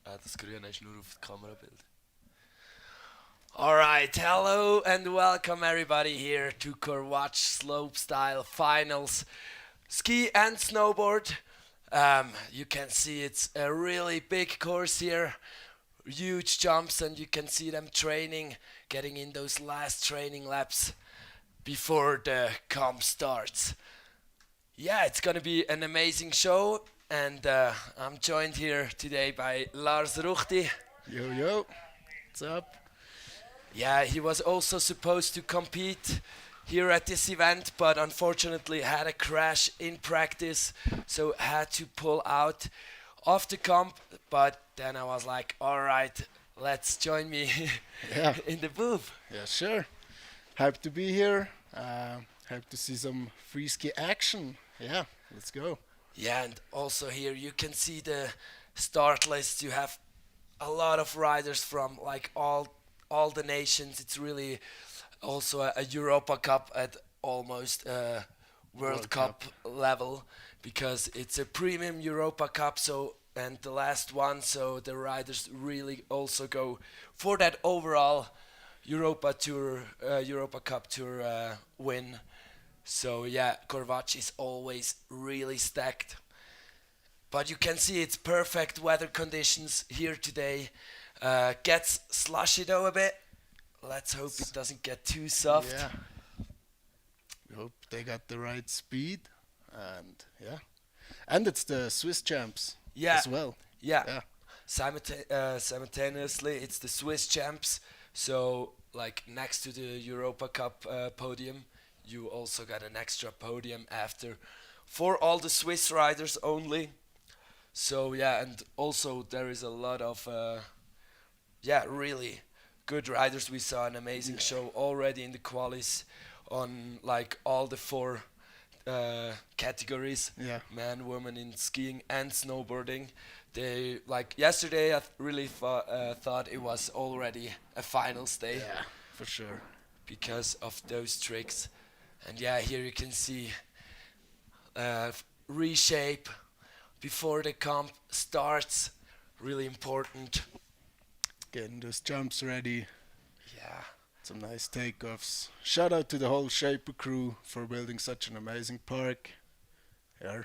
Das Grüne ist nur auf das Kamerabild. Alright, hello and welcome everybody here to Korwatch Slopestyle Finals. Ski and snowboard. You can see it's a really big course here. Huge jumps, and you can see them training, getting in those last training laps before the comp starts. Yeah, it's gonna be an amazing show, and I'm joined here today by Lars Ruchti. Yo, yo, what's up? Yeah, he was also supposed to compete here at this event, but unfortunately had a crash in practice, so had to pull out of the comp. But then I was like, all right, let's join me Yeah, in the booth. yeah, sure. Hyped to be here. Hyped to see some Freeski action. Yeah, let's go. Yeah, and also here you can see the start list. You have a lot of riders from like all the nations. It's really also a Europa Cup at almost World World Cup level, because it's a premium Europa Cup. So, and the last one, so the riders really also go for that overall Europa Cup Tour win. So yeah, Korvach is always really stacked. But you can see it's perfect weather conditions here today. Gets slushy though a bit. Let's hope it doesn't get too soft. Yeah, we hope they got the right speed. And yeah, and it's the Swiss champs Yeah, as well. yeah. Yeah, Simultaneously, it's the Swiss champs. So like next to the Europa Cup podium, you also got an extra podium after for all the Swiss riders only. So yeah, and also there is a lot of yeah, really good riders. We saw an amazing show already in the qualis on like all the four categories: yeah, man, woman in skiing and snowboarding. They like yesterday. I really thought it was already a finals day yeah, for sure. because of those tricks. And yeah, here you can see reshape before the comp starts. Really important. Getting those jumps ready. Yeah. Some nice takeoffs. Shout out to the whole Shaper crew for building such an amazing park. Yeah,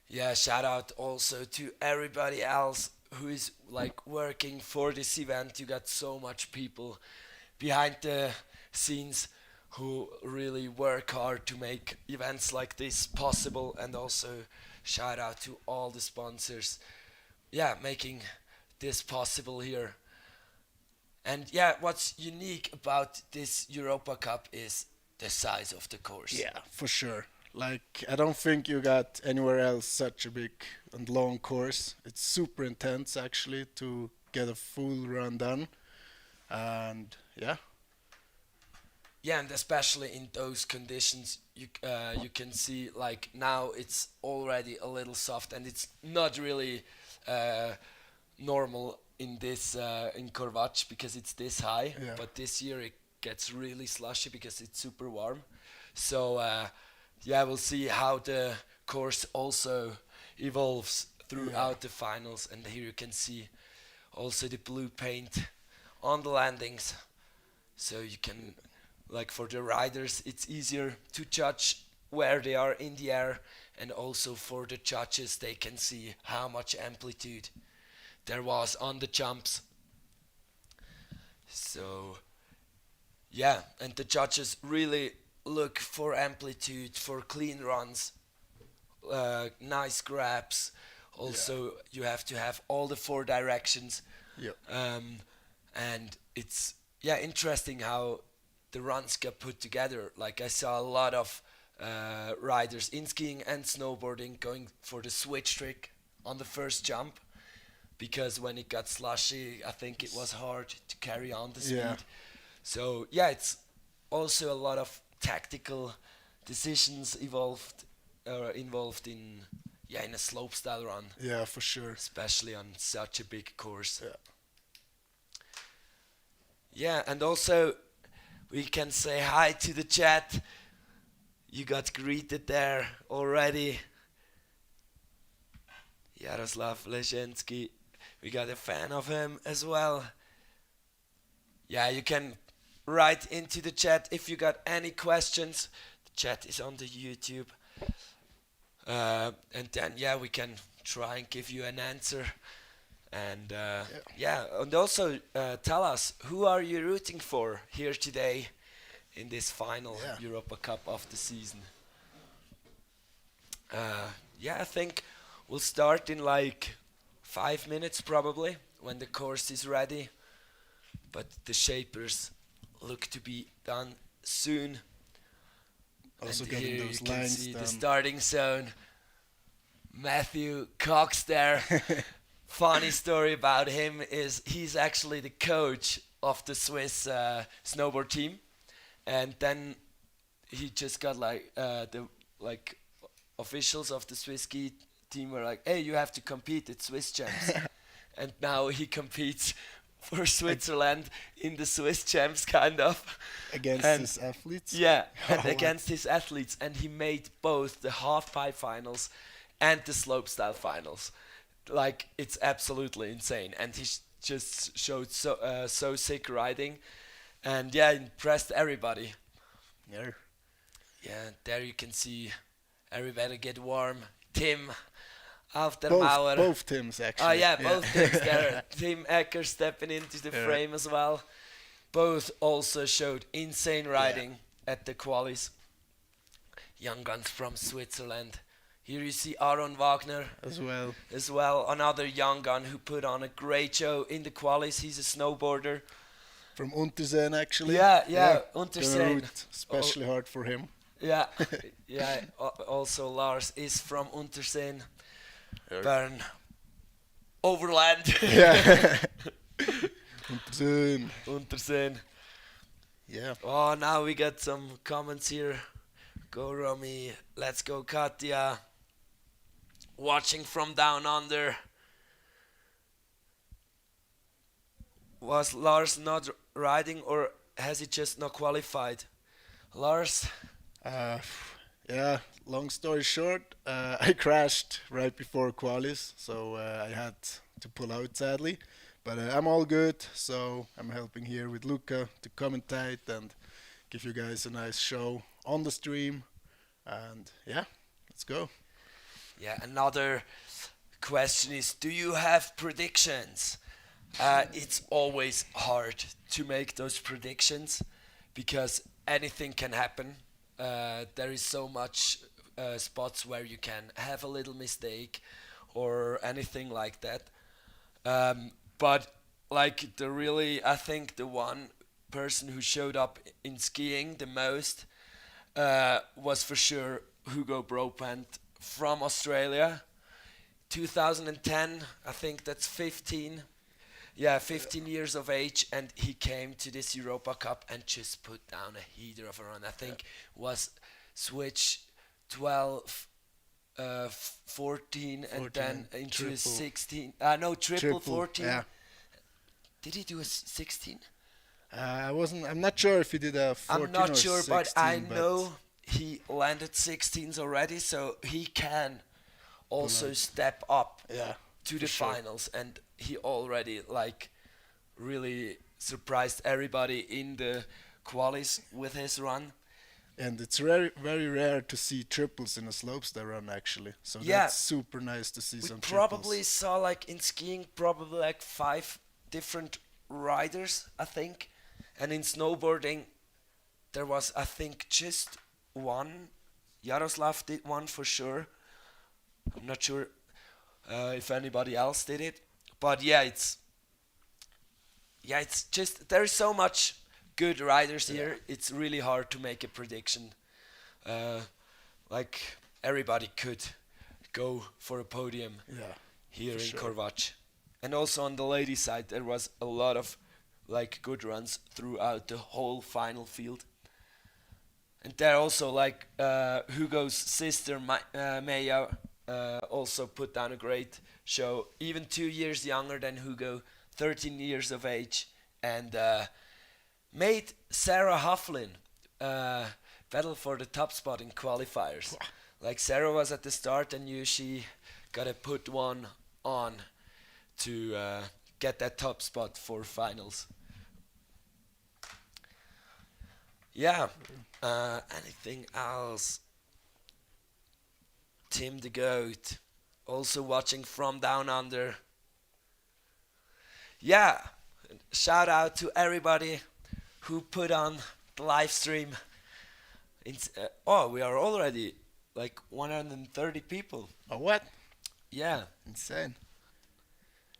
Yeah, shout out also to everybody else who is like working for this event. You got so much people behind the scenes who really work hard to make events like this possible, and also shout out to all the sponsors, yeah, making this possible here. And yeah, what's unique about this Europa Cup is the size of the course. yeah, for sure. Like, I don't think you got anywhere else such a big and long course. It's super intense actually to get a full run done. And yeah, Yeah, and especially in those conditions, you can see like now it's already a little soft, and it's not really uh, normal in this in Korvach because it's this high. yeah, But this year it gets really slushy because it's super warm. So yeah, we'll see how the course also evolves throughout the finals. And here you can see also the blue paint on the landings, so you can like for the riders, it's easier to judge where they are in the air, and also for the judges, they can see how much amplitude there was on the jumps. So yeah, and the judges really look for amplitude, for clean runs, nice grabs. Yeah. Also, you have to have all the four directions, Yep. and it's yeah interesting how the runs get put together. Like I saw a lot of riders in skiing and snowboarding going for the switch trick on the first jump, because when it got slushy, I think it was hard to carry on the speed. Yeah. So yeah, it's also a lot of tactical decisions involved in yeah in a slopestyle run, Yeah, for sure. especially on such a big course. Yeah. Yeah, and also we can say hi to the chat. You got greeted there already. Jaroslav Leszensky. We got a fan of him as well. Yeah, you can write into the chat if you got any questions. The chat is on the YouTube. And then, yeah, we can try and give you an answer. And yeah, and also tell us, who are you rooting for here today in this final Yeah. Europa Cup of the season? Yeah, I think we'll start in like 5 minutes probably when the course is ready. But the shapers look to be done soon. Also And getting here those you can lines see done. the starting zone. Matthew Cox there. Funny story about him is he's actually the coach of the Swiss snowboard team, and then he just got like the like officials of the Swiss ski team were like, "Hey, you have to compete at Swiss Champs," and now he competes for Switzerland in the Swiss Champs, kind of. Against And his athletes. yeah, and Oh, against his athletes, and he made both the half pipe finals and the slopestyle finals. Like it's absolutely insane, and he just showed so sick riding, and yeah, impressed everybody. Yeah. Yeah, there you can see everybody get warm. Tim after Both, Mauer. both teams Oh actually. yeah, both teams there. Tim Ecker stepping into the Yeah. frame as well. Both also showed insane riding at the qualis. Young guns from Switzerland. Here you see Aaron Wagner As well. as well, another young gun who put on a great show in the qualis. He's a snowboarder. From Unterseen actually. Yeah, The Unterseen. route especially hard for him. Yeah, yeah. Also, Lars is from Unterseen, Yeah. Bern, Overland. Yeah. Unterseen. Unterseen. Yeah. Oh, now we got some comments here. Go Romy, let's go Katja. Watching from down under. Was Lars not riding, or has he just not qualified? Lars? Uh, yeah, long story short, I crashed right before qualis, so I had to pull out sadly. But I'm all good, so I'm helping here with Luca to commentate and give you guys a nice show on the stream. And yeah, let's go. Yeah, another question is, do you have predictions? It's always hard to make those predictions because anything can happen. There is so much spots where you can have a little mistake or anything like that. But like I think the one person who showed up in skiing the most was for sure Hugo Bropant from Australia. 2010, I think that's 15. Yeah, 15 years of age, and he came to this Europa Cup and just put down a heater of a run. I think was switch 12, 14, and then 14, into triple. 16. No, triple 14. Yeah. Did he do a 16? I'm not sure if he did a 14 I'm not or sure, 16, but I know he landed 16s already, so he can also step up Yeah. to for the sure. finals, and he already like really surprised everybody in the qualies with his run. And it's very, very rare to see triples in a slopestyle run, actually. So Yeah, that's super nice to see we some probably triples. saw like in skiing probably like 5 different riders, I think, and in snowboarding there was I think just one. Yaroslav did one for sure. I'm not sure if anybody else did it, but it's just there's so much good riders Yeah, here. It's really hard to make a prediction. Uh, like everybody could go for a podium yeah, here for in sure. Korvac. And also on the ladies' side, there was a lot of like good runs throughout the whole final field. And there also like Hugo's sister Maya also put down a great show. Even 2 years younger than Hugo, 13 years of age, and made Sarah Hufflin battle for the top spot in qualifiers. Like Sarah was at the start and knew she gotta put one on to get that top spot for finals. Yeah. Anything else? Tim the Goat, also watching from down under. Yeah. Shout out to everybody who put on the live stream. We are already like 130 people. Oh, what? Yeah. Insane.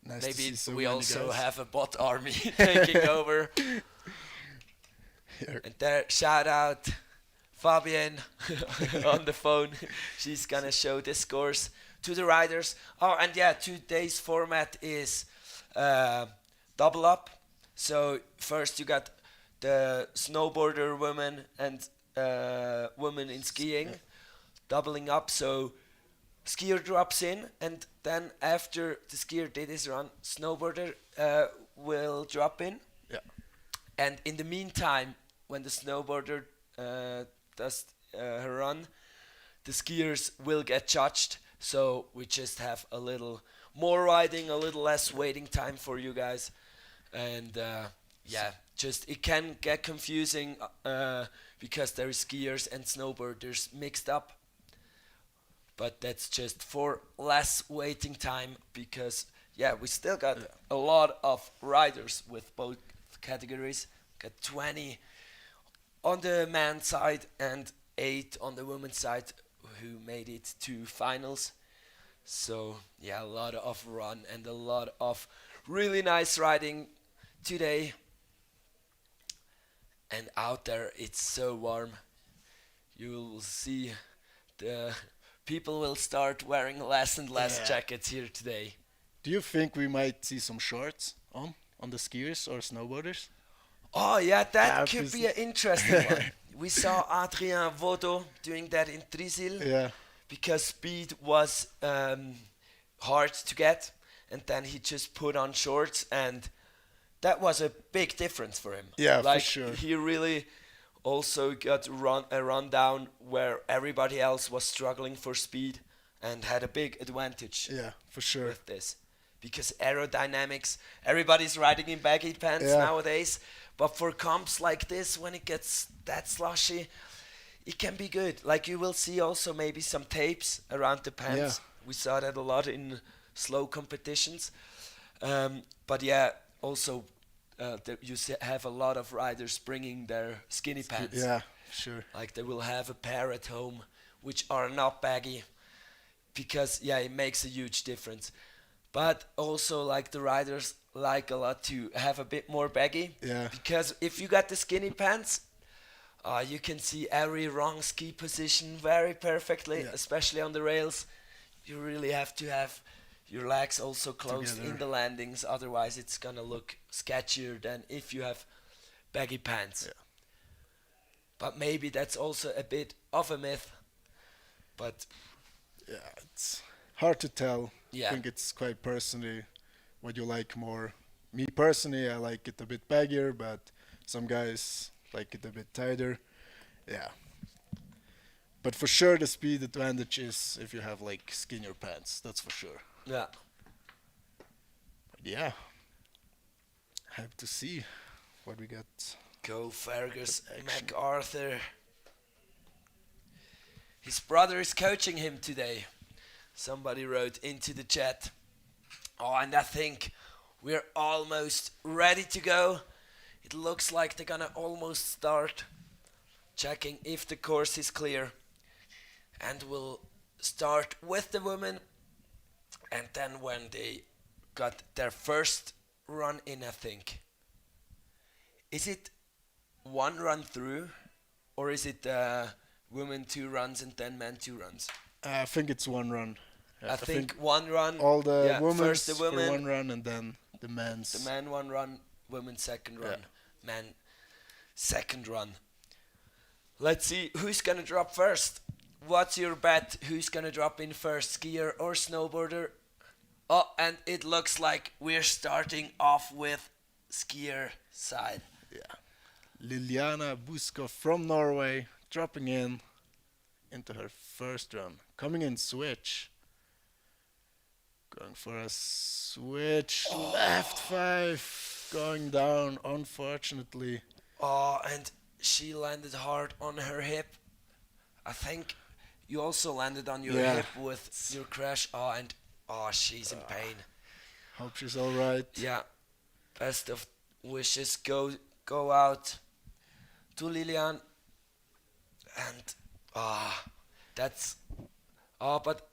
Nice to see Maybe so we many also guys. have a bot army taking over. Here. And there, shout out Fabienne on the phone. She's gonna show the scores to the riders. Oh, and yeah, today's format is double up. So first you got the snowboarder women and women in skiing doubling up. So skier drops in, and then after the skier did his run, snowboarder will drop in. Yeah. And in the meantime, when the snowboarder does her run, the skiers will get judged. So we just have a little more riding, a little less waiting time for you guys. And yeah, just it can get confusing because there is skiers and snowboarders mixed up. But that's just for less waiting time because yeah, we still got a lot of riders with both categories. Got 20 on the man's side and 8 on the women's side who made it to finals. So yeah, a lot of run and a lot of really nice riding today. And out there it's so warm. You will see the people will start wearing less and less Yeah. jackets here today. Do you think we might see some shorts on the skiers or snowboarders? Oh yeah, that Yeah, could be obviously. an interesting one. We saw Adrien Vodo doing that in Trisil Yeah. because speed was hard to get, and then he just put on shorts, and that was a big difference for him. Yeah, for like sure. he really also got a rundown where everybody else was struggling for speed and had a big advantage Yeah, for sure. with this because aerodynamics, everybody's riding in baggy pants Yeah. nowadays, but for comps like this when it gets that slushy, it can be good. Like you will see also maybe some tapes around the pants. We saw that a lot in slow competitions. But yeah, also have a lot of riders bringing their skinny pants. Yeah, sure. Like they will have a pair at home which are not baggy because yeah, it makes a huge difference. But also like the riders like a lot to have a bit more baggy Yeah. because if you got the skinny pants, you can see every wrong ski position very perfectly, Yeah. especially on the rails. You really have to have your legs also closed in Together. the landings, otherwise it's gonna look sketchier than if you have baggy pants. Yeah. But maybe that's also a bit of a myth. But Yeah, it's hard to tell. yeah, I think it's quite personally what you like more. Me personally, I like it a bit baggier, but some guys like it a bit tighter. Yeah. But for sure, the speed advantage is if you have like skinnier pants. That's for sure. yeah. But yeah, have to see what we got. Go Fergus Action. MacArthur. His brother is coaching him today. Somebody wrote into the chat. Oh, and I think we're almost ready to go. It looks like they're gonna almost start. Checking if the course is clear. And we'll start with the women. And then when they got their first run in, I think. Is it one run through? Or is it women 2 runs and then men 2 runs? I think it's one run. Yeah, I think one run. all the yeah, women first the women, for one run and then the men's. the men 1 run, women 2nd run, men 2nd run. Let's see who's gonna drop first. What's your bet? Who's gonna drop in first, skier or snowboarder? Oh, and it looks like we're starting off with skier side. Yeah. Liliana Buskov from Norway dropping in into her first run. Coming in switch. Going for a switch. Left 5. Going down, unfortunately. Oh, and she landed hard on her hip. I think you also landed on your hip with your crash. Oh, and she's in pain. Hope she's alright. Yeah, best of wishes go out to Lilian. And but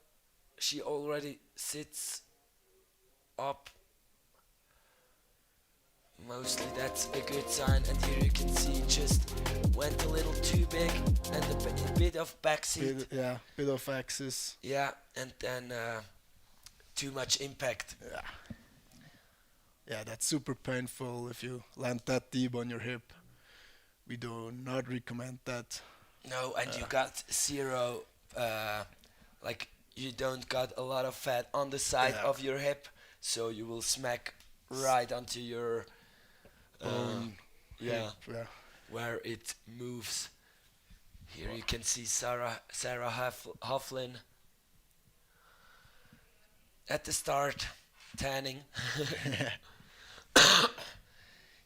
she already sits up. Mostly that's a good sign, and here you can see just went a little too big and a bit of backseat. Bit of axis. Yeah, and then too much impact. Yeah, that's super painful if you land that deep on your hip. We do not recommend that. No, and you got 0, like you don't got a lot of fat on the side of your hip, so you will smack right onto your hip, where it moves. Here you can see Sarah Hofflin at the start, tanning.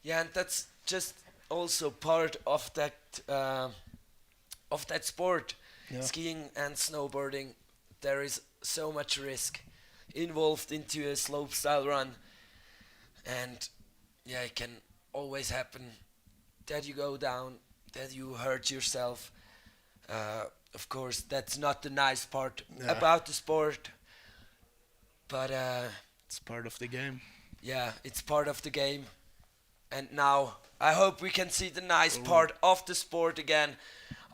Yeah, and that's just also part of that sport. Yeah. Skiing and snowboarding, there is so much risk involved into a slopestyle run, and yeah, it can always happen that you go down, that you hurt yourself. Of course, that's not the nice part about the sport, but it's part of the game. Yeah, it's part of the game. And now I hope we can see the nice part of the sport again.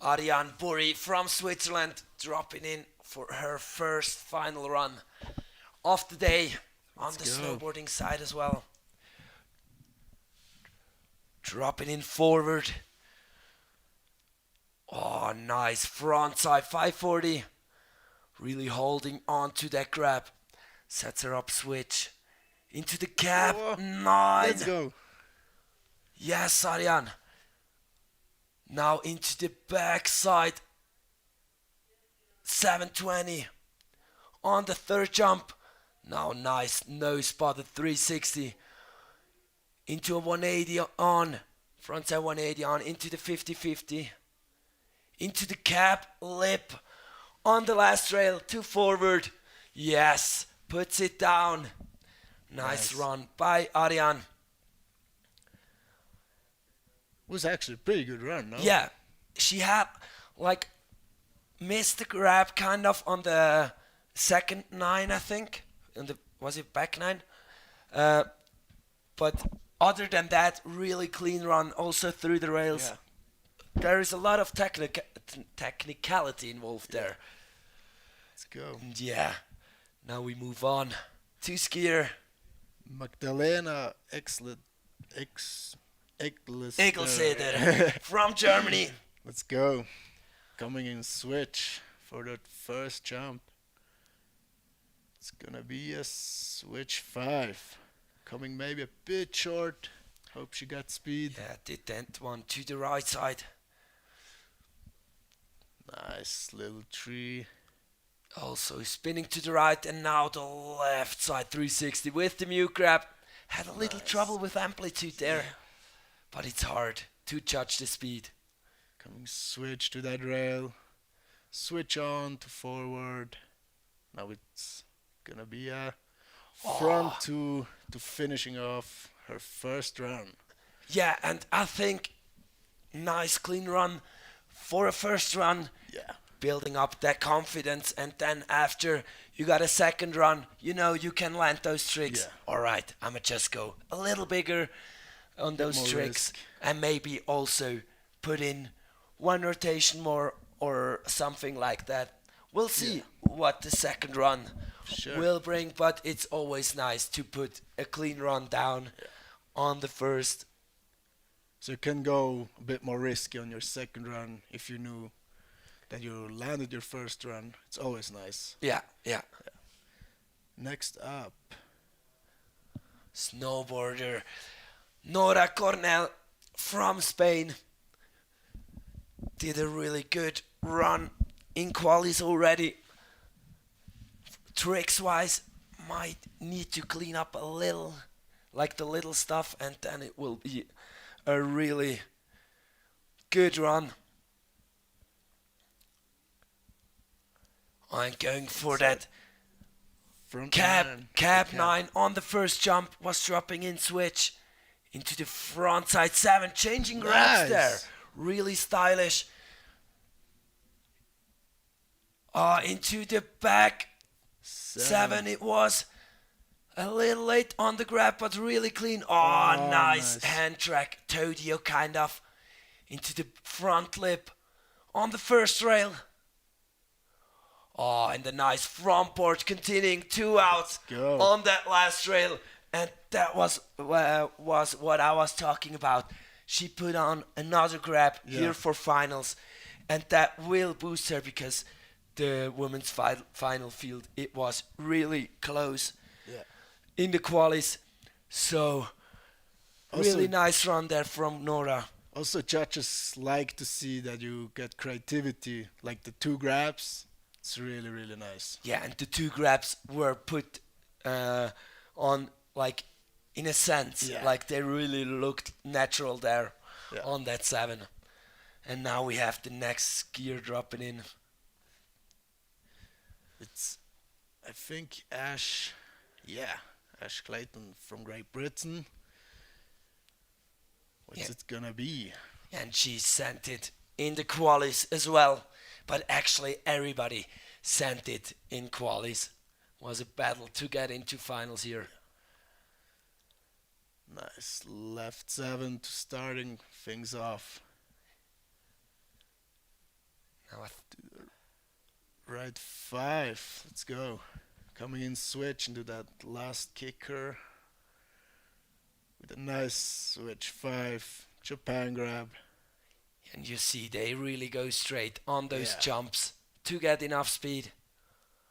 Ariane Burri from Switzerland dropping in for her first final run of the day. On the snowboarding side as well. Dropping in forward. Oh, nice front side 540. Really holding on to that grab. Sets her up switch. Into the cap. 9. Let's go. Yes, Ariane. Now into the backside. 720. On the third jump. Now nice nose spotted 360. Into a 180 on. Frontside 180 on. Into the 50-50. Into the cap. Lip. On the last rail. To forward. Yes. Puts it down. Nice run by Ariane. Was actually a pretty good run, no? Yeah. She had missed the grab kind of on the second 9, I think. Was it back 9? But other than that, really clean run also through the rails. Yeah. There is a lot of technicality involved there. Let's go. And yeah. Now we move on to skier. Magdalena Egleseder from Germany. Let's go. Coming in switch for that first jump. It's gonna be a switch 5. Coming maybe a bit short. Hope she got speed. Yeah, did that one to the right side. Nice little tree. Also spinning to the right and now the left side 360 with the mute grab. Had a little trouble with amplitude there, but it's hard. to judge the speed. Coming switch to that rail. Switch on to forward. Now it's gonna be a front to finishing off her first run. Yeah, and I think nice clean run for a first run, Yeah. building up that confidence, and then after you got a second run, you know you can land those tricks. Yeah. All right, I'ma just go a little bigger on those more tricks, risk. and maybe also put in one rotation more or something like that. We'll see what the second run Sure. will bring, but it's always nice to put a clean run down on the first. So you can go a bit more risky on your second run if you knew that you landed your first run. It's always nice. Yeah, yeah. Next up, Snowboarder Nora Cornell from Spain did a really good run in qualis already. Tricks wise, might need to clean up a little, like the little stuff, and then it will be a really good run. I'm going for that front cab nine, cab the 9 on the first jump, was dropping in switch into the front side 7, changing grabs Nice. there, really stylish. Into the back 7, it was a little late on the grab, but really clean. Nice nice. hand track, Todio kind of into the front lip on the first rail. And the nice front board continuing 2 out go. on that last rail, and that was what I was talking about. She put on another grab here for finals, and that will boost her because the women's final field, it was really close in the qualis. So really Also- nice run there from Nora. Also, judges like to see that you get creativity, like the 2 grabs. It's really, really nice. Yeah, and the 2 grabs were put on, like, in a sense, like they really looked natural there on that 7. And now we have the next skier dropping in. It's, I think, Ash Clayton from Great Britain. What's it gonna be? And she sent it in the qualis as well. But actually everybody sent it in qualis. Was a battle to get into finals here. Nice left 7 to starting things off. Now Right 5, let's go. Coming in switch into that last kicker. With a nice switch 5, Japan grab. and you see they really go straight on those jumps to get enough speed.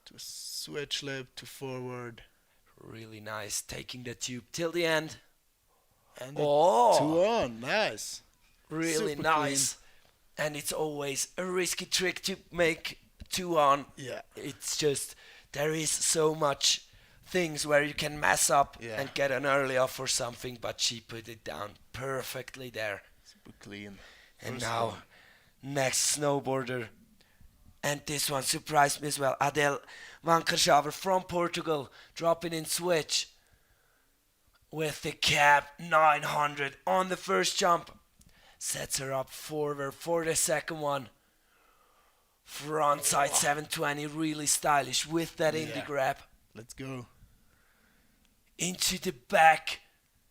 To switch lip to forward. Really nice, taking the tube till the end. And 2 on, nice. really Super nice. And it's always a risky trick to make 2 on. Yeah. It's just, there is so much things where you can mess up and get an early off or something, but she put it down perfectly there. Super clean. And First now, one. next snowboarder. And this one surprised me as well. Adele Mankershaver from Portugal, dropping in switch with the cab 900 on the first jump. Sets her up forward for the second one. Frontside 720, really stylish with that indie grab. Let's go. Into the back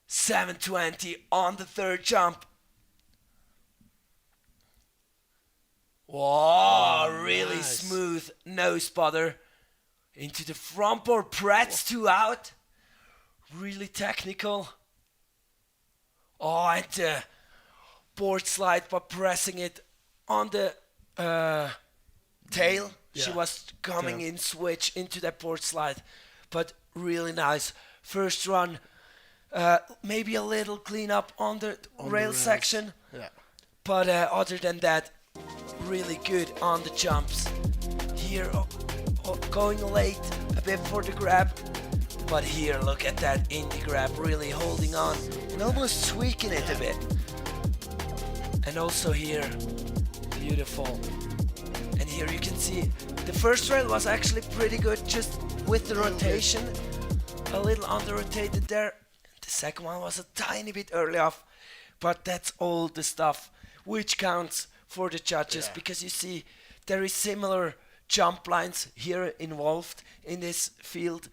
720 on the third jump. Whoa, really nice. smooth, no spotter. Into the front board, Pratt's 2 out. Really technical. And the board slide, but pressing it on the tail. She was coming in switch into that board slide, but really nice. First run, maybe a little cleanup on the rail rails. section, but other than that, really good on the jumps. Here, going late a bit for the grab, but here, look at that indie grab, really holding on and almost tweaking it a bit. And also here, beautiful. And here you can see the first rail was actually pretty good, just with the rotation, a little under rotated there. The second one was a tiny bit early off, but that's all the stuff which counts for the judges, because you see there is similar jump lines here involved in this field.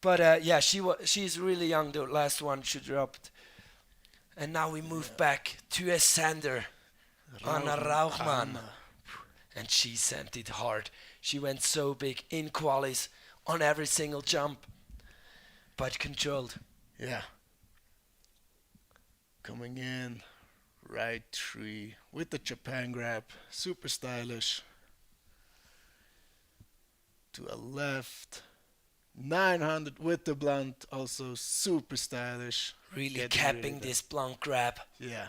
But yeah, she's really young. The last one she dropped. And now we move back to a sender, Anna Rauchmann. And she sent it hard. She went so big in qualis on every single jump, but controlled. Yeah. Coming in, right tree with the Japan grab, super stylish. To a left, 900 with the blunt, also super stylish. Really Getting capping rid of this blunt grab. Yeah.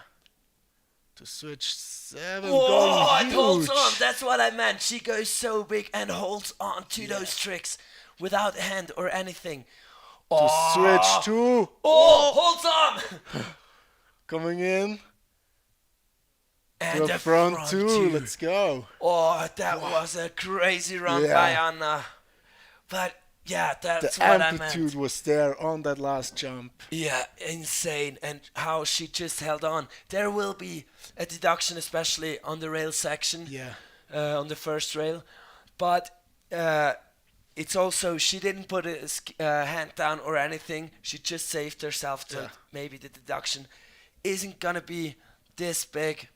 To switch 7, Oh, going it holds huge. on. That's what I meant. She goes so big and holds on to those tricks without hand or anything. To switch to holds on. coming in. And To the a front two. Let's go. Oh, that was a crazy run by Anna. But yeah, that's The what I amplitude meant. was there on that last jump. Yeah, insane. And how she just held on. There will be a deduction, especially on the rail section, Yeah. on the first rail. But it's also, she didn't put a hand down or anything. She just saved herself, so maybe the deduction isn't going to be this big.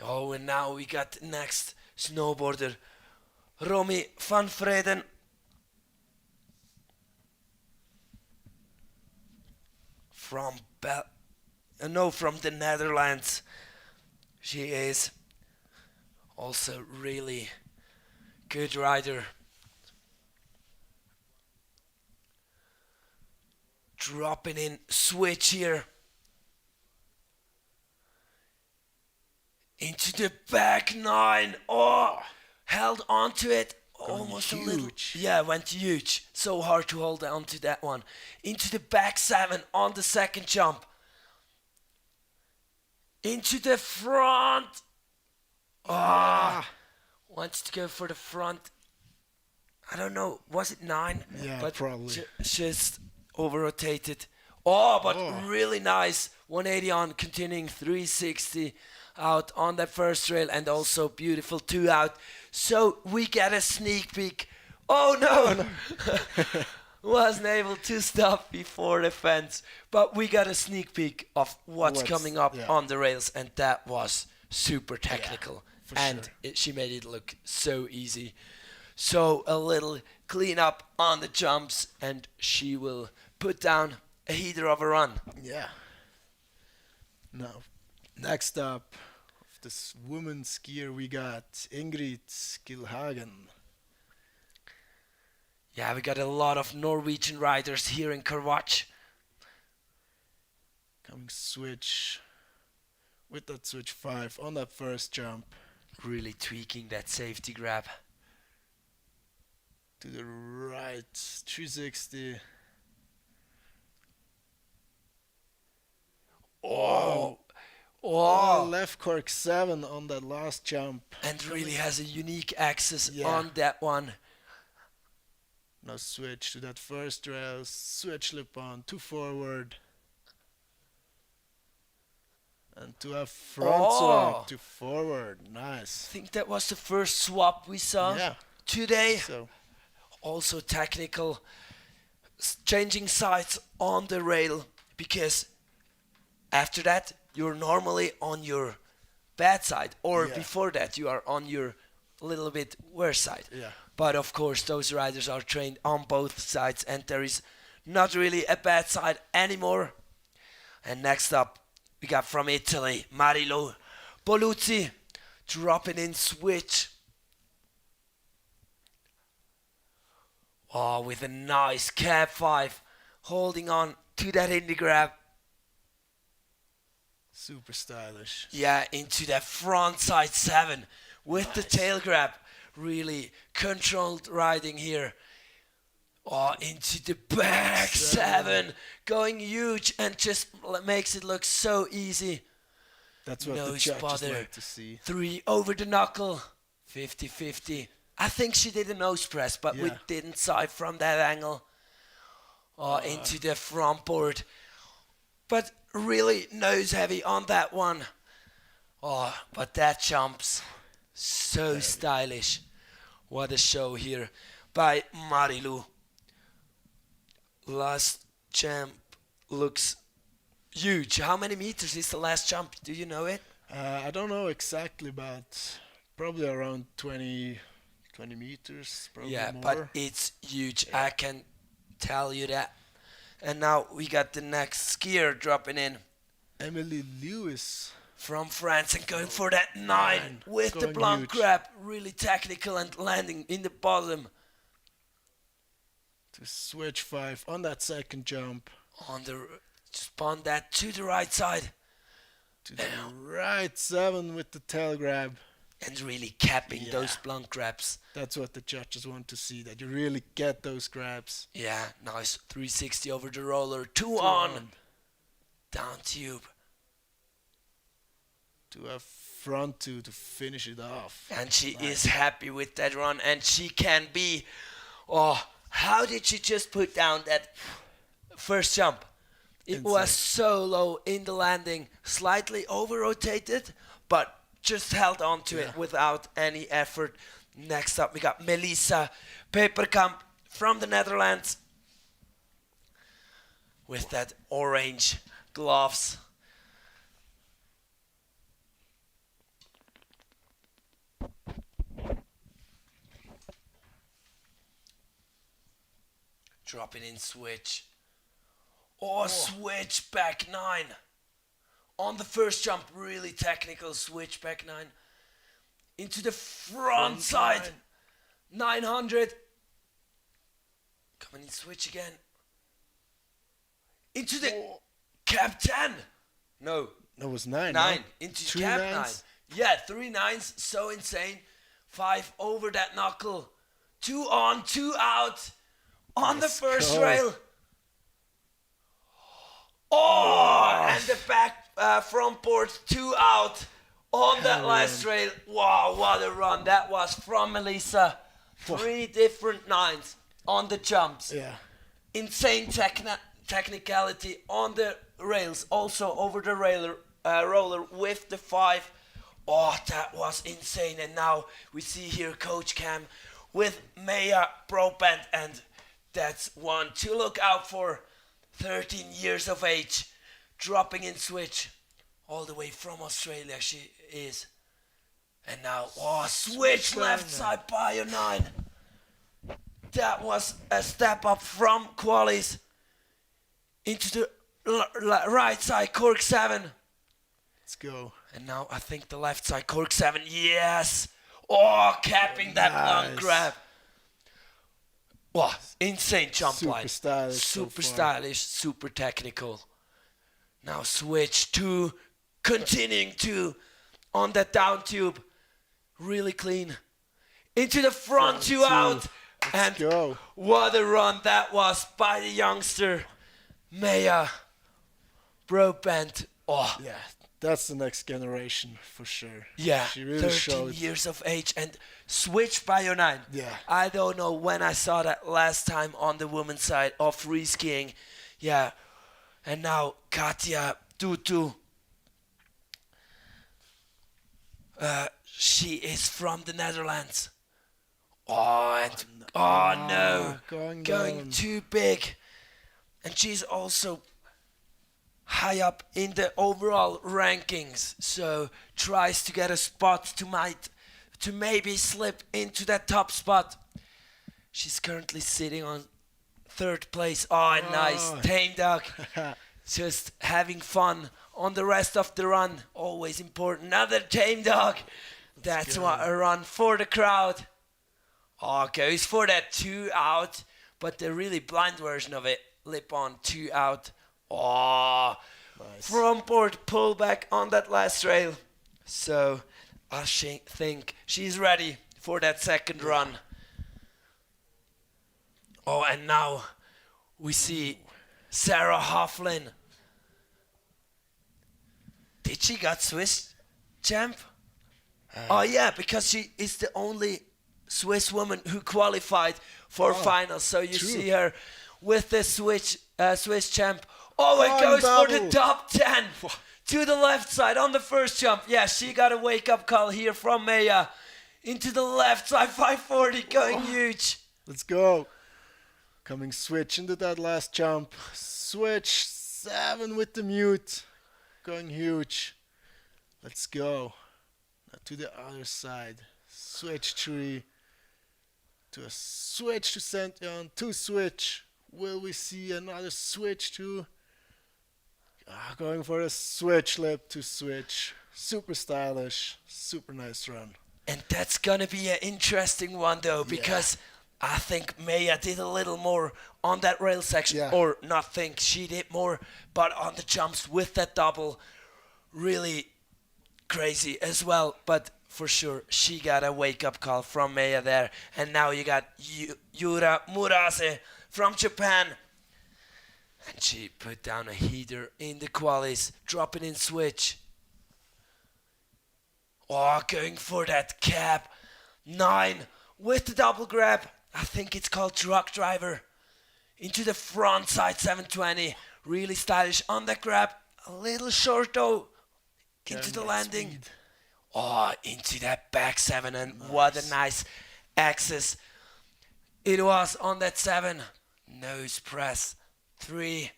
Oh, and now we got the next snowboarder, Romy van Vreden. From from the Netherlands. She is also really good rider. Dropping in switch here. Into the back 9. Oh, held onto it. Almost huge. a little. Yeah, went huge. So hard to hold on to that one. Into the back 7 on the second jump. Into the front. Wants to go for the front. I don't know. Was it 9? Yeah, but probably. Just over rotated. Oh, but really nice. 180 on, continuing 360 out on that first rail, and also beautiful 2 out. So we get a sneak peek. Oh no! Wasn't able to stop before the fence, but we got a sneak peek of what's coming up on the rails, and that was super technical. And she made it look so easy. So a little cleanup on the jumps, and she will put down a heater of a run. Yeah. Now, next up, of this woman skier, we got Ingrid Skilhagen. Yeah, we got a lot of Norwegian riders here in Karwatch. Coming switch with that switch 5 on that first jump. Really tweaking that safety grab. To the right, 360. Oh, left cork 7 on that last jump. And really has a unique axis Yeah. on that one. Now switch to that first rail, switch lip on, to forward. And to a front swap, to forward. Nice. I think that was the first swap we saw today. So Also technical, changing sides on the rail, because after that you're normally on your bad side, or before that you are on your little bit worse side. Yeah. But of course those riders are trained on both sides, and there is not really a bad side anymore. And next up we got from Italy, Marilo Boluzzi, dropping in switch. Oh, with a nice cab 5, holding on to that indie grab. super stylish. Yeah, into that front side 7 with the tail grab. Really controlled riding here. Oh, into the back seven. Going huge and just makes it look so easy. That's what No the judges spotter. like to see. 3 over the knuckle. 50-50. I think she did a nose press, but we Yeah. didn't saw it from that angle. Oh, into the front board. But really nose heavy on that one. Oh, but that jumps. So stylish. What a show here by Marilu. Last jump looks huge. How many meters is the last jump? Do you know it? I don't know exactly, but probably around 20 meters, probably Yeah, more. but it's huge. I can tell you that. And now we got the next skier dropping in Emily Lewis. from France and going for that 9 with the Going blanc huge. grab. Really technical and landing in the bottom. To switch 5 on that second jump. On the spun that to the right side To the right 7 with the tail grab. and really capping Yeah. those blanc grabs. That's what the judges want to see, that you really get those grabs. Yeah, nice 360 over the roller. 2 on. Down tube. To a front 2 to finish it off. And she is happy with that run and she can be. Oh, how did she just put down that first jump? It was so low in the landing, slightly over rotated, but just held on to it without any effort. Next up, we got Melissa Peperkamp from the Netherlands with that orange gloves. Dropping in switch. Oh, switch back 9. On the first jump, really technical switch back 9. Into the front side. 900. Coming in switch again. Into the cap 10. No, That was 9. 9. No? Into 3 cap 9s? 9. Yeah, 3 9s. So insane. 5 over that knuckle. 2 on, 2 out. On Let's the first go. rail. Oh, and the back front board 2 out on that last rail. Wow, what a run that was from Melissa. 3 different 9s on the jumps. Yeah. Insane technicality on the rails, also over the roller with the 5. Oh, that was insane. And now we see here Coach Cam with Maya Propent, and that's one to look out for. 13 years of age, dropping in switch, all the way from Australia she is. And now, switch left side by a 9. That was a step up from qualies into the right side cork 7. Let's go. And now I think the left side cork 7, yes. Oh, capping that long grab. Wow, insane jump Super line. stylish so Super far. stylish, super technical. Now switch to, continuing to, on that down tube. Really clean. Into the front 2 out. And go. what a run that was by the youngster, Maya Brobent. Oh, Yeah, that's the next generation for sure. yeah, She really 13 showed. years of age and switch by your 9. Yeah. I don't know when I saw that last time on the women's side of free skiing. Yeah. And now Katja Tutu. She is from the Netherlands. Oh, and no. Going Going down. too big. And she's also high up in the overall rankings, so tries to get a spot to maybe slip into that top spot. She's currently sitting on 3rd place. Oh, nice tame dog. Just having fun on the rest of the run. Always important. Another tame dog. That's what a run for the crowd. Oh, goes for that 2 out, but the really blind version of it. Lip on 2 out. Oh, Nice. front board pull back on that last rail. So I think she's ready for that second run. Oh, and now we see Sarah Hofflin. Did she got Swiss champ? Oh yeah, because she is the only Swiss woman who qualified for finals. So you true. see her with the Swiss champ. Oh, it Oh, goes for double. the top 10 to the left side on the first jump. Yeah, she got a wake-up call here from Maya. Into the left side, 540, going huge. Let's go. Coming switch into that last jump. Switch 7 with the mute. Going huge. Let's go. Now to the other side. Switch 3. To a switch to Sention. 2 switch. Will we see another switch too? Going for a switch lip to switch. Super stylish. Super nice run. And that's gonna be an interesting one though, because I think Maya did a little more on that rail section, Yeah. or not think, she did more, but on the jumps with that double, really crazy as well. But for sure, she got a wake-up call from Maya there. And now you got Yura Murase from Japan. And she put down a heater in the qualis, dropping in switch. Oh, going for that cap. 9 with the double grab. I think it's called truck driver. Into the front side 720. Really stylish on the grab. A little short though. Into the landing. Speed. Oh, into that back 7. And what a nice access it was on that 7. Nose press. 3.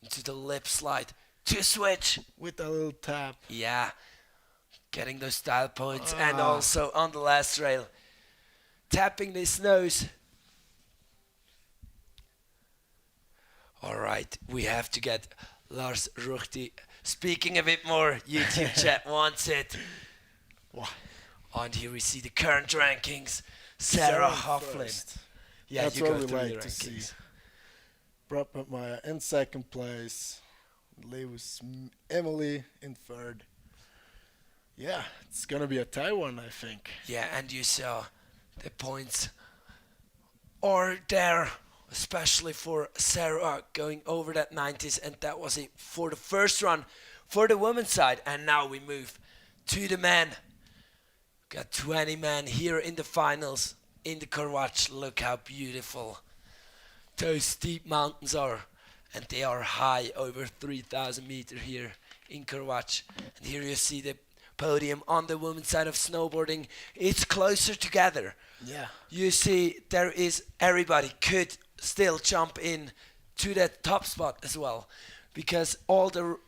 Into the lip slide. 2 switch. With a little tap. Yeah. Getting those style points, and also on the last rail, tapping this nose. All right, we have to get Lars Ruchti speaking a bit more. YouTube chat wants it. And here we see the current rankings. Sarah Hofflin. first. Yeah, That's you what go we through like the to see. rankings. Brop Maya in second place. Lewis Emily in third. Yeah, it's gonna be a tie one, I think. Yeah, and you saw the points are there, especially for Sarah going over that 90s, and that was it for the first run for the women's side. And now we move to the men. Got 20 men here in the finals in the Karwatch. Look how beautiful those steep mountains are, and they are high, over 3,000 meters here in Karwatch. And here you see the podium on the women's side of snowboarding. It's closer together. Yeah. You see there is, everybody could still jump in to that top spot as well, because all the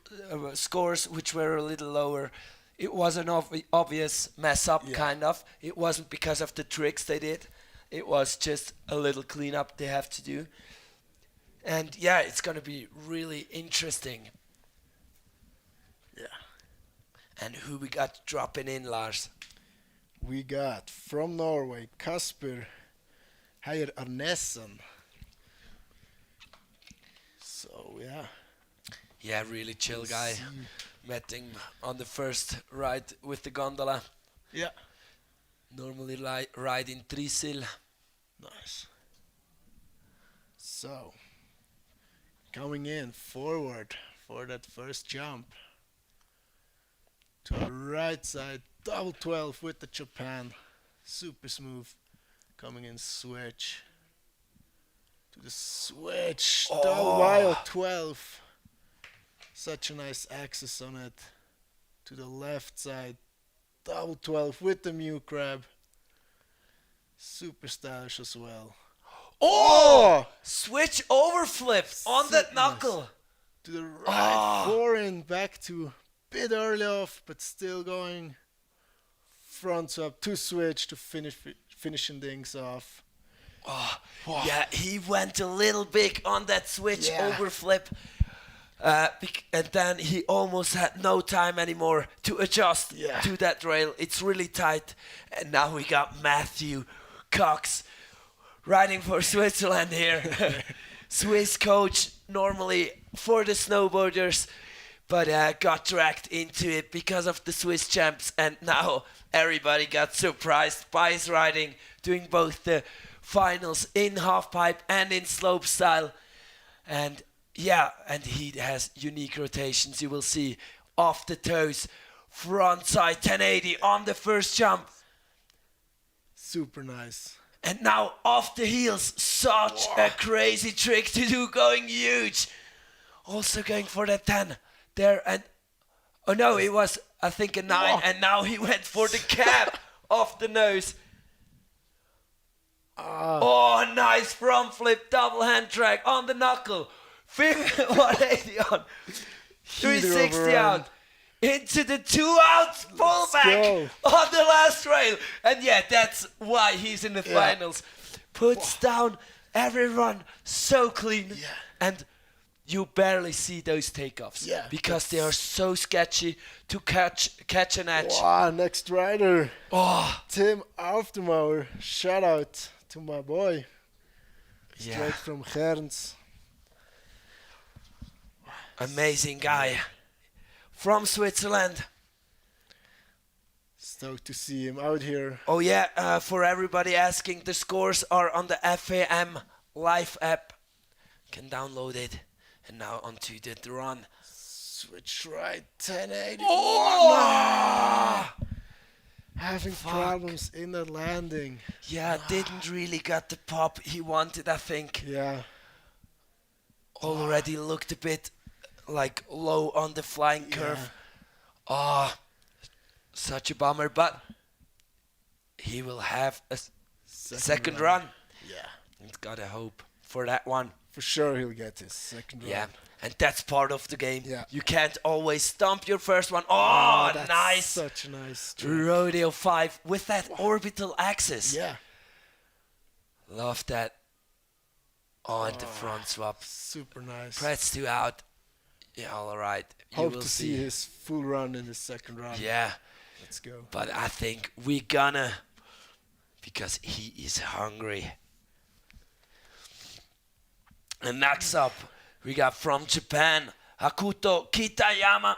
scores which were a little lower, it was an obvious mess up, kind of. It wasn't because of the tricks they did. It was just a little cleanup they have to do. And yeah, it's going to be really interesting. Yeah. And who we got dropping in, Lars? We got from Norway Kasper Heier Arnesen. So yeah. Yeah, really chill We'll guy. see. Met him on the first ride with the gondola. Yeah. Normally ride in Trysil. Nice. So coming in forward for that first jump. To the right side, double 12 with the Japan. Super smooth. Coming in switch. To the switch. Double wild 12. Such a nice axis on it. To the left side. Double 12 with the mute grab. Super stylish as well. Oh! Switch over flip on that Super knuckle. To the right, foreign back to bit early off, but still going front swap to switch to finishing things off. Oh, yeah, he went a little big on that switch over flip. And then he almost had no time anymore to adjust to that rail. It's really tight. And now we got Matthew Cox riding for Switzerland here. Swiss coach normally for the snowboarders, but got dragged into it because of the Swiss champs. And now everybody got surprised by his riding, doing both the finals in halfpipe and in slopestyle. And yeah, and he has unique rotations. You will see off the toes, front side 1080 on the first jump. Super nice. And now off the heels, such a crazy trick to do, going huge. Also going for that 10 there, and oh no, it was I think a 9, and now he went for the cap off the nose. Oh, nice front flip, double hand drag on the knuckle. 180 on, 360 out. Into the 2 out full back on the last rail. And yeah, that's why he's in the finals. Puts down every run so clean. Yeah. And you barely see those takeoffs. Yeah, because they are so sketchy to catch an edge. Wow, next rider. Oh, Tim Auftemauer. Shout out to my boy. yeah. Straight from Gerns. Amazing guy. From Switzerland. Stoked to see him out here. Oh yeah, for everybody asking, the scores are on the FAM live app. Can download it. And now onto the run. Switch right, 1080. Oh! Having problems in that landing. Yeah, didn't really get the pop he wanted, I think. Yeah. Already looked a bit like low on the flying curve. Ah, such a bummer, but he will have a second run. Yeah. He's got a hope for that one. For sure he'll get his second run. Yeah, and that's part of the game. Yeah. You can't always stomp your first one. Oh, that's nice. Such a nice trick. Rodeo 5 with that orbital axis. Yeah. Love that. Oh, and the front swap. Super nice. Press 2 out. Yeah, all right. You Hope will to see his full run in the second round. Yeah, Let's go. but I think we gonna, because he is hungry. And next up, we got from Japan, Hakuto Kitayama.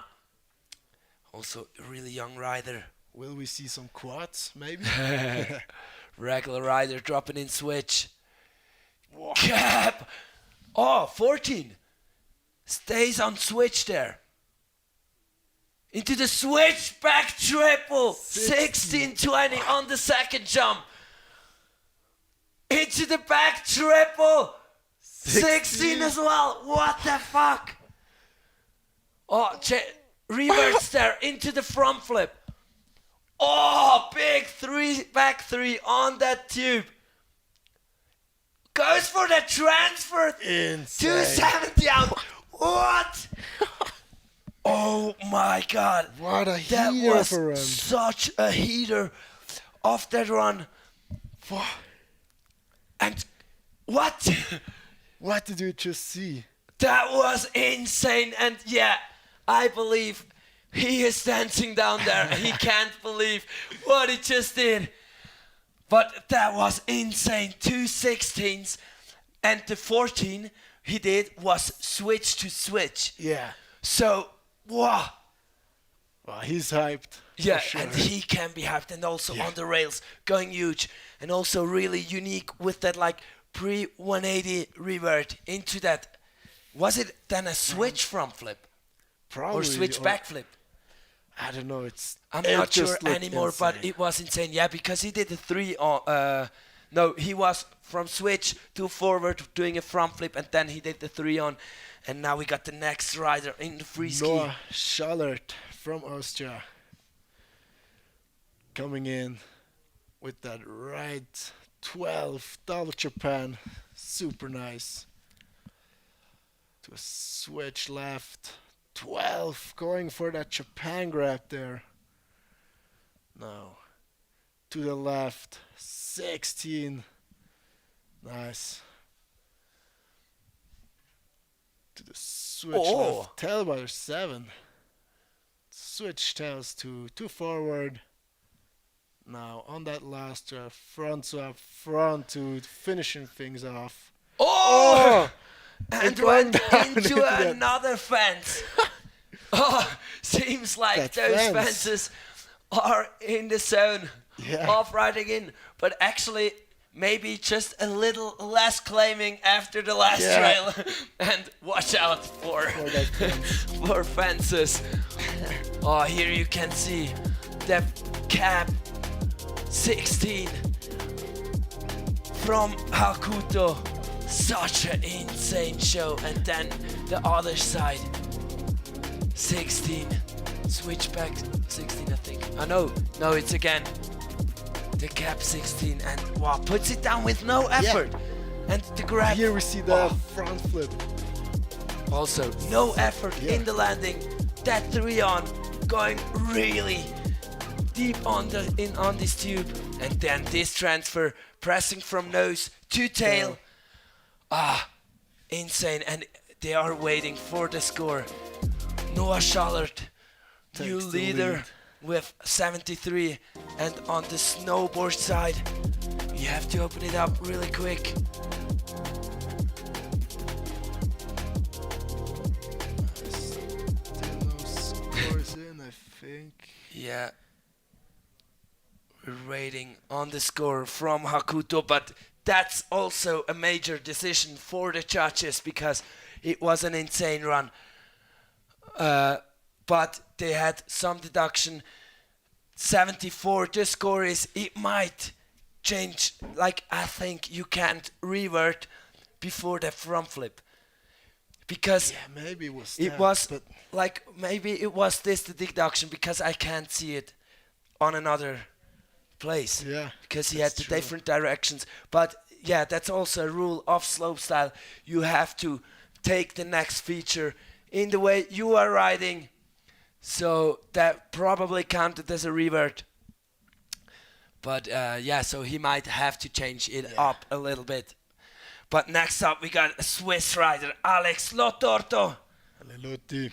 Also a really young rider. Will we see some quads, maybe? Regular rider dropping in switch. Cap! Oh, 14. Stays on switch there. Into the switch back triple. 16-20 on the second jump. Into the back triple. 16 as well. What the fuck? Oh, reverse there into the front flip. Oh, big back three on that tube. Goes for the transfer. Insane. 270 out. What? Oh my god. What a That heater was of a run. such a heater off that run. And what? What did you just see? That was insane. And yeah, I believe he is dancing down there. He can't believe what he just did. But that was insane. 2 16s. And the 14 he did was switch to switch. Yeah. So, wow. Well, he's hyped. Yeah, for sure. and he can be hyped. And also on the rails, going huge. And also really unique with that like pre-180 revert into that. Was it then a switch front flip? Probably, Or switch back flip? I don't know. I'm it not sure just looked anymore, but insane. it was insane. Yeah, because he did the 3 on. No, he was from switch to forward doing a front flip, and then he did the 3 on. And now we got the next rider in the Freeski. Noah Schallert from Austria coming in with that right 12 double Japan. Super nice. To a switch left. 12 going for that Japan grab there. Now to the left. 16. Nice. To the switch left. Tailbar 7. Switch tails to forward. Now on that last draft, front swap, front to finishing things off. Oh! And going went down into into that. another fence. Oh, seems like That those fence. fences are in the zone Yeah. of riding in. But actually, maybe just a little less claiming after the last Yeah. trail. And watch out for that fence. for fences. Oh, here you can see the cap 16 from Hakuto. Such an insane show. And then the other side, 16. Switchback 16, I think. Oh no, it's again the cap 16, and wow, puts it down with no effort. And the grab. Here we see the front flip. Also, no effort in the landing. That 3 on, going really deep on this tube, and then this transfer, pressing from nose to tail. Insane. And they are waiting for the score. Noah Schallert, new Takes the leader lead. with 73, and on the snowboard side, you have to open it up really quick. Still no scores in, I think. Yeah. We're waiting on the score from Hakuto, but that's also a major decision for the judges because it was an insane run. But they had some deduction. 74, the score is, it might change. Like, I think you can't revert before the front flip. Because Yeah, maybe it was it that, was but like, maybe it was this the deduction because I can't see it on another place. yeah, Because he had that's the true. different directions. But yeah, that's also a rule of slopestyle. You have to take the next feature in the way you are riding. So that probably counted as a revert. But yeah, so he might have to change it up a little bit. But next up we got a Swiss rider, Alex Lotorto. Alleluti.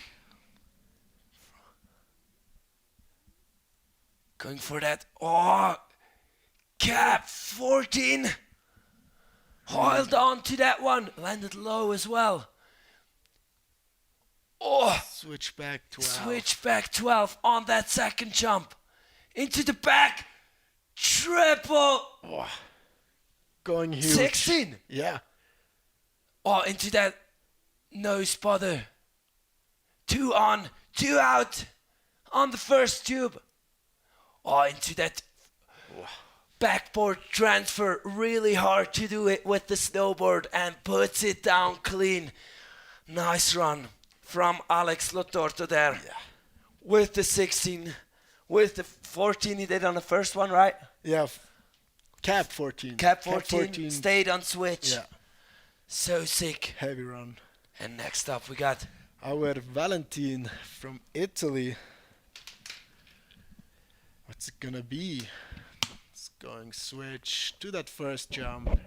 Going for that. Oh, cap 14. Held on to that one. Landed low as well. Oh, Switch back 12. switch back 12 on that second jump. Into the back. Triple. Going huge. 16. Yeah. Oh, into that no spotter. 2 on, 2 out on the first tube. Oh, into that backboard transfer. Really hard to do it with the snowboard and puts it down clean. Nice run from Alex Lotorto there. Yeah. With the 16, with the 14 he did on the first one, right? Yeah. Cap 14. Cap 14, stayed on switch. Yeah. So sick. Heavy run. And next up we got Our Valentin from Italy. What's it gonna be? It's going switch to that first jump.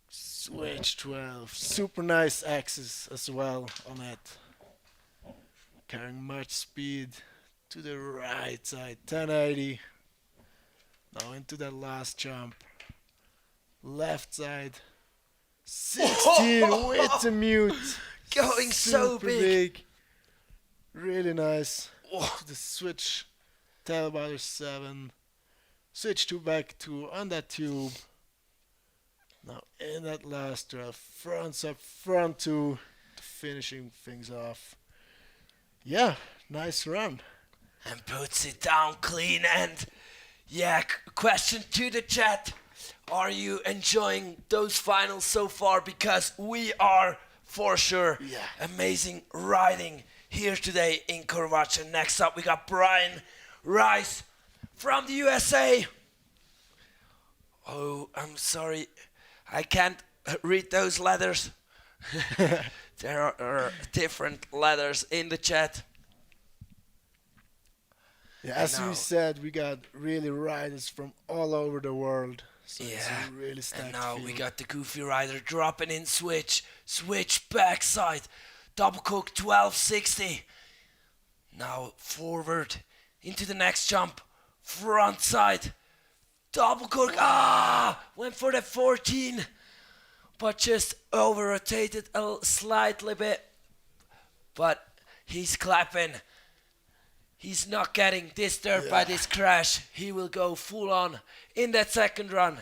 Switch 12. Super nice axis as well on it. Carrying much speed to the right side. 1080. Now into that last jump. Left side. 16 with the mute. going so Super big. Really nice. Oh, To the switch. Tail bother 7. Switch to back 2 on that tube. Now in that last draft. Fronts up, front 2. Finishing things off. Yeah, nice run. and puts it down clean. And yeah, question to the chat. Are you enjoying those finals so far? Because we are for sure. Yeah. Amazing riding here today in Korvacha. Next up we got Brian Rice from the USA. Oh, I'm sorry. I can't read those letters. There are different letters in the chat. Yeah, as now- we said, we got really riders from all over the world. So Yeah, it's a really stacked and now we field. got the Goofy Rider dropping in switch backside, double cook 1260. Now forward into the next jump, front side, double cook. Went for the 14, but just over rotated a slightly bit. But he's clapping. He's not getting disturbed by this crash. He will go full on in that second run.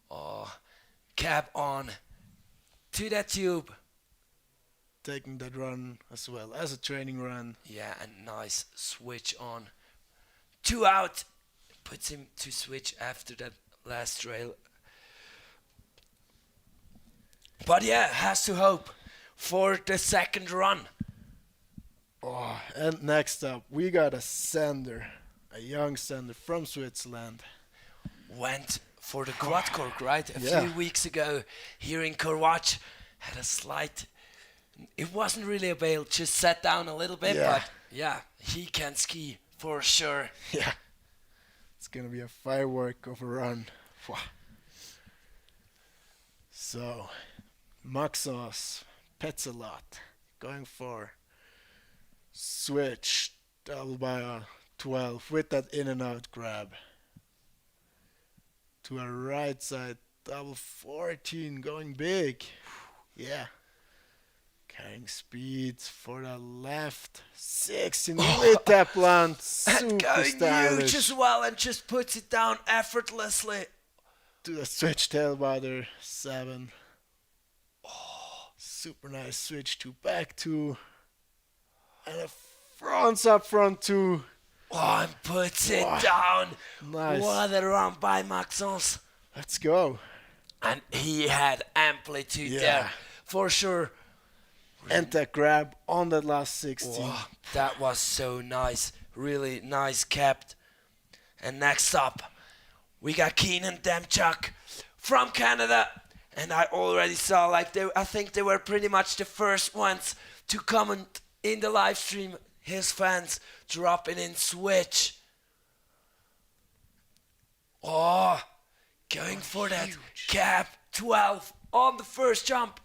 Oh, cab on to that tube. Taking that run as well as a training run. Yeah, and nice switch on. 2 out. Puts him to switch after that last rail. But yeah, has to hope for the second run. Oh, and next up, we got a sender, a young sender from Switzerland. Went for the quad cork, right? A Yeah. few weeks ago here in Korwach. Had a slight... It wasn't really a bail, just sat down a little bit, Yeah. but yeah, he can ski for sure. Yeah. It's gonna be a firework of a run. Wow. So, Maxos, Petzelot, going for switch double by a 12 with that in and out grab. To a right side double 14, going big. Yeah. Carrying speed for the left 16 with that plant. And Super going huge stylish. as well and just puts it down effortlessly. To the switch tail bother 7. Oh, super nice switch to back 2. And a fronts up front 2. Oh, and puts it Wow. down. Nice. What a run by Maxence. Let's go. And he had amplitude Yeah. there, for sure. And that grab on that last 16. Oh, that was so nice. Really nice kept. And next up, we got Keenan Demchuk from Canada. And I already saw, I think they were pretty much the first ones to comment in the live stream. His fans dropping in switch. Oh, going for that huge. cap 12 on the first jump.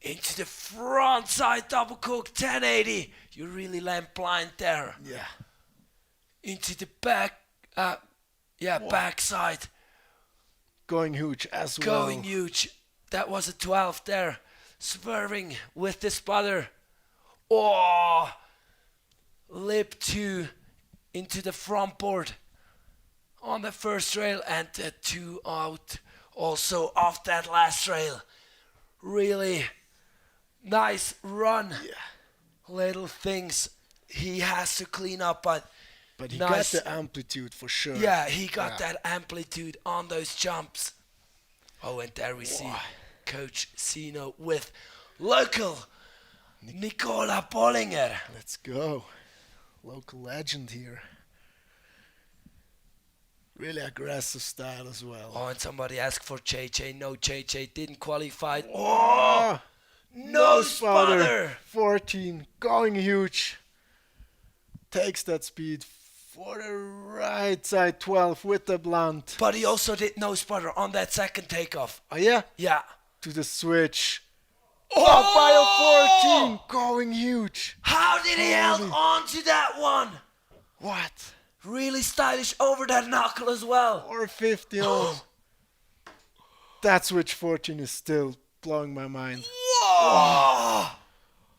Into the front side double cook 1080. You really land blind there. Yeah. Into the back, back side. Going huge as well. Going huge. That was a 12 there. Swerving with the spotter. Oh, lip 2 into the front board on the first rail and the 2 out also off that last rail. Really nice run. Yeah. Little things he has to clean up, but But he nice. got the amplitude for sure. Yeah, he got Yeah. that amplitude on those jumps. Oh, and there we see Coach Sino with local Nicola Bollinger. Let's go. Local legend here. Really aggressive style as well. Oh, and somebody asked for JJ. No, JJ didn't qualify. Oh, No spotter. 14, going huge. Takes that speed for the right side 12 with the blunt. But he also did no spotter on that second takeoff. Oh yeah, Yeah. to the switch. Oh! Up by a 14, going huge. How did he hold Holy- on to that one? What? Really stylish over that knuckle as well. Or 50 on. That switch 14 is still blowing my mind. Whoa!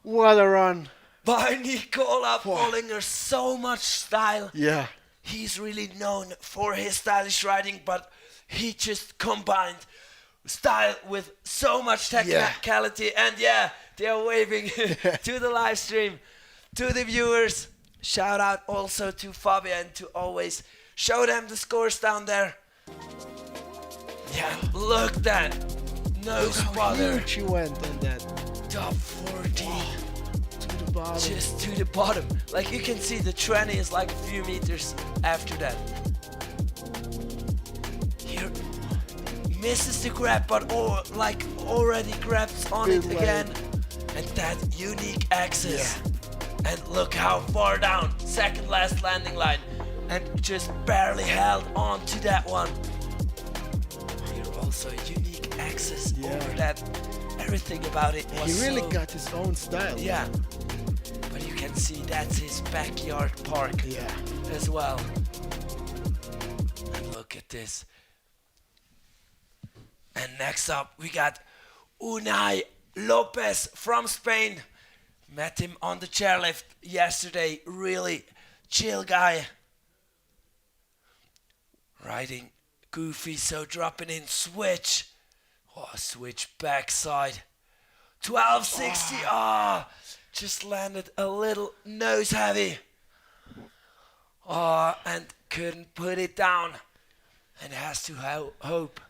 What a run. By Nicola Bollinger, so much style. Yeah. He's really known for his stylish riding, but he just combined style with so much technicality. And yeah, they're waving to the live stream, to the viewers. Shout out also to Fabian to always show them the scores down there. Yeah, look that. No spotter. Huge he went on that. Top 14. To the bottom. Just to the bottom. Like you can see the tranny is like a few meters after that. Here misses the grab, but already grabs on it Big again. And that unique axis. And look how far down. Second last landing line. And just barely held on to that one. Here also a unique axis over that. Everything about it was He really so- got his own style. Yeah, but you can see that's his backyard park Yeah. as well. And look at this. And next up we got Unai Lopez from Spain. Met him on the chairlift yesterday. Really chill guy. Riding goofy, so dropping in switch. Oh, switch backside. 1260. Just landed a little nose heavy. And couldn't put it down. And has to hope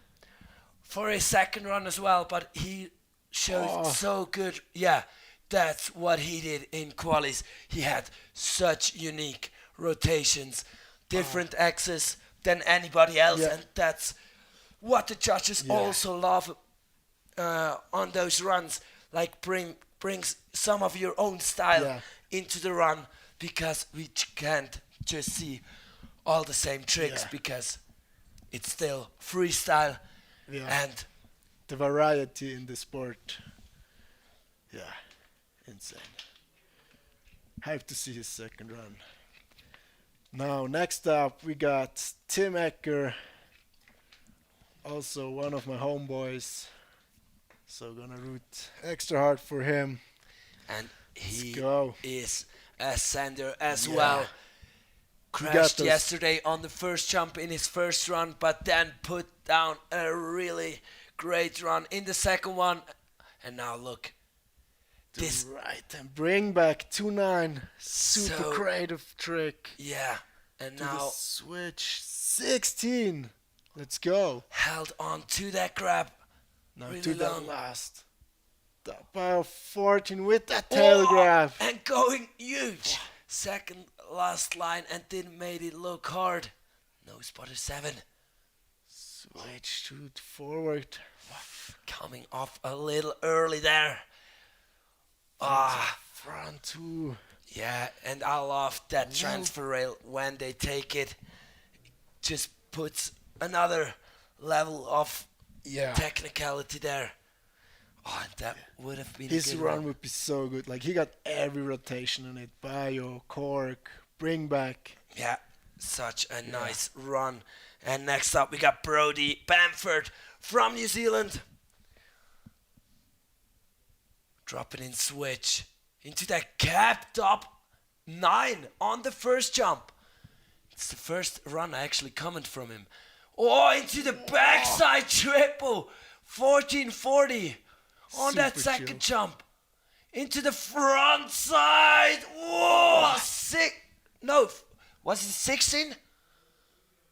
for his second run as well. But he showed so good. Yeah, that's what he did in qualis. He had such unique rotations, different axes than anybody else, and that's what the judges also love on those runs. Like brings some of your own style into the run, because we can't just see all the same tricks, because it's still freestyle and the variety in the sport. Yeah, insane. Have to see his second run. Now, next up, we got Tim Ecker, also one of my homeboys. So gonna root extra hard for him. And he go. is a sender as well. He Crashed yesterday on the first jump in his first run, but then put down a really great run in the second one. And now look. This right, and bring back 2-9. Super creative trick. Yeah, and To now the switch 16. Let's go. held on to that grab. Now Really to long. the last. Top of 14 with that tail grab. And going huge. Second last line and didn't made it look hard. No spotter 7. Switch to forward. Coming off a little early there. Front 2. Yeah, and I love that transfer rail when they take it. Just puts another level of technicality there. That would have been His a good run would be so good. Like, he got every rotation on it. Bio, cork, bring back. Yeah, such a nice run. And next up we got Brodie Bamford from New Zealand. Dropping in switch into that cap top 9 on the first jump. It's the first run I actually comment from him. Into the backside triple. 1440 on that Super second chill. jump. Into the front side. Whoa, no, was it 16?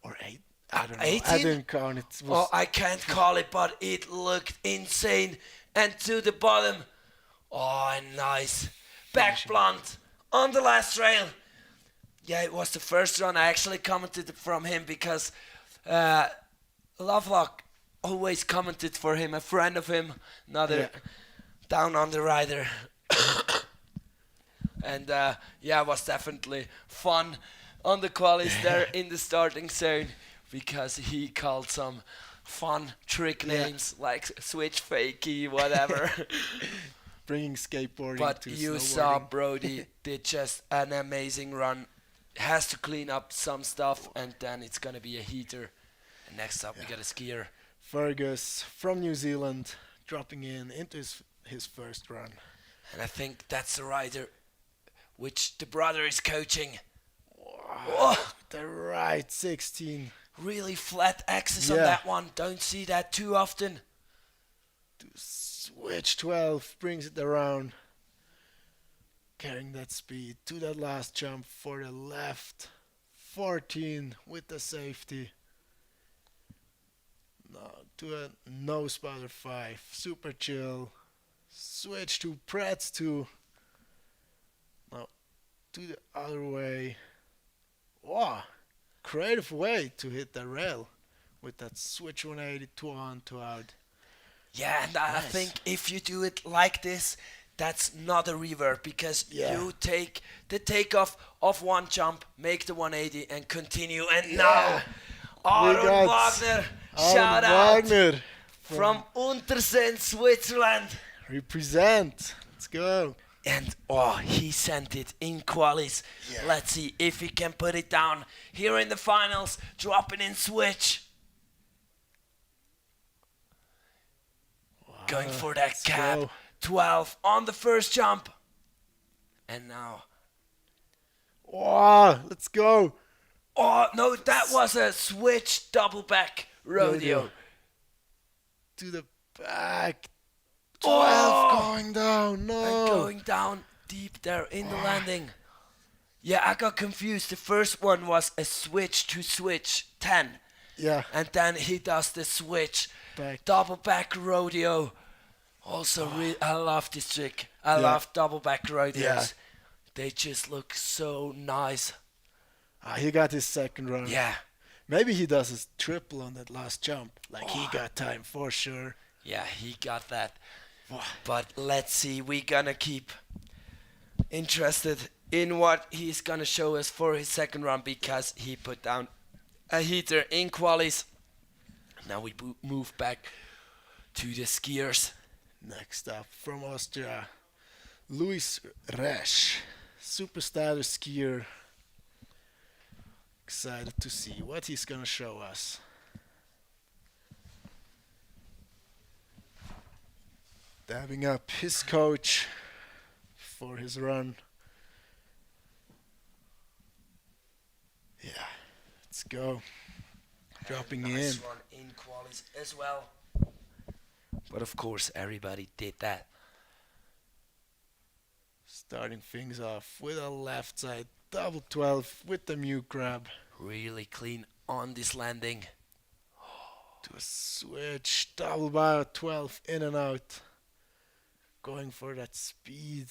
Or 8. I don't know. 18? I didn't count it. It was I can't call it, but it looked insane. And to the bottom. And nice. Back blunt on the last rail. Yeah, it was the first run. I actually commented from him because Lovelock always commented for him, a friend of him, another down on the rider. And it was definitely fun on the qualis there in the starting zone, because he called some fun trick names like switch fakey, whatever. bringing skateboarding But to you snowboarding. saw Brodie did just an amazing run. Has to clean up some stuff, and then it's gonna be a heater. And next up we got a skier. Fergus from New Zealand dropping into his first run. And I think that's the rider which the brother is coaching. The right 16. Really flat axis on that one. Don't see that too often. To switch 12 brings it around. Carrying that speed to that last jump for the left. 14 with the safety. Now to a no spotter 5. Super chill. Switch to Pretz 2. Now to the other way. Wow. Creative way to hit the rail with that switch 180, 2 on, 2 out. Yeah, and I think if you do it like this, that's not a revert, because you take the takeoff of one jump, make the 180 and continue. And now, Aaron Wagner, shout out from Unterseen, Switzerland. Represent. Let's go. And he sent it in qualis. Let's see if he can put it down here in the finals, dropping in switch. Going for that cap. 12 on the first jump. And now, Oh, let's go. oh no, that was a switch double back rodeo. To the back. 12 Oh, going down. and No. going down deep there in the landing. Yeah, I got confused. The first one was a switch to switch 10. Yeah. And then he does the switch. Back. Double back rodeo. Also, I love this trick. I love double back rodeos. Yeah. They just look so nice. He got his second run. Yeah. Maybe he does his triple on that last jump. Like he got time for sure. Yeah, he got that. But let's see. We're gonna keep interested in what he's gonna show us for his second run because he put down a heater in qualis. Now we move back to the skiers. Next up from Austria, Luis Resch, superstar skier. Excited to see what he's gonna show us. Dabbing up his coach for his run. Yeah, let's go. Dropping nice in. run in qualis as well. But of course, everybody did that. Starting things off with a left side double 12 with the mute grab. Really clean on this landing. To a switch, double bar 12 in and out. Going for that speed.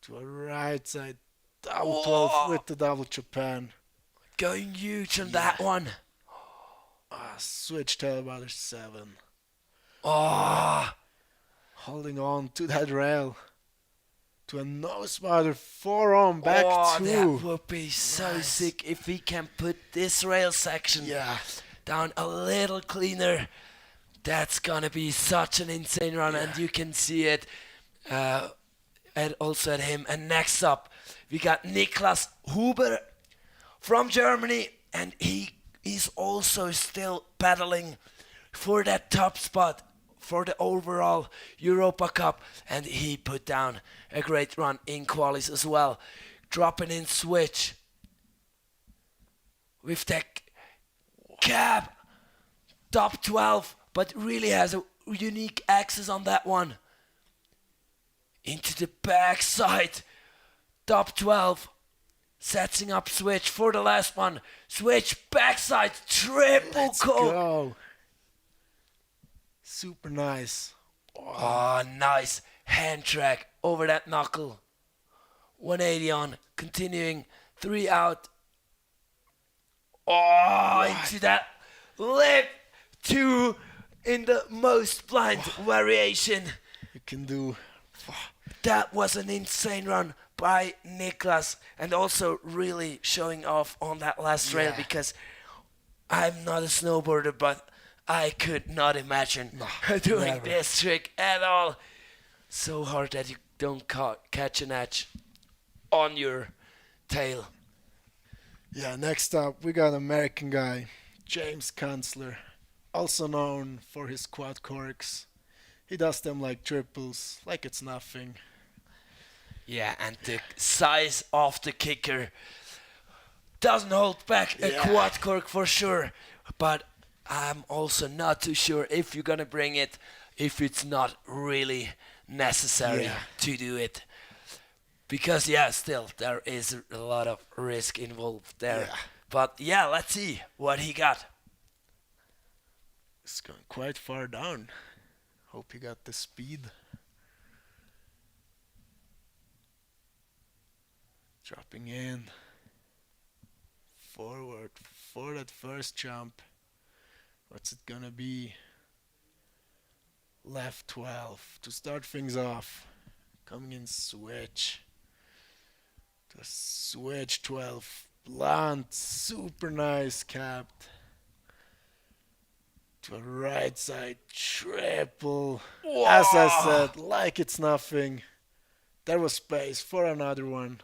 To a right side double 12 with the double Japan. Going huge on that one. Switch tail bar 7. Oh, Holding on to that rail. To a nose bar 4 on back that 2. would be so Nice. sick if we can put this rail section down a little cleaner. That's gonna be such an insane run, and you can see it and also at him. And next up, we got Niklas Huber from Germany, and he is also still battling for that top spot for the overall Europa Cup, and he put down a great run in qualis as well, dropping in switch with that cab top 12, but really has a unique axis on that one. Into the backside, top 12, setting up switch for the last one. Switch backside triple Let's coat. go. Super nice. Oh, nice hand track over that knuckle. 180 on, continuing 3 out. Oh, into that lip 2 in the most blind variation. You can do. That was an insane run by Niklas, and also really showing off on that last rail, because I'm not a snowboarder, but I could not imagine doing this trick at all. So hard that you don't catch an edge on your tail. Yeah, next up we got American guy, James Kanzler, also known for his quad corks. He does them like triples, like it's nothing. Yeah, and the size of the kicker doesn't hold back a quad cork for sure, but I'm also not too sure if you're gonna bring it if it's not really necessary to do it. Because still there is a lot of risk involved there. But let's see what he got. It's going quite far down. Hope he got the speed. Dropping in. Forward for that first jump. What's it gonna be? Left 12 to start things off. Coming in switch. To switch 12. Blunt. Super nice capped. To a right side triple. Whoa. As I said, like it's nothing. There was space for another one.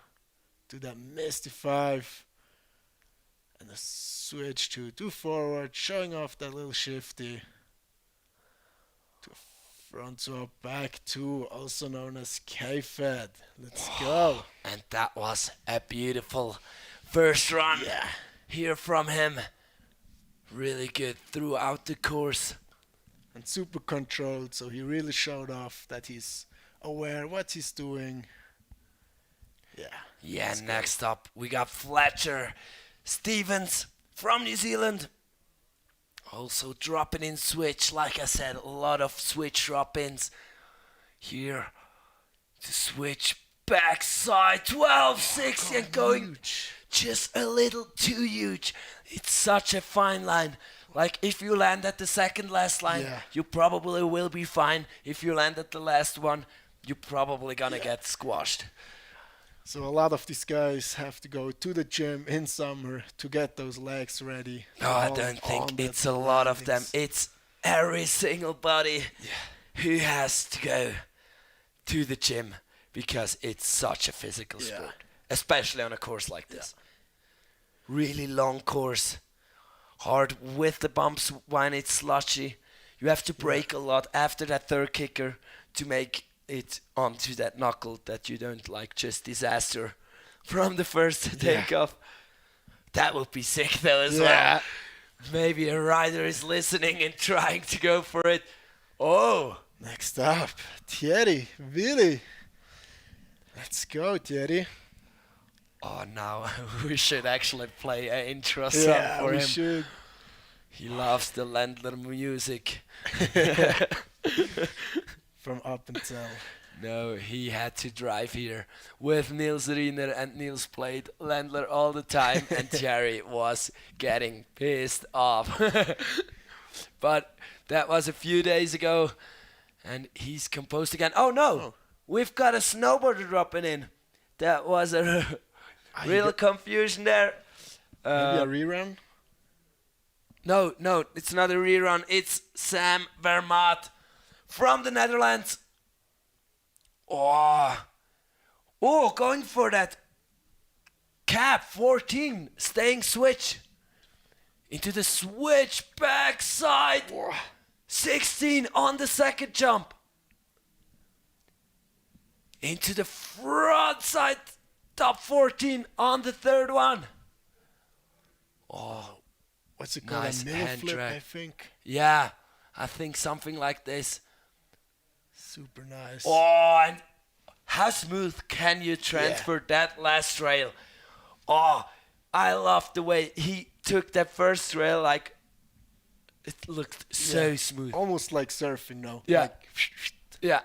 To that Misty 5. And a switch to 2 forward, showing off that little shifty. To a Front swap back two, also known as K-Fed. Let's go. And that was a beautiful first run Yeah. here from him. Really good throughout the course. And super controlled, so he really showed off that he's aware what he's doing. Yeah. Yeah, let's go. next up we got Fletcher Stevens from New Zealand. Also dropping in switch, like I said, a lot of switch drop-ins. Here to switch backside 12.60 and going Huge. just a little too huge. It's such a fine line. Like if you land at the second last line, Yeah. you probably will be fine. If you land at the last one, you're probably gonna get squashed. So a lot of these guys have to go to the gym in summer to get those legs ready. No, I on- don't on think that it's a lot of them. landings. It's every single body who has to go to the gym because it's such a physical Yeah. sport, especially on a course like this. Really long course, hard with the bumps when it's slushy. You have to brake a lot after that third kicker to make it onto that knuckle that you don't like just disaster from the first takeoff. That would be sick though as well. Maybe a rider is listening and trying to go for it. Oh, Next up, Thierry Willy. Let's go, Thierry. now we should actually play an intro song for we him. should. He loves the Ländler music. From up until. No, he had to drive here with Niels Riener, and Niels played Ländler all the time, and Thierry was getting pissed off. But that was a few days ago, and he's composed again. Oh no, we've got a snowboarder dropping in. That was a real confusion there. Maybe a rerun? No, it's not a rerun. It's Sam Vermaat from the Netherlands. Oh, going for that cap 14, staying switch. Into the switch backside 16 on the second jump. Into the front side top 14 on the third one. Oh, What's it called? Nice A middle hand flip, drag. I think. yeah, I think something like this. Super nice. Oh, and how smooth can you transfer that last rail? Oh, I love the way he took that first rail. Like, it looked so smooth. Almost like surfing now. Yeah. Like, Yeah.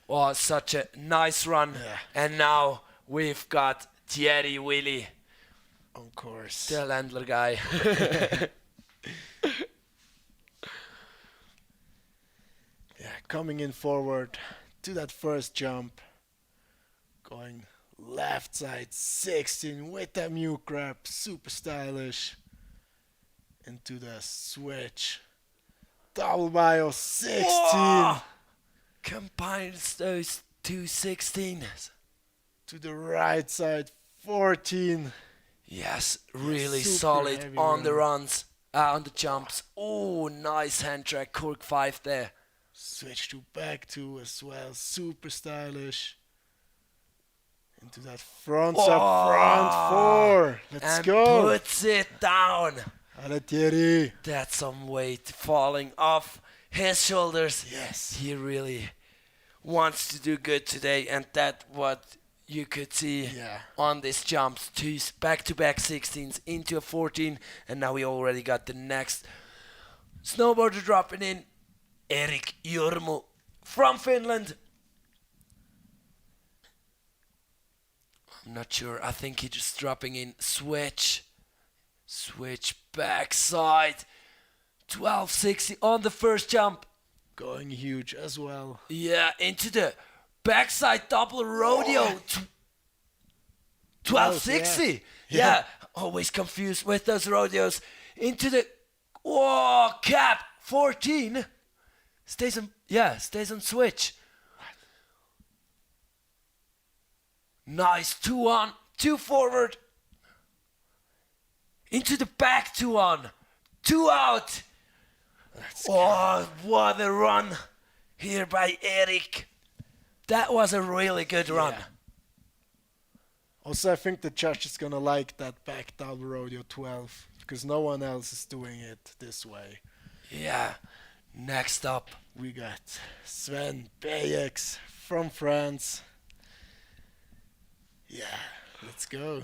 Oh, such a nice run. Yeah. And now we've got Thierry Willy, on course. the Ländler guy. Yeah, coming in forward to that first jump. Going left side 16 with that mute grab. Super stylish. Into the switch. Double bio 16. Whoa! Combines those two 16s. To the right side 14. Yes, really Super solid heavy on the run. runs, on the jumps. Oh, nice hand track, cork 5 there. Switch to back two as well. Super stylish. Into that front sub front four. Let's and go. puts it down. Allez, Thierry. That's some weight falling off his shoulders. Yes. He really wants to do good today, and that's what you could see Yeah. on this jumps. Two back-to-back 16s into a 14, and now we already got the next snowboarder dropping in, Erik Jormu from Finland. I'm not sure. I think he's just dropping in switch backside 1260 on the first jump. Going huge as well. Yeah, into the backside double rodeo. 1260. Yeah, always confused with those rodeos. Into the cap 14. Stays on switch. Nice 2 on, 2 forward. Into the back 2 on, 2 out. What a run here by Erik. That was a really good run. Yeah. Also, I think the judge is gonna like that back double rodeo 12 because no one else is doing it this way. Yeah. Next up, We got Sven Beyex from France. Yeah, let's go.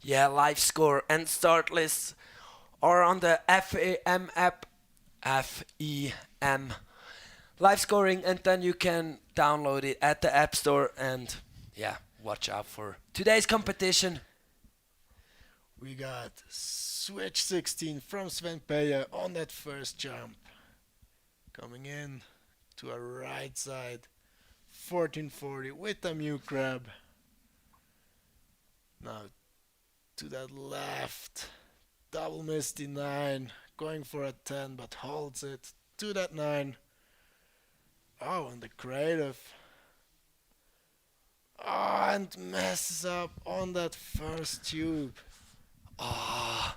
yeah, live score and start lists are on the FEM app. FEM live scoring, and then you can download it at the App Store. And yeah, watch out for today's competition. We got switch 16 from Sven Peyer on that first jump. Coming in to a right side. 1440 with a mute grab. Now to that left. Double misty 9. Going for a 10 but holds it. To that 9. Oh, and the creative. Oh, and messes up on that first tube. Ah,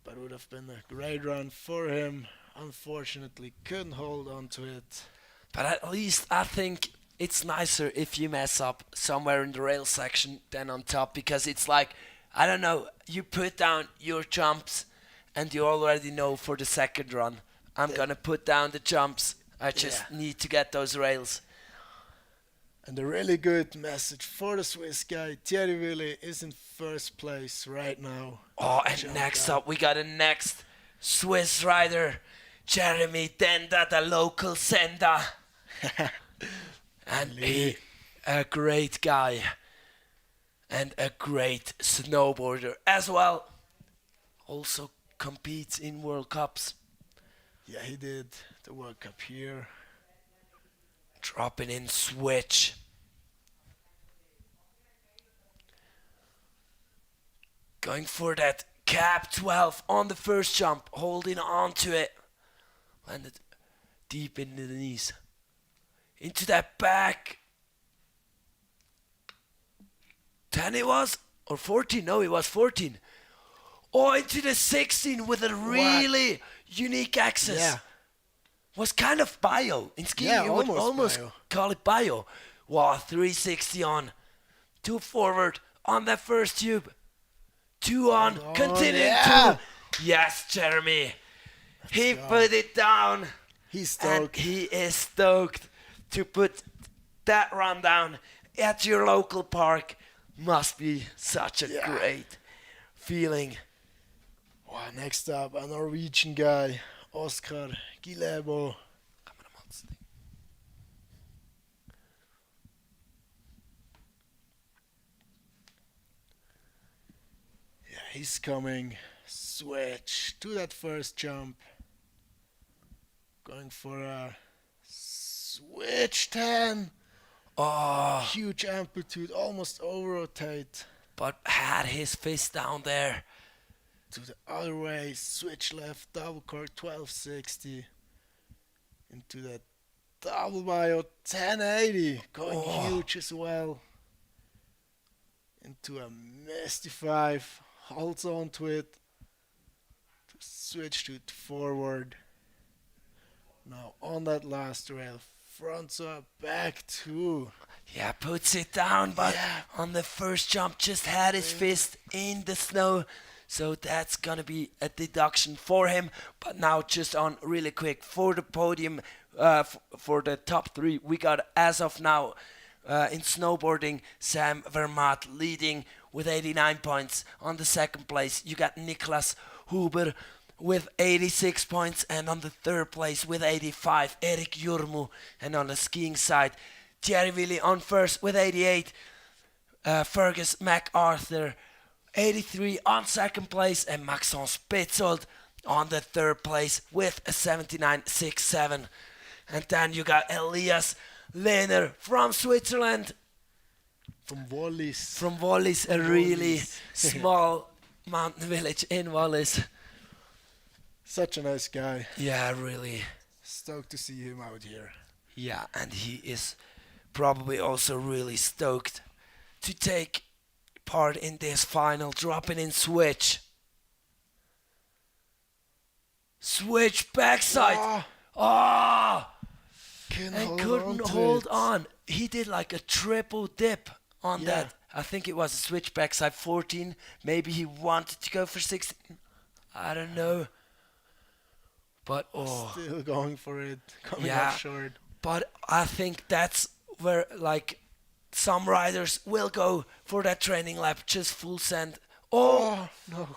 But it would have been a great run for him. Unfortunately, couldn't hold on to it. but at least I think it's nicer if you mess up somewhere in the rail section than on top, because it's like, I don't know, you put down your jumps and you already know for the second run, I'm gonna put down the jumps. I just need to get those rails. And a really good message for the Swiss guy. Thierry Willy is in first place right now. Oh, and next up we got a next Swiss rider, Jeremy Denda, the local sender. And he, a great guy and a great snowboarder as well. Also competes in World Cups. Yeah, he did the World Cup here. Dropping in switch. Going for that cap 12 on the first jump, holding on to it. Landed deep into the knees. Into that back. 10 it was? Or 14? No, it was 14. Oh, into the 16 with a really unique access. Yeah. Was kind of bio. In skiing, Yeah, you would almost almost bio. call it bio. Wow, 360 on. 2 forward on that first tube. 2 on, Oh, continuing yeah. 2. Yes, Jeremy. He go. put it down. He's And stoked. he is stoked to put that run down at your local park. Must be such a great feeling. Wow, next up, a Norwegian guy, Oskar Gilebo. Yeah, he's coming. Switch to that first jump. Going for a switch 10. Oh, Huge amplitude, almost over rotate. but had his fist down there. To the other way, switch left, double cork 1260. Into that double bio 1080. Going huge as well. Into a misty 5. Holds on to it. To switch to it forward. Now on that last rail. Front swap back 2. Yeah, puts it down, but on the first jump just had his fist in the snow. So that's gonna be a deduction for him. But now just on really quick for the podium, for the top 3, we got as of now in snowboarding, Sam Vermaat leading with 89 points. On the second place, you got Niklas Huber with 86 points, and on the third place with 85, Erik Jurmu. And on the skiing side, Thierry Willy on first with 88, Fergus MacArthur 83 on second place, and Maxence Petzold on the third place with a 79.67. And then you got Elias Lehner from Switzerland, From Wallis. from Wallis, a really Wallis. small mountain village in Wallis. Such a nice guy. Yeah, really. Stoked to see him out here. Yeah, and he is probably also really stoked to take part in this final, dropping in switch. Switch backside. Oh, Ah! can And hold couldn't on to hold it. on. He did like a triple dip on Yeah. that. I think it was a switch backside 14. Maybe he wanted to go for 16. I don't know. But Still going for it, coming Yeah. up short. but I think that's where like some riders will go for that training lap, just full send. Oh, no.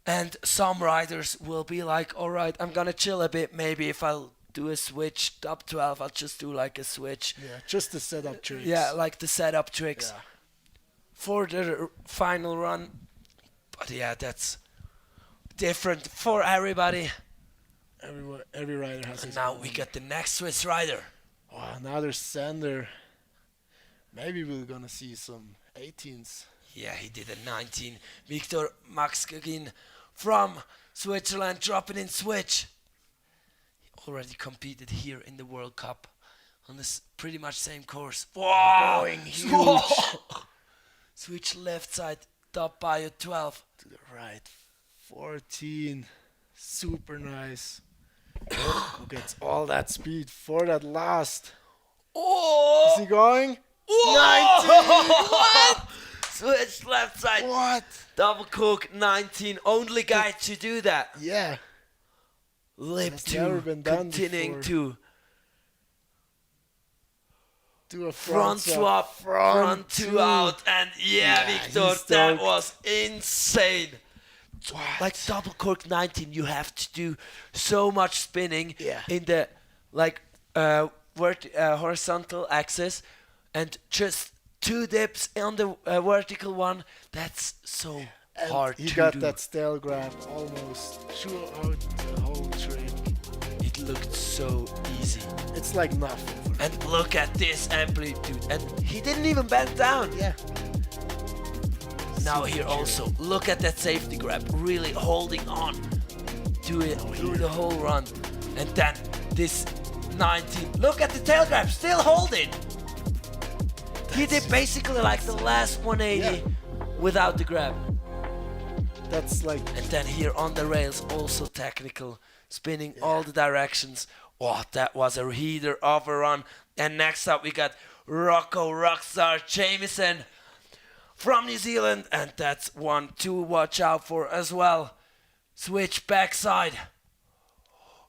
And some riders will be like, all right, I'm gonna chill a bit. Maybe if I'll do a switch top 12, I'll just do like a switch. Yeah, just the setup tricks. Yeah, like the setup tricks Yeah. for the final run. But yeah, that's different for everybody. Every rider has his Now own. we got the next Swiss rider. Oh, another Sander. Maybe we're gonna see some 18s. Yeah, he did a 19. Victor Maxgagin from Switzerland dropping in switch. He already competed here in the World Cup on this pretty much same course. Wow! Going huge. Switch left side, top bio 12. To the right. 14. Super nice. Who gets all that speed for that last? Oh! Is he going? Whoa! Switch left side, What? double cook 19. Only guy to do that. Yeah. Lip That's never 2, been done continuing before. to Do a front swap, front two out, and yeah, Yeah, Victor, he's that stoked. was insane. What? Like double cork 19, you have to do so much spinning Yeah. in the like horizontal axis, and just 2 dips on the vertical one. That's so And hard he to got do. that stale grab almost throughout the whole trick. It looked so easy. It's like nothing for him. And look at this amplitude, and he didn't even bend down. Yeah. Now Super here chill. also, look at that safety grab, really holding on to it through the whole run. And then this 19, look at the tail grab, still holding. He did basically like the last 180 without the grab. That's like And then here on the rails, also technical, spinning all the directions. Oh, that was a heater of a run. And next up we got Rocco Rockstar Jamieson from New Zealand, and that's one to watch out for as well. Switch backside.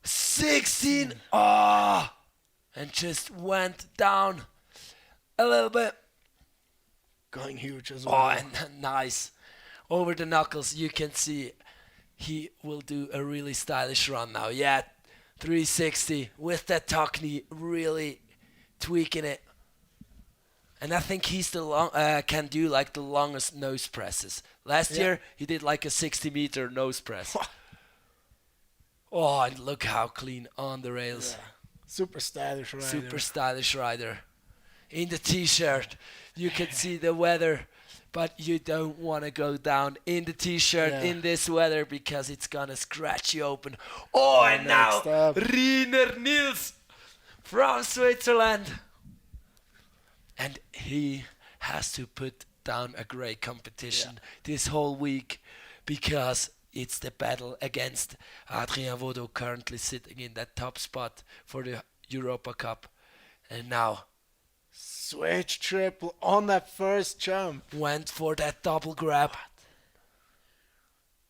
16. Ah, and just went down a little bit. going huge as well. Oh, and nice. Over the knuckles, you can see he will do a really stylish run now. Yeah, 360 with that tuck knee, really tweaking it. And I think he's can do like the longest nose presses. Last year he did like a 60-meter nose press. Oh, and look how clean on the rails. Yeah. Super stylish rider. Super stylish rider. In the t-shirt, you can see the weather, but you don't want to go down in the t-shirt in this weather because it's gonna scratch you open. Oh, and now next up. Riener Niels from Switzerland. And he has to put down a great competition this whole week because it's the battle against Adrien Vaudot, currently sitting in that top spot for the Europa Cup. And now Switch triple on that first jump. went for that double grab.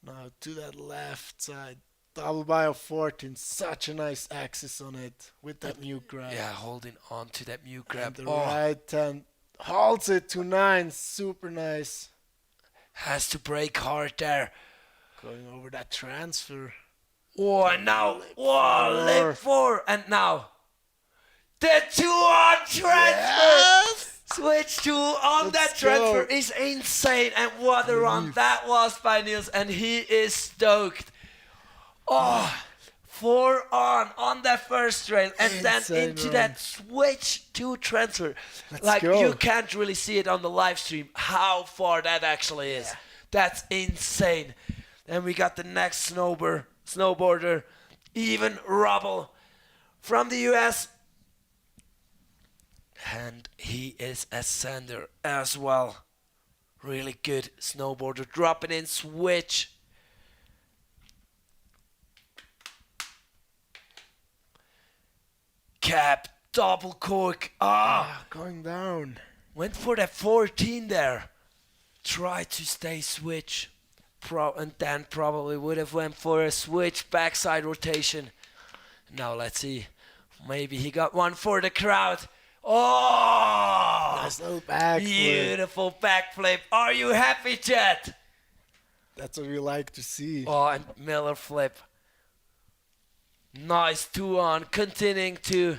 Now to that left side. Double bio 14. Such a nice axis on it with that mute grab. Yeah, holding on to that mute grab. And the right hand holds it to 9. Super nice. Has to break hard there. Going over that transfer. Oh, and now, lip 4. And now, the 2-on transfer. Switch 2 on Let's that transfer go. is insane. And what a run that was by Niels. And he is stoked. Oh, 4 on that first trail. And then Insane into run. that switch 2 transfer. Let's Like, go. you can't really see it on the live stream how far that actually is. That's insane. And we got the next snowboarder, Even Rubble from the US. And he is a sender as well. Really good snowboarder. Dropping in switch. cap, double cork. Going down. Went for that 14 there. Tried to stay switch. And then probably would have went for a switch backside rotation. Now let's see. Maybe he got one for the crowd. Oh! Nice little backflip. Beautiful backflip. Are you happy, Chet? That's what we like to see. Oh, and Miller flip. Nice 2-on. Continuing to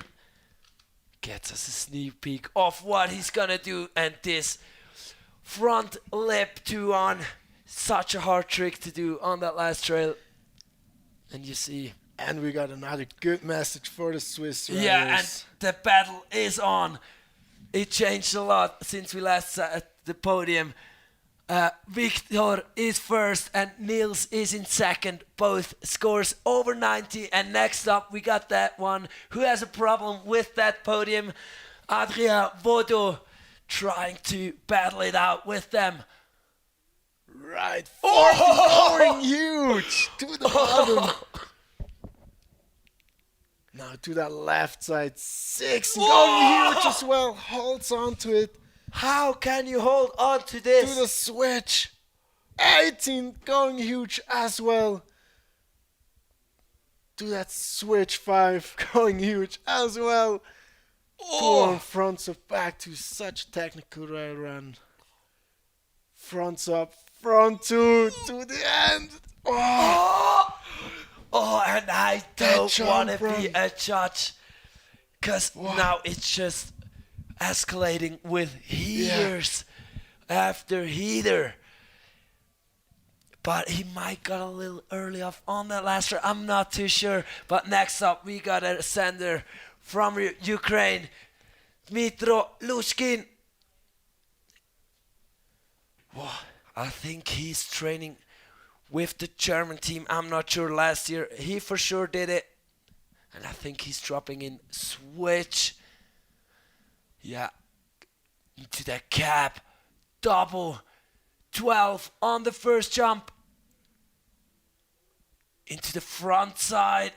get us a sneak peek of what he's gonna do. And this front lip 2-on. Such a hard trick to do on that last trail. And you see. And we got another good message for the Swiss riders. Yeah, and the battle is on. It changed a lot since we last sat at the podium. Victor is first and Niels is in second. Both scores over 90. And next up we got that one who has a problem with that podium. Adrien Vaudot trying to battle it out with them. Right, 40 going huge to the bottom. Now to that left side, 60 going huge as well. Holds on to it. How can you hold on to this? To the switch, 18 going huge as well. To that switch 5 going huge as well. Two on fronts up back to such technical rail run. Fronts up, front 2 to the end. And I don't want to be a judge. Because now it's just escalating with heaters after heater. But he might got a little early off on that last round. I'm not too sure. But next up, we got a sender from Ukraine, Dmitro Lushkin. I think he's training with the German team. I'm not sure. Last year, he for sure did it. And I think he's dropping in switch. Yeah. Into the cap. Double. 12 on the first jump. Into the front side.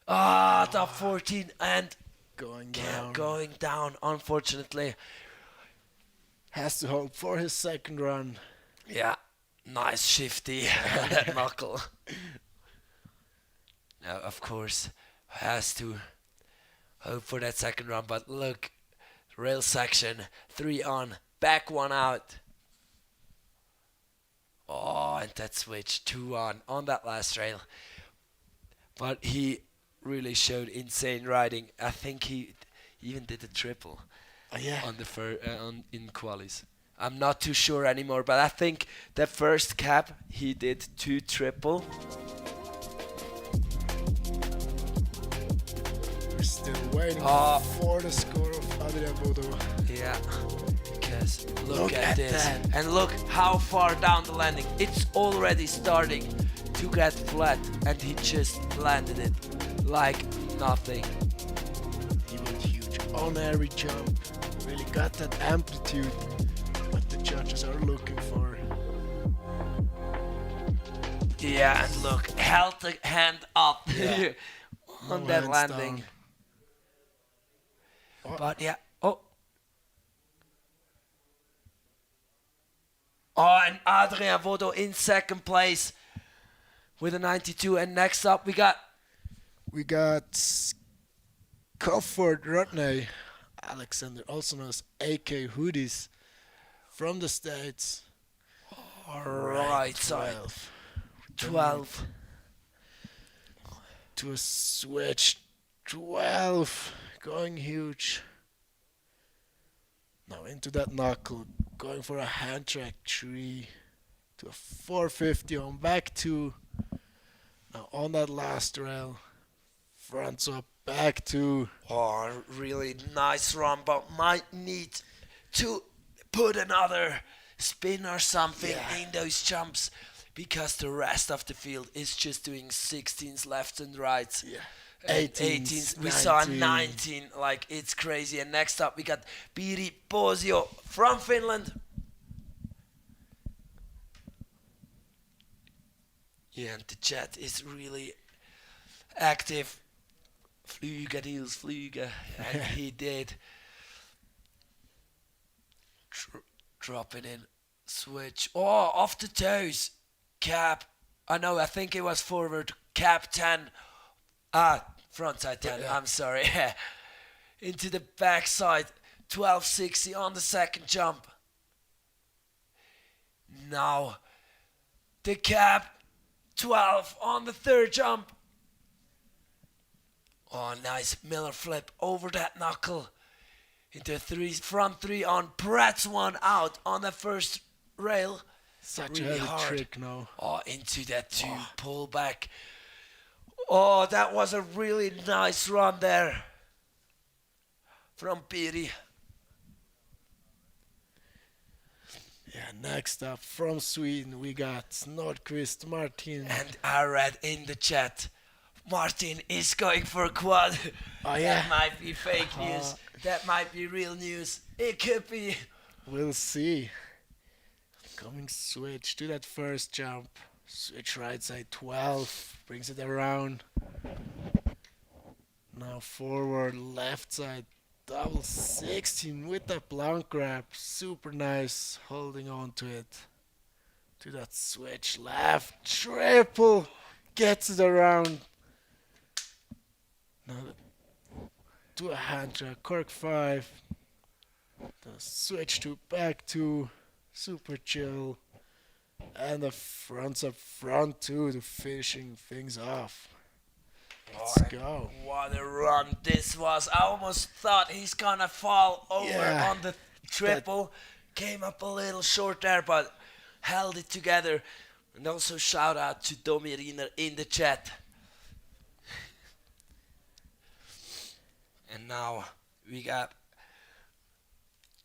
Top 14 and going down, unfortunately. Has to hope for his second run. Yeah, nice shifty on that knuckle. Now, of course, has to hope for that second run. But look, rail section, 3 on, back 1 out. And that switch, 2 on that last rail. But he really showed insane riding. I think he even did a triple. On the in qualis. I'm not too sure anymore, but I think the first cap he did 2 triple. We're still waiting for the score of Adrien Vaudot. Yeah, because look at this. That. And look how far down the landing. It's already starting to get flat, and he just landed it like nothing. He went huge on every jump. Really got that amplitude what the judges are looking for. Yeah, and look, held the hand up on that landing. But yeah, and Adrien Vaudot in second place with a 92. And next up we got Cofford Rodney Alexander, also known as AK Hoodies, from the States. Right side. 12. To a switch. 12. Going huge. Now into that knuckle. Going for a hand track 3. To a 450 on back 2. Now on that last rail. Fronts up, back 2. Really nice run, but might need to put another spin or something in those jumps, because the rest of the field is just doing 16s left and right. 18s. We saw 19. Like, it's crazy. And next up we got Piri Posio from Finland. Yeah, and the chat is really active. Flyga Niels, flyga. And he did. Dropping in. Switch. Oh, off the toes. Cap. I think it was forward. Cap 10. Frontside 10. Yeah. I'm sorry. Into the backside. 1260 on the second jump. Now, the cap. 12 on the third jump. Oh, nice Miller flip over that knuckle. Into front three on Pratt's one out on the first rail. Such Really a heavy hard. trick now. Oh, into that two pull back. Oh, that was a really nice run there from Piri. Yeah, next up from Sweden we got Nordqvist Martin. And I read in the chat, Martin is going for a quad. Oh yeah. That might be fake news. That might be real news. It could be. We'll see. Coming switch to that first jump. Switch right side 12. Brings it around. Now forward left side. Double 16 with that blunt grab. Super nice. Holding on to it. To that switch left. Triple. Gets it around. Now to a hand track. Cork 5. The switch to back 2. Super chill. And the fronts up front too to finishing things off. Let's go. What a run this was. I almost thought he's gonna fall over Yeah. on the triple. Came up a little short there, but held it together. And also shout out to Domi Riner in the chat. And now we got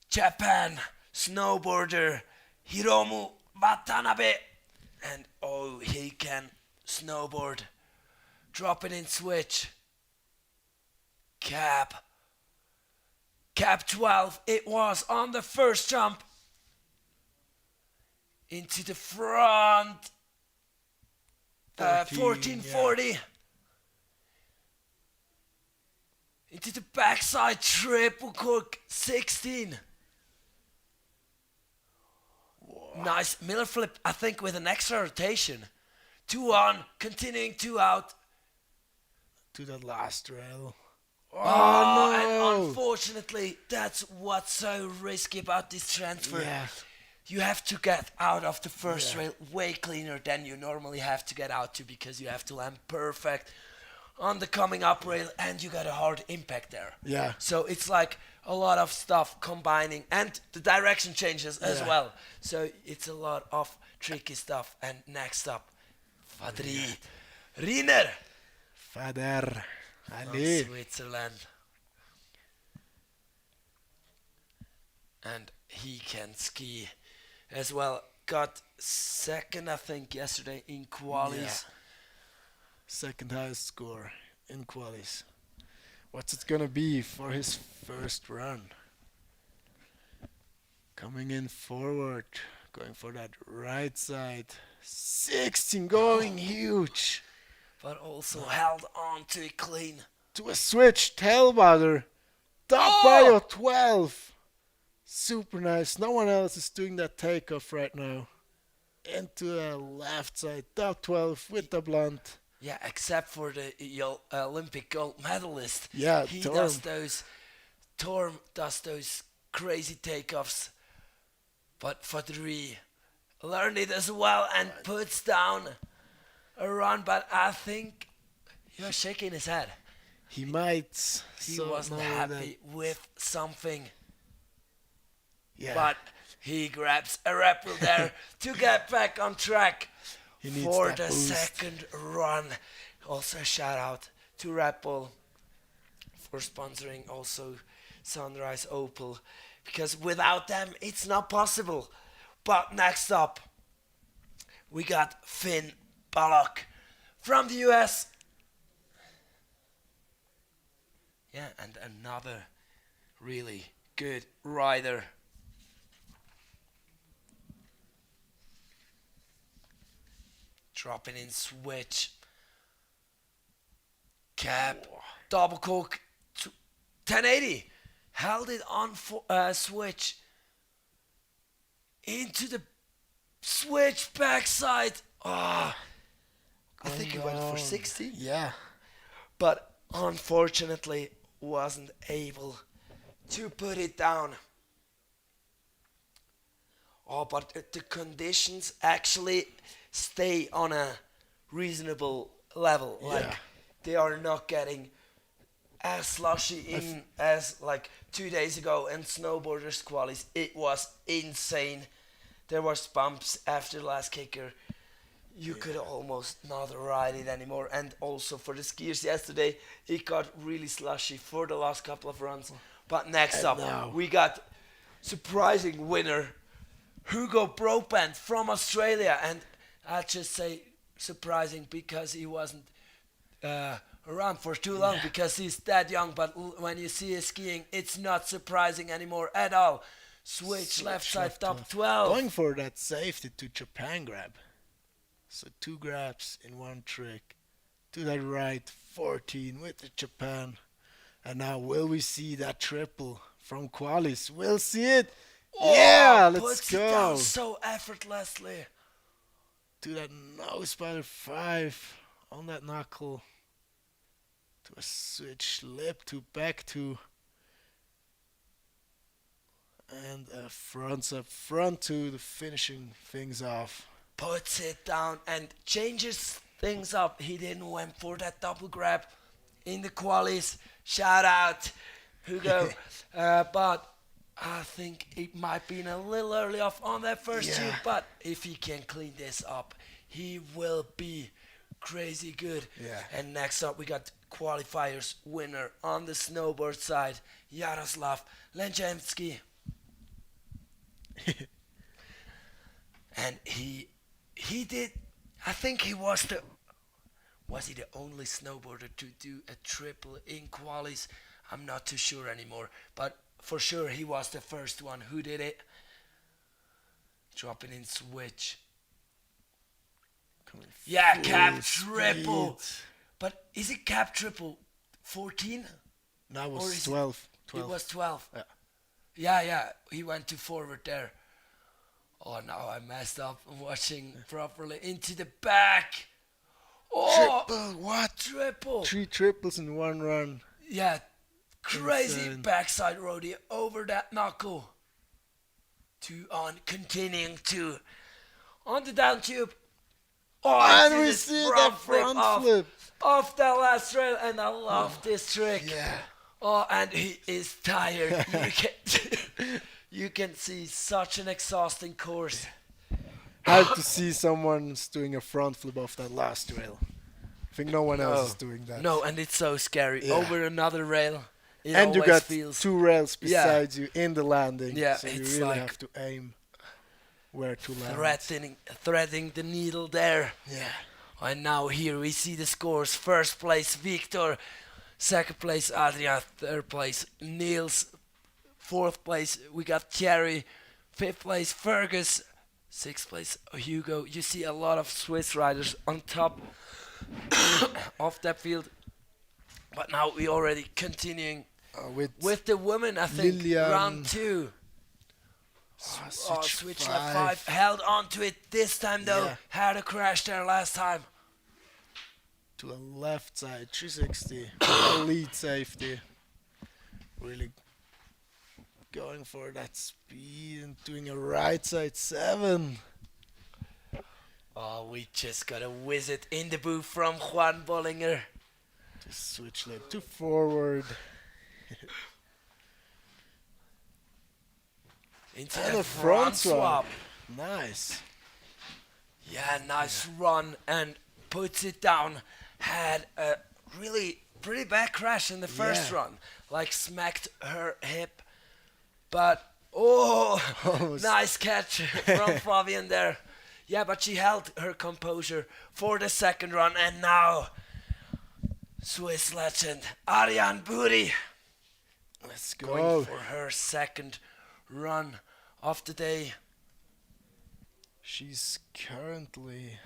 Japan snowboarder Hiromu Watanabe. And oh, he can snowboard. Dropping in switch. Cap 12. It was on the first jump. Into the front. 1440. Into the backside triple cork 16. Whoa. Nice Miller flip, I think, with an extra rotation. 2 on, continuing 2 out. To the last rail. Oh, no. and unfortunately, that's what's so risky about this transfer. Yeah. You have to get out of the first rail way cleaner than you normally have to get out to, because you have to land perfect on the coming up rail and you got a hard impact there. Yeah. So it's like a lot of stuff combining, and the direction changes as well. So it's a lot of tricky stuff. And next up, Fadri Riner. Fader. From Ali. Switzerland. And he can ski as well. Got second, I think, yesterday in qualies. Yeah. Second highest score in qualies. What's it gonna be for his first run? Coming in forward, going for that right side. 16 going huge. But also held on to it clean. To a switch, tailwater. Top bio 12. Super nice. No one else is doing that takeoff right now. Into the left side, top 12 with the blunt. Yeah, except for the Olympic gold medalist. Yeah, he Torm. does those. Torm does those crazy takeoffs. But Fadri learned it as well and puts down a run. But I think he was shaking his head. He might. He wasn't happy with something. Yeah. But he grabs a rappel there to get back on track He needs for that the boost. second run. Also shout out to Rappel for sponsoring also Sunrise Opal, because without them it's not possible. But next up we got Finn Ballock from the US. Yeah, and another really good rider. Dropping in switch. Cap, double cook, 1080. Held it on switch into the switch backside. I think he went for 60. Yeah. But unfortunately wasn't able to put it down. But the conditions actually stay on a reasonable level. Yeah. Like they are not getting as slushy as like 2 days ago in snowboarders qualis. It was insane. There was bumps after the last kicker. You could almost not ride it anymore. And also for the skiers yesterday, it got really slushy for the last couple of runs. But next up, we got surprising winner, Hugo Broadbent from Australia. And I'll just say surprising because he wasn't around for too long because he's that young. But when you see his skiing, it's not surprising anymore at all. Switch left side top 12. Going for that safety to Japan grab. So 2 grabs in one trick. To that right, 14 with the Japan. And now will we see that triple from qualis? We'll see it. Yeah, let's puts go. It down so effortlessly. To that nose spider 5 on that knuckle. To a switch lip to back to. And a front up front to the finishing things off. Puts it down and changes things up. He didn't went for that double grab in the qualis. Shout out, Hugo. But I think it might be a little early off on that first tube. But if he can clean this up, he will be crazy good. Yeah. And next up, we got qualifiers winner on the snowboard side, Jaroslav Lęczewski. And he did, I think he was the only snowboarder to do a triple in qualis? I'm not too sure anymore, but for sure he was the first one who did it. Dropping in switch. Yeah, cap triple. But is it cap triple 14? No, it was 12. It was 12. Yeah. Yeah, he went to forward there. Oh no, I messed up watching properly. Into the back. Oh, Triple, what? Triple. 3 triples in one run. Yeah, crazy Insane. backside rodeo over that knuckle. Continuing to on the down tube. Oh, And we see the front flip. Off that last rail, and I love this trick. Yeah. Oh, and he is tired. You can see such an exhausting course. Hard to see someone doing a front flip off that last rail. I think no one else is doing that. No, and it's so scary. Yeah. Over another rail. It And you always got feels 2 rails beside you in the landing. Yeah, so you it's really like have to aim where to land. threading the needle there. Yeah. And now here we see the scores. First place, Victor. Second place, Adrian. Third place, Niels. Fourth place, we got Thierry. Fifth place, Fergus. Sixth place, Hugo. You see a lot of Swiss riders on top of that field. But now we already continuing with the women, I think. Lilian. Round 2. Switch left 5. Held on to it this time though. Yeah. Had a crash there last time. To the left side, 360. Lead safety. Really going for that speed and doing a right side 7. Oh, we just got a visit in the booth from Juan Bollinger. Just switch left to forward. Into And a a front swap. Nice. Yeah, nice run and puts it down. Had a really pretty bad crash in the first run. Like smacked her hip. But, nice catch from Fabian there. Yeah, but she held her composure for the second run. And now, Swiss legend Ariane Buri. Let's go. Going for her second run of the day. She's currently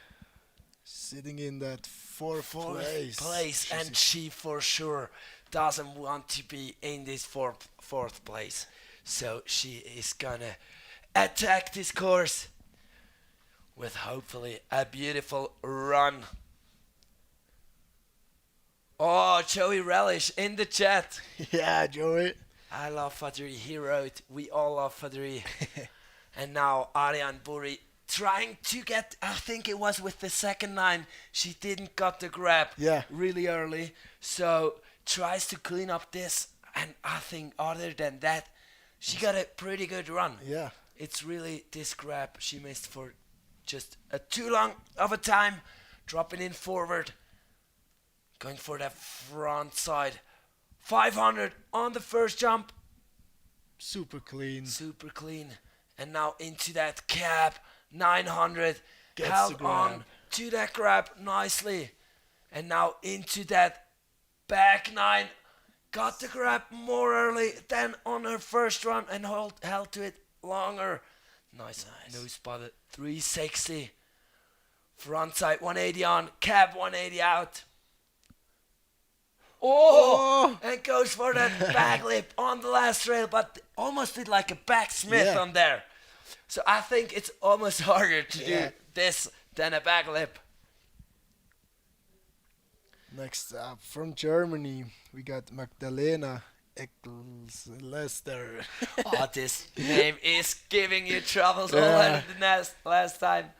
Sitting in that fourth Fourth place. place, and she for sure doesn't want to be in this fourth place. So she is gonna attack this course with hopefully a beautiful run. Oh, Joey Relish in the chat. Yeah, Joey. I love Fadri. He wrote, we all love Fadri. And now Ariane Buri trying to get, I think it was with the second line, she didn't got the grab Yeah. really early. So tries to clean up this. And I think other than that, she got a pretty good run. Yeah. It's really this grab she missed for just a too long of a time. Dropping in forward. Going for that front side. 500 on the first jump. Super clean. Super clean. And now into that cab. 900. Gets Held the grab. on to that grab nicely. And now into that back nine. Got the grab more early than on her first run and held to it longer. Nice. No spotted. 360. Front side 180 on. Cab 180 out. Oh! And goes for that back lip on the last rail, but almost did like a backsmith on there. So I think it's almost harder to do this than a back lip. Next up from Germany, we got Magdalena Ecclesester. Oh, this name is giving you troubles already the last time.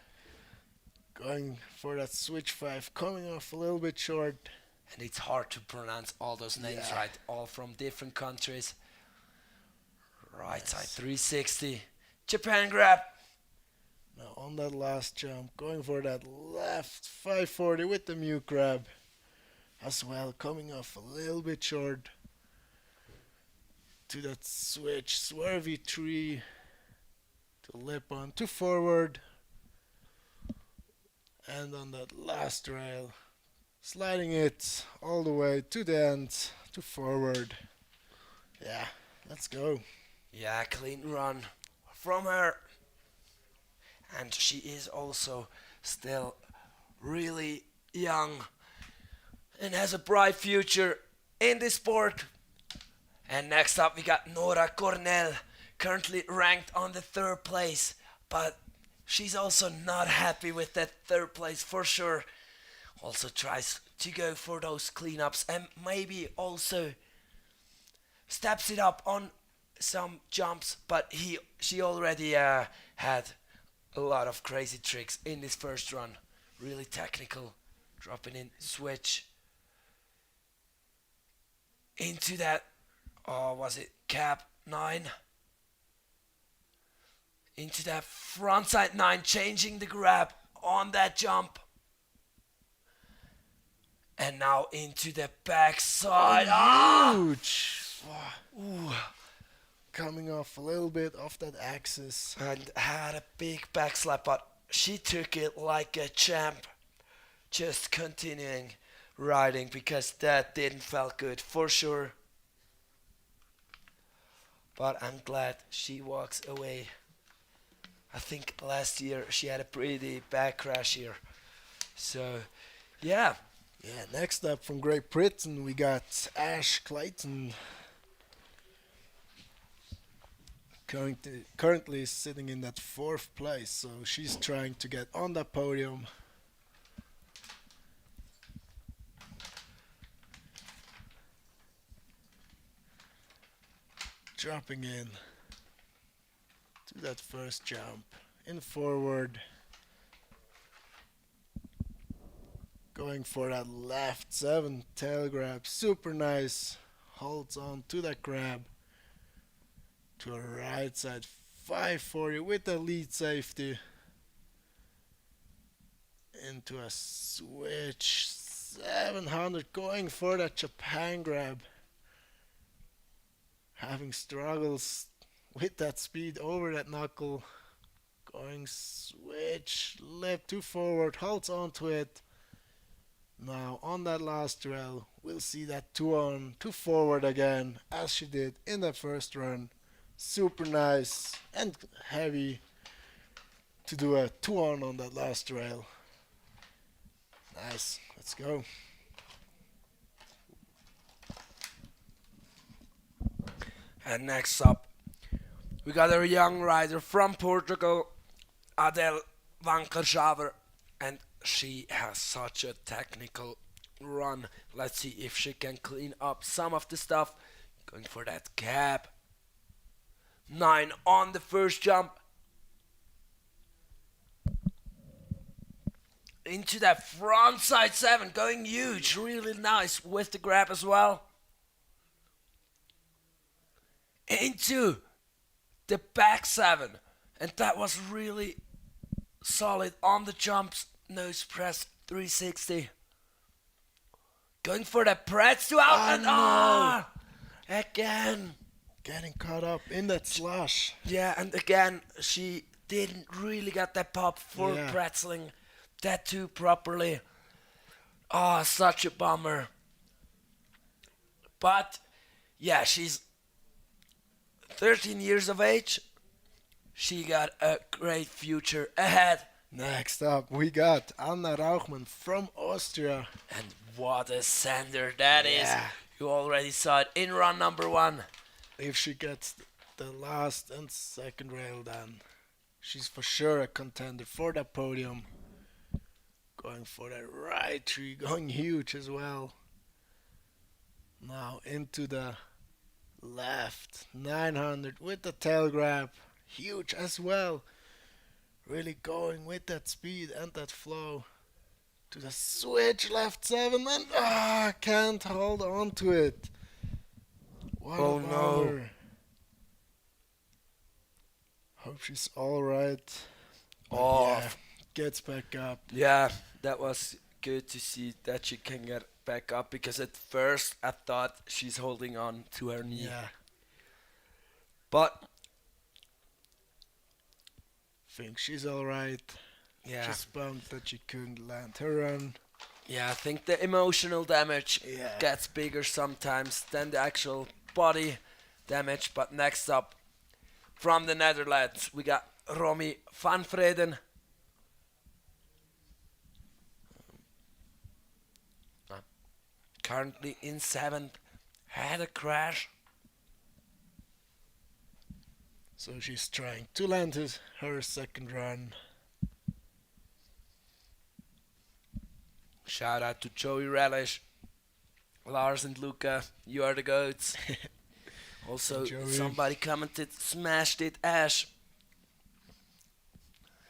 Going for that switch 5, coming off a little bit short. And it's hard to pronounce all those names right, all from different countries. Right side 360. Japan grab. Now on that last jump, going for that left 540 with the mute grab. As well, coming off a little bit short. To that switch, swervy 3. To lip on, to forward. And on that last rail, sliding it all the way to the end, to forward. Yeah, let's go. Yeah, clean run from her. And she is also still really young and has a bright future in this sport. And next up we got Nora Cornell, currently ranked on the third place, but she's also not happy with that third place for sure. Also tries to go for those cleanups and maybe also steps it up on some jumps, but she already had a lot of crazy tricks in this first run. Really technical, dropping in switch into that, was it cap 9? Into that front side 9, changing the grab on that jump. And now into the back side. Huge! Ooh. Coming off a little bit off that axis. And had a big backslap, but she took it like a champ. Just continuing riding because that didn't feel good for sure. But I'm glad she walks away. I think last year she had a pretty bad crash here. So, yeah. Yeah, next up from Great Britain, we got Ash Clayton. Currently sitting in that fourth place, so she's trying to get on that podium. Dropping in to that first jump, in forward. Going for that left 7 tail grab, super nice. Holds on to that grab. To a right side 540 with the lead safety. Into a switch 700, going for that Japan grab. Having struggles with that speed over that knuckle. Going switch left to forward, holds on to it. Now on that last rail, we'll see that 2 on to forward again, as she did in the first run. Super nice and heavy to do a 2 on that last rail. Nice. Let's go. And next up, we got a young rider from Portugal, Adele Vankershaver, and she has such a technical run. Let's see if she can clean up some of the stuff. Going for that cab. 9 on the first jump. Into that front side 7, going huge, really nice with the grab as well. Into the back 7, and that was really solid on the jumps. Nose press 360. Going for the press to out and again. Getting caught up in that slush. Yeah, and again she didn't really get that pop for pretzeling that too properly. Oh, such a bummer. But yeah, she's 13 years of age. She got a great future ahead. Next up, we got Anna Rauchmann from Austria. And what a sender that is. You already saw it in run number 1. If she gets the last and second rail done, she's for sure a contender for the podium. Going for the right tree, going huge as well. Now into the left, 900 with the tail grab, huge as well. Really going with that speed and that flow. To the switch, left 7, and can't hold on to it. What a bummer. Hope she's alright. Gets back up. Yeah, that was good to see that she can get back up, because at first I thought she's holding on to her knee. Yeah. But Think she's alright. yeah. Just bummed that she couldn't land her run. Yeah, I think the emotional damage Yeah. gets bigger sometimes than the actual body damage. But next up, from the Netherlands, we got Romy van Vreden. Currently in 7th, had a crash. So she's trying to land her second run. Shout out to Joey Relish, Lars and Luca, you are the goats. Also, Joey. somebody commented, smashed it, Ash.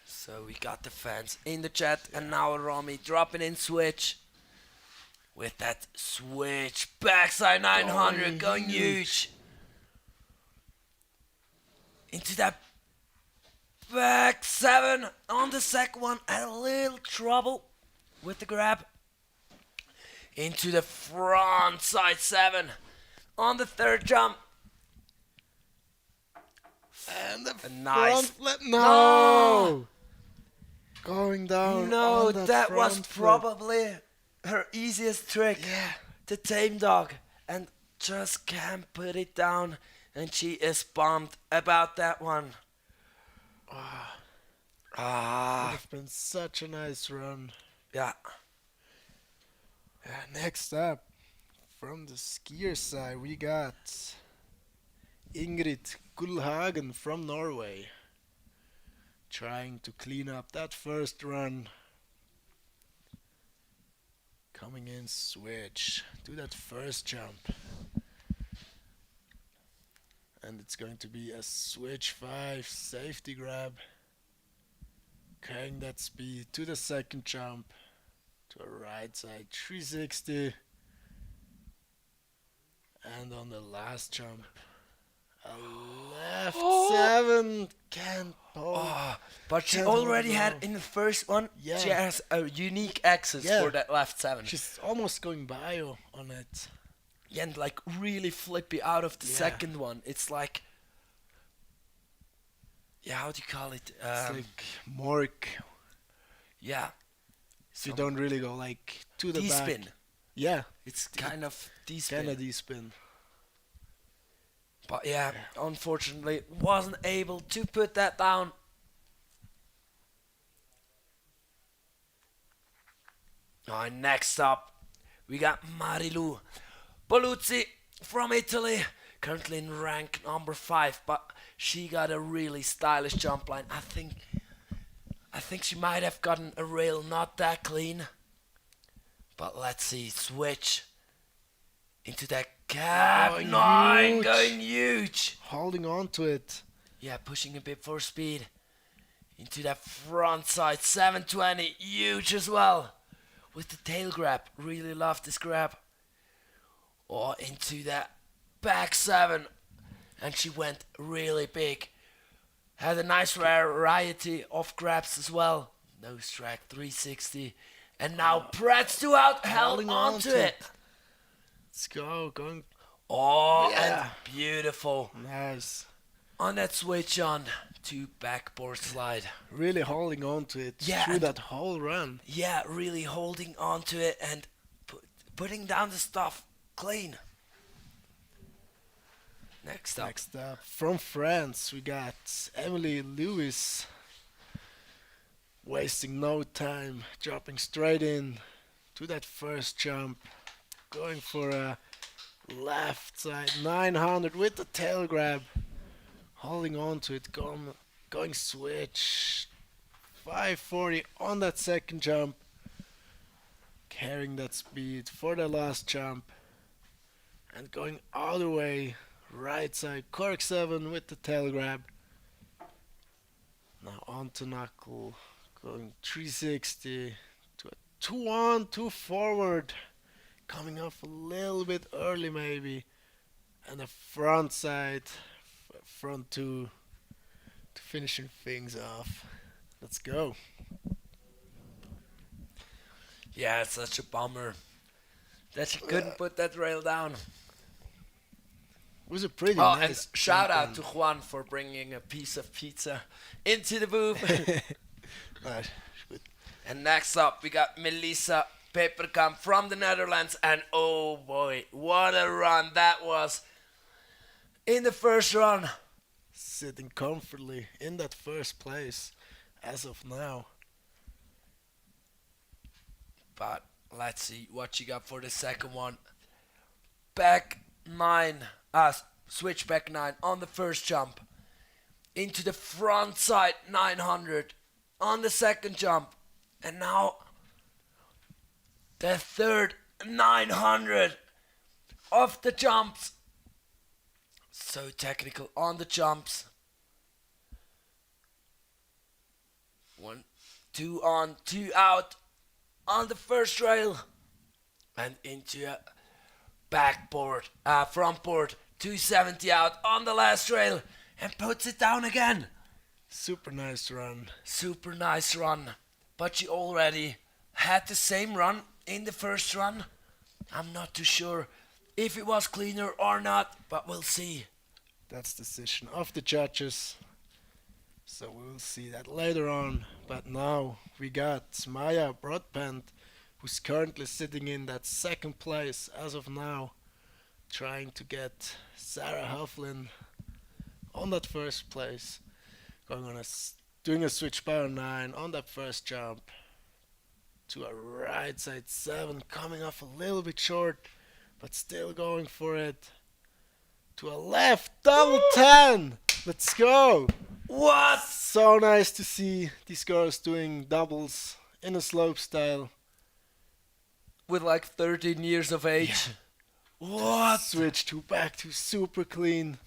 So we got the fans in the chat, and now Romy dropping in switch. With that switch, backside 900, going huge. Into that back 7 on the second one, had a little trouble with the grab. Into the front side 7 on the third jump. And the nice. front flip. No! Going down. No, on that front was flip. probably her easiest trick. Yeah. The tame dog. And just can't put it down. And she is bummed about that one. Would Ah, have been such a nice run. yeah. Next up, from the skier side, we got Ingrid Gullhagen from Norway. Trying to clean up that first run. Coming in switch to that first jump. And it's going to be a switch 5 safety grab. Carrying that speed to the second jump. To a right side 360. And on the last jump, a left 7. Can't hold. But she Can't hold already it had down. in the first one, Yeah. she has a unique access Yeah. for that left 7. She's almost going bio on it. Yeah, and like really flippy out of the Yeah. second one. It's like, yeah, how do you call it? It's like mork. Yeah, So you don't really go like to the back. D-spin. Yeah, It's kind of D-spin. kind of D-spin. But yeah, unfortunately, wasn't able to put that down. Next up, we got Marilu Boluzzi from Italy, currently in rank number 5, but she got a really stylish jump line. I think she might have gotten a rail not that clean, but let's see. Switch into that cap. Going 9 huge. going huge. Holding on to it. Yeah, pushing a bit for speed. Into that front side 720, huge as well. With the tail grab, really love this grab. Or into that back 7, and she went really big. Had a nice variety of grabs as well. Nose track 360, and now Pratt's 2 out, held Holding onto on to it. Let's go. Going Oh, Yeah. and beautiful. nice. On that switch on to backboard slide. Really holding on to it Yeah, through and- that whole run. Yeah, really holding onto it and putting down the stuff clean. Next up. Next up, from France, we got Emily Lewis. Wasting no time, dropping straight in to that first jump. Going for a left side 900 with the tail grab. Holding on to it, going switch. 540 on that second jump. Carrying that speed for the last jump. And going all the way right side, cork 7 with the tail grab. Now on to knuckle, going 360 to a 2-on, 2 forward. Coming off a little bit early maybe. And a front side, front 2 to finishing things off. Let's go. Yeah, it's such a bummer that she couldn't put that rail down. It was a pretty Oh, nice and shout jump out to Juan for bringing a piece of pizza into the booth. Nice. And next up, we got Melissa Peperkamp from the Netherlands. And oh boy, what a run that was in the first run. Sitting comfortably in that first place as of now. But let's see what she got for the second one. Back 9, switch back 9 on the first jump. Into the front side 900 on the second jump. And now the third 900 of the jumps. So technical on the jumps. 1, 2 on, 2 out on the first rail. And into a backboard, front board, 270 out on the last rail. And puts it down again. Super nice run. Super nice run. But she already had the same run in the first run. I'm not too sure if it was cleaner or not, but we'll see. That's the decision of the judges. So we'll see that later on. But now we got Maya Broadbent, who's currently sitting in that second place as of now, trying to get Sarah Hufflin on that first place. Doing a switch power 9 on that first jump to a right side 7, coming off a little bit short, but still going for it. To a left double 10. Let's go. What? So nice to see these girls doing doubles in a slopestyle. With like 13 years of age. What? Switch to back to super clean.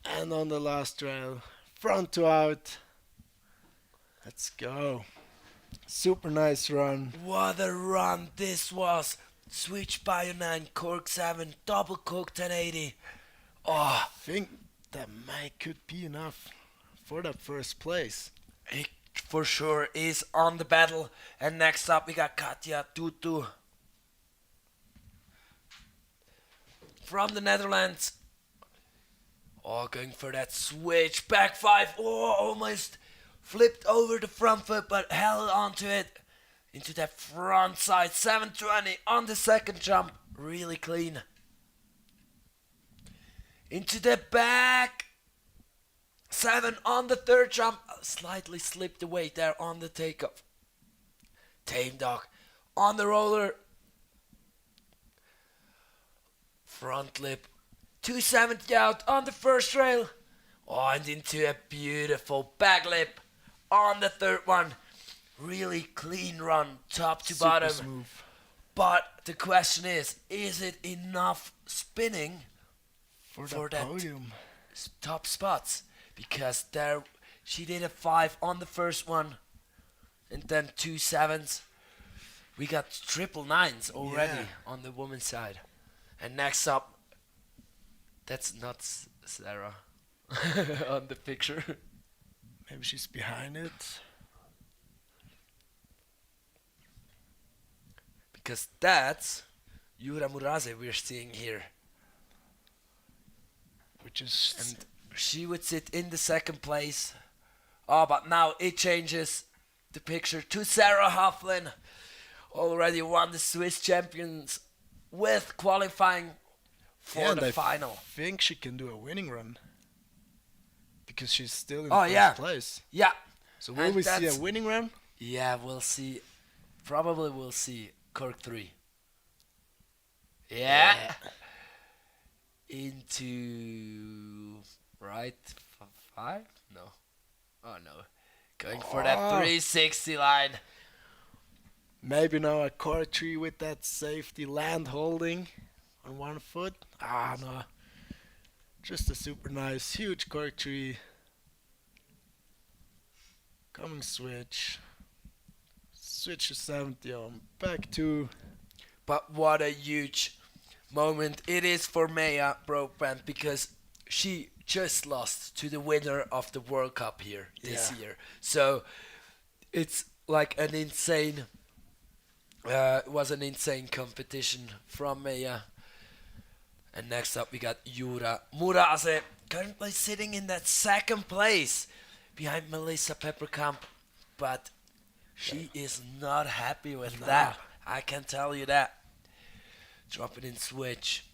And on the last rail, front to out. Let's go. Super nice run. What a run this was. Switch Bio 9, Cork 7, double Coke 1080. Oh, I think that could be enough for that first place. it for sure is on the battle. And next up we got Katja Tutu from the Netherlands. Oh, going for that switch. Back 5. Oh, almost flipped over the front foot, but held onto it. Into that front side. 720 on the second jump. Really clean. Into the back. 7 on the third jump. Slightly slipped away there on the takeoff. Tame dog on the roller. Front lip. 270 out on the first rail. Oh, and into a beautiful back lip on the third one. Really clean run, top to Super bottom. smooth. But the question is it enough spinning For for the that podium. top spots? Because there she did a 5 on the first one, and then 2 sevens. We got triple nines already Yeah. on the women's side. And next up, that's not Sarah on the picture. Maybe she's behind it. Because that's Yura Murase we're seeing here. Which is And she would sit in the second place. Oh, but now it changes the picture to Sarah Hofflin. Already won the Swiss champions with qualifying for and the I final. think she can do a winning run. Because she's still in Oh, first yeah. place. Yeah. So will And we see a that's- winning run? Yeah, we'll see. Probably we'll see Cork 3. Yeah. Into right 5? No. Oh no. Going for that Oh. 360 line. Maybe now a core tree with that safety land holding on one foot. Ah, no. Just a super nice, huge core tree. Coming switch. Switch to 70 on. Back to. But what a huge moment it is for Maya Broadbent, because she just lost to the winner of the World Cup here this Yeah. year. So it's like an insane, it was an insane competition from Maya. And next up we got Yura Murase, currently sitting in that second place behind Melissa Pepperkamp. But she is not happy with No. that. I can tell you that. Drop it in switch.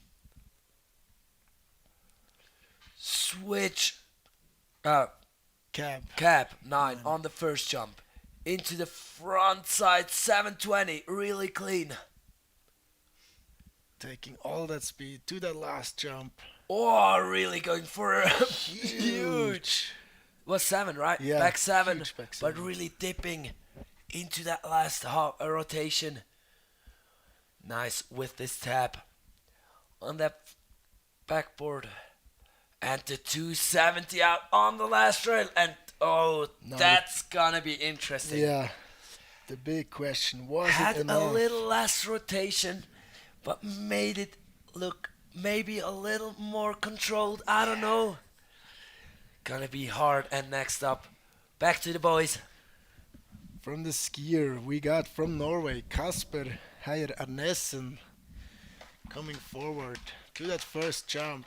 Switch. Cab. Cap 9 on the first jump. Into the front side 720. Really clean. Taking all that speed to that last jump. Oh, really going for a Huge. Was 7, right? Yeah, Back 7. huge back But seven. really dipping into that last rotation. Nice with this tap on that backboard. And the 270 out on the last rail. And oh, Now that's gonna be interesting. Yeah. The big question was Had it a enough? little less rotation, but made it look maybe a little more controlled. I don't know. Gonna be hard. And next up, back to the boys. From the skier, we got from Norway, Kasper Heier Arnesen coming forward to that first jump.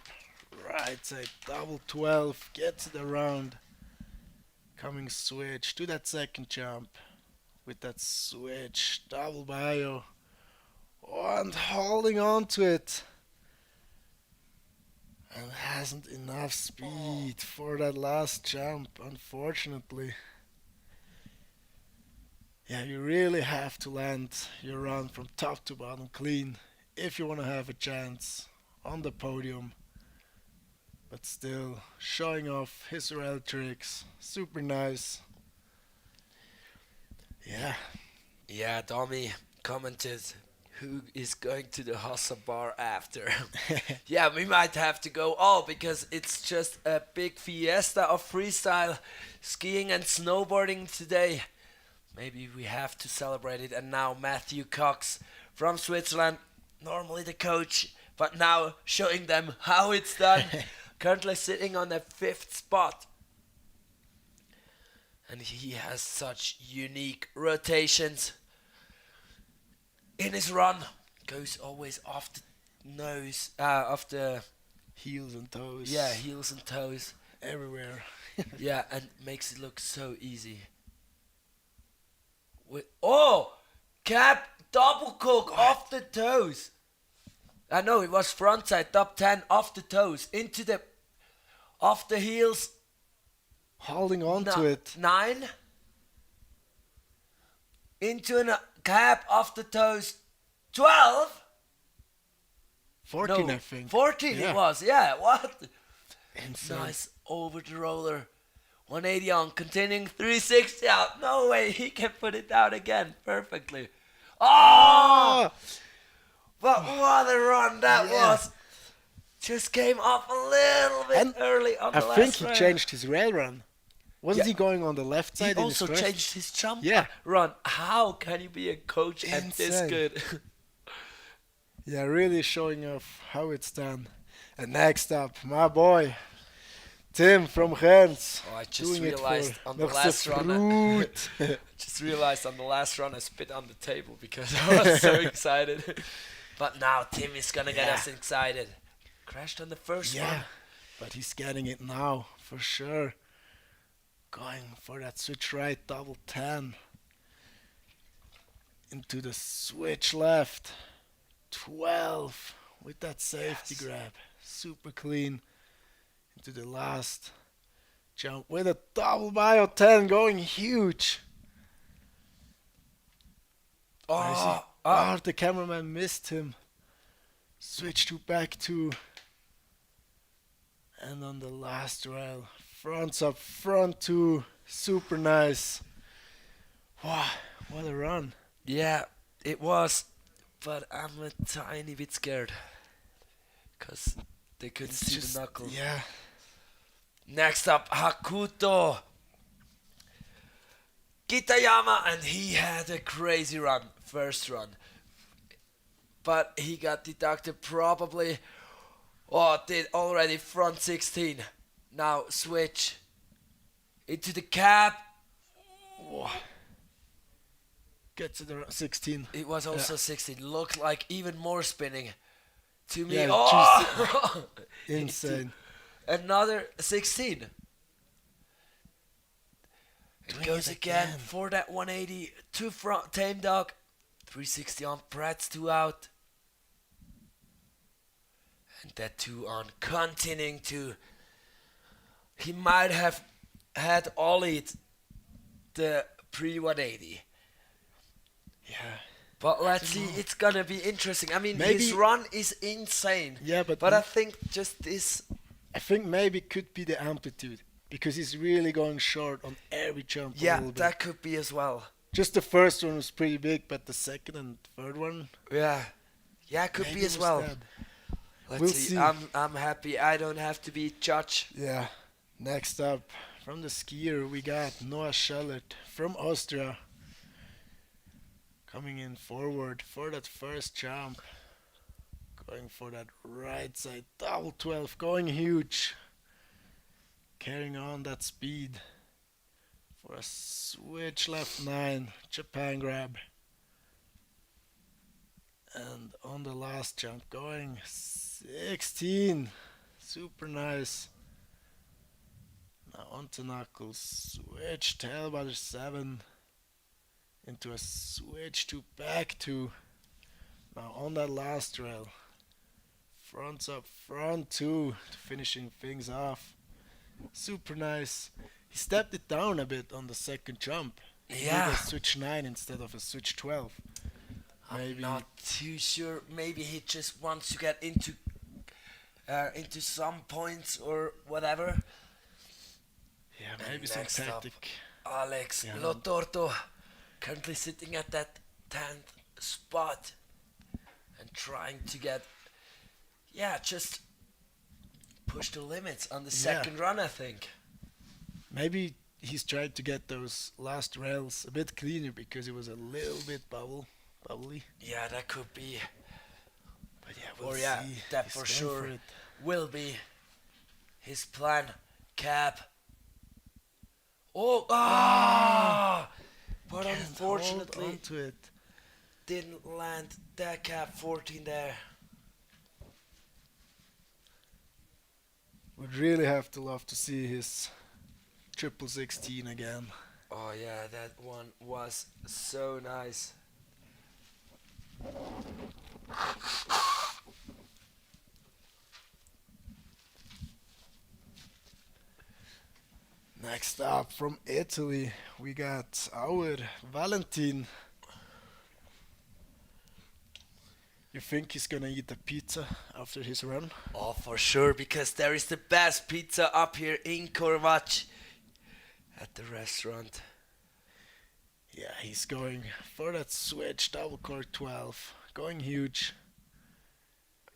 Right side, double 12, gets it around. Coming switch to that second jump. With that switch, double bio. And holding on to it. And hasn't enough speed for that last jump, unfortunately. Yeah, you really have to land your run from top to bottom clean if you want to have a chance on the podium. But still, showing off his rail tricks, super nice. Yeah, Yeah, Domi commented who is going to the Hossa bar after. Yeah, we might have to go all because it's just a big fiesta of freestyle skiing and snowboarding today. Maybe we have to celebrate it. And now Matthew Cox from Switzerland, normally the coach, but now showing them how it's done. Currently sitting on the 5th spot. And he has such unique rotations in his run. Goes always off the nose, off the, heels and toes. yeah, heels and toes. everywhere. Yeah, and makes it look so easy. Oh! Cap double cook off the toes. I know it was frontside top 10 off the toes into the off the heels. Holding on to it. 9 into a cap off the toes 12. 14, No, I think. 14 Yeah. it was. Yeah, what? Insane. Nice over the roller. 180 on, continuing 360 out. No way, he can put it down again perfectly. Oh! Ah! But what a run that Yeah. was. Just came off a little bit And early on the I last think he rail. changed his rail run. Wasn't Yeah. he going on the left He side in his also first? changed his jump Yeah. run. How can you be a coach at this Insane. good? Yeah, really showing off how it's done. And next up, my boy, Tim from Gens. Oh, I just Doing it realized for on the noch last the run. fruit. Just realized on the last run I spit on the table because I was so excited. But now Tim is gonna get Yeah. us excited. Crashed on the first Yeah, one. but he's getting it now, for sure. Going for that switch right, double 10. Into the switch left. 12 with that safety Yes. grab. Super clean. Into the last jump with a double bio 10 going huge. Where is he? Oh, The cameraman missed him. Switch to back two. And on the last rail, fronts up, front two. Super nice. Wow, what a run. yeah, it was. But I'm a tiny bit scared. Because they couldn't see the knuckle. Yeah. Next up, Hakuto Kitayama, and he had a crazy run, first run. But he got deducted probably, did already front 16. Now switch into the cap. Wow. Get to the 16. It was also 16. Looked like even more spinning to me. Yeah, Oh! Insane. Another 16. It Doing goes it again again. for that 180. Two front, tame dog. 360 on, Pratt's two out. And that two on, continuing to. He might have had ollied the pre 180. Yeah. But let's see, it's gonna be interesting. I mean, his Maybe- run is insane. Yeah, but But I think just this. I think maybe it could be the amplitude because he's really going short on every jump. a Yeah, little bit. that could be as well. Just the first one was pretty big, but the second and third one Yeah. Yeah, could maybe be as was well. that. Let's We'll see. see. I'm happy. I don't have to be judge. Yeah. Next up, from the skier, we got Noah Schellert from Austria. Coming in forward for that first jump. Going for that right side double 12, going huge. Carrying on that speed for a switch left 9, Japan grab. And on the last jump, going 16, super nice. Now onto knuckles, switch tail butter 7 into a switch to back 2. Now on that last rail, fronts up, front 2, finishing things off. Super nice. He stepped it down a bit on the second jump. He Yeah. did a switch 9 instead of a switch 12. I'm Maybe. not too sure. Maybe he just wants to get into some points or whatever. Yeah, And maybe some next up, tactic. Alex Yeah. Lotorto, currently sitting at that 10th spot and trying to get, just push the limits on the Yeah. second run, I think. Maybe he's tried to get those last rails a bit cleaner because it was a little bit bubbly. Yeah, that could be, But yeah, Or we'll yeah, see. that He's for going sure. it. will be his plan. Cap. But Can't unfortunately, hold onto it. didn't land that cap 14 there. Would really have to love to see his triple 16 again. Oh yeah, that one was so nice. Next up from Italy, we got our Valentin You think he's gonna eat the pizza after his run? Oh, for sure, because there is the best pizza up here in Korvac at the restaurant. Yeah, he's going for that switch, double cork 12. Going huge.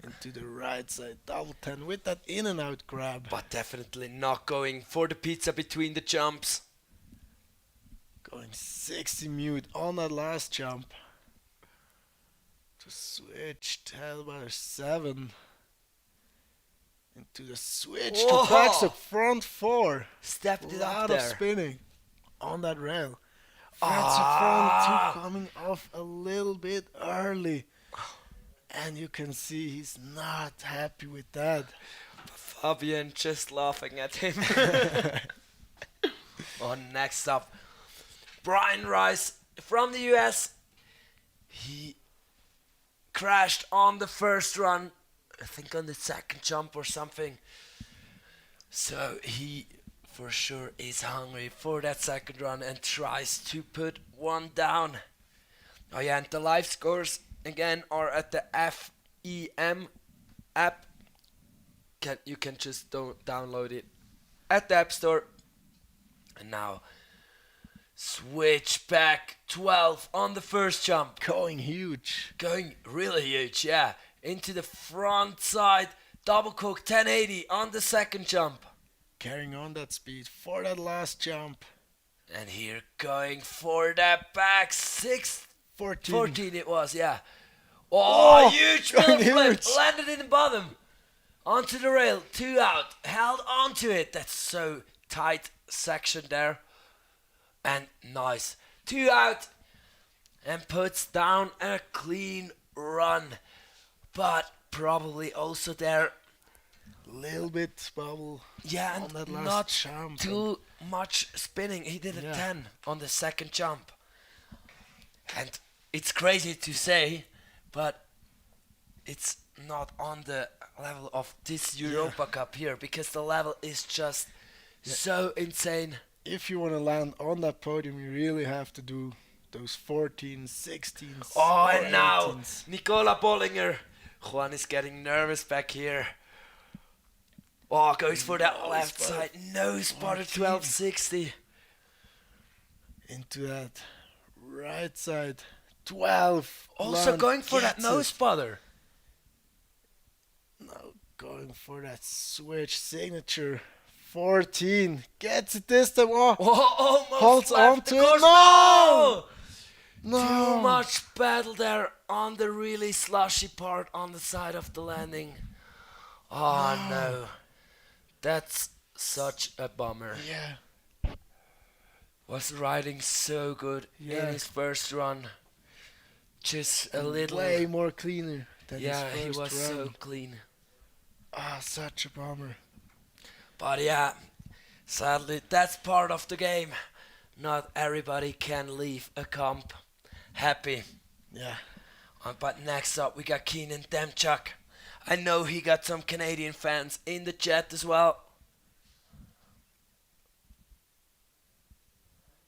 Into the right side, double 10 with that in and out grab. But definitely not going for the pizza between the jumps. Going 60 mute on that last jump. To switch, tailbar 7. Into the switch Whoa! to backstep front 4. Stepped it up Lot there. of spinning on that rail. Front 2 coming off a little bit early. And you can see he's not happy with that. Fabian just laughing at him. Next up, Brian Rice from the US. He crashed on the first run, I think on the second jump or something. So he for sure is hungry for that second run and tries to put one down. Oh yeah, and the live scores again are at the FEM app. You can just download it at the App Store. And now switch back 12 on the first jump. Going huge. Going really huge, yeah. Into the front side, double cook 1080 on the second jump. Carrying on that speed for that last jump. And here going for that back 14 it was, yeah. Oh, huge middle flip, landed in the bottom. Onto the rail, 2 out, held onto it. That's so tight section there. And nice. 2 out and puts down a clean run. But probably also there. Little bit bubble. Yeah, on that and last not jump. too much spinning. He did a Yeah. 10 on the second jump. And it's crazy to say, but it's not on the level of this Europa Cup here, because the level is just so insane. If you want to land on that podium, you really have to do those 14, 16s. Oh, or and now 18s. Nicola Bollinger. Juan is getting nervous back here. Oh, goes for that No left spotter. side. No spotter, 1260. Into that right side. 12. Also land, going for that gets no it. spotter. Now going for that switch signature. 14. Gets it this time. Oh, Oh, almost Holds left on the to it. course. No! No! no. Too much battle there on the really slushy part on the side of the landing. Oh no. That's such a bummer. Yeah. Was riding so good Yeah. in his first run. Just a little. Way more cleaner than Yeah, his he first was run. so clean. Such a bummer. But yeah, sadly, that's part of the game. Not everybody can leave a comp happy. Yeah. But next up, we got Keenan Demchuk. I know he got some Canadian fans in the chat as well.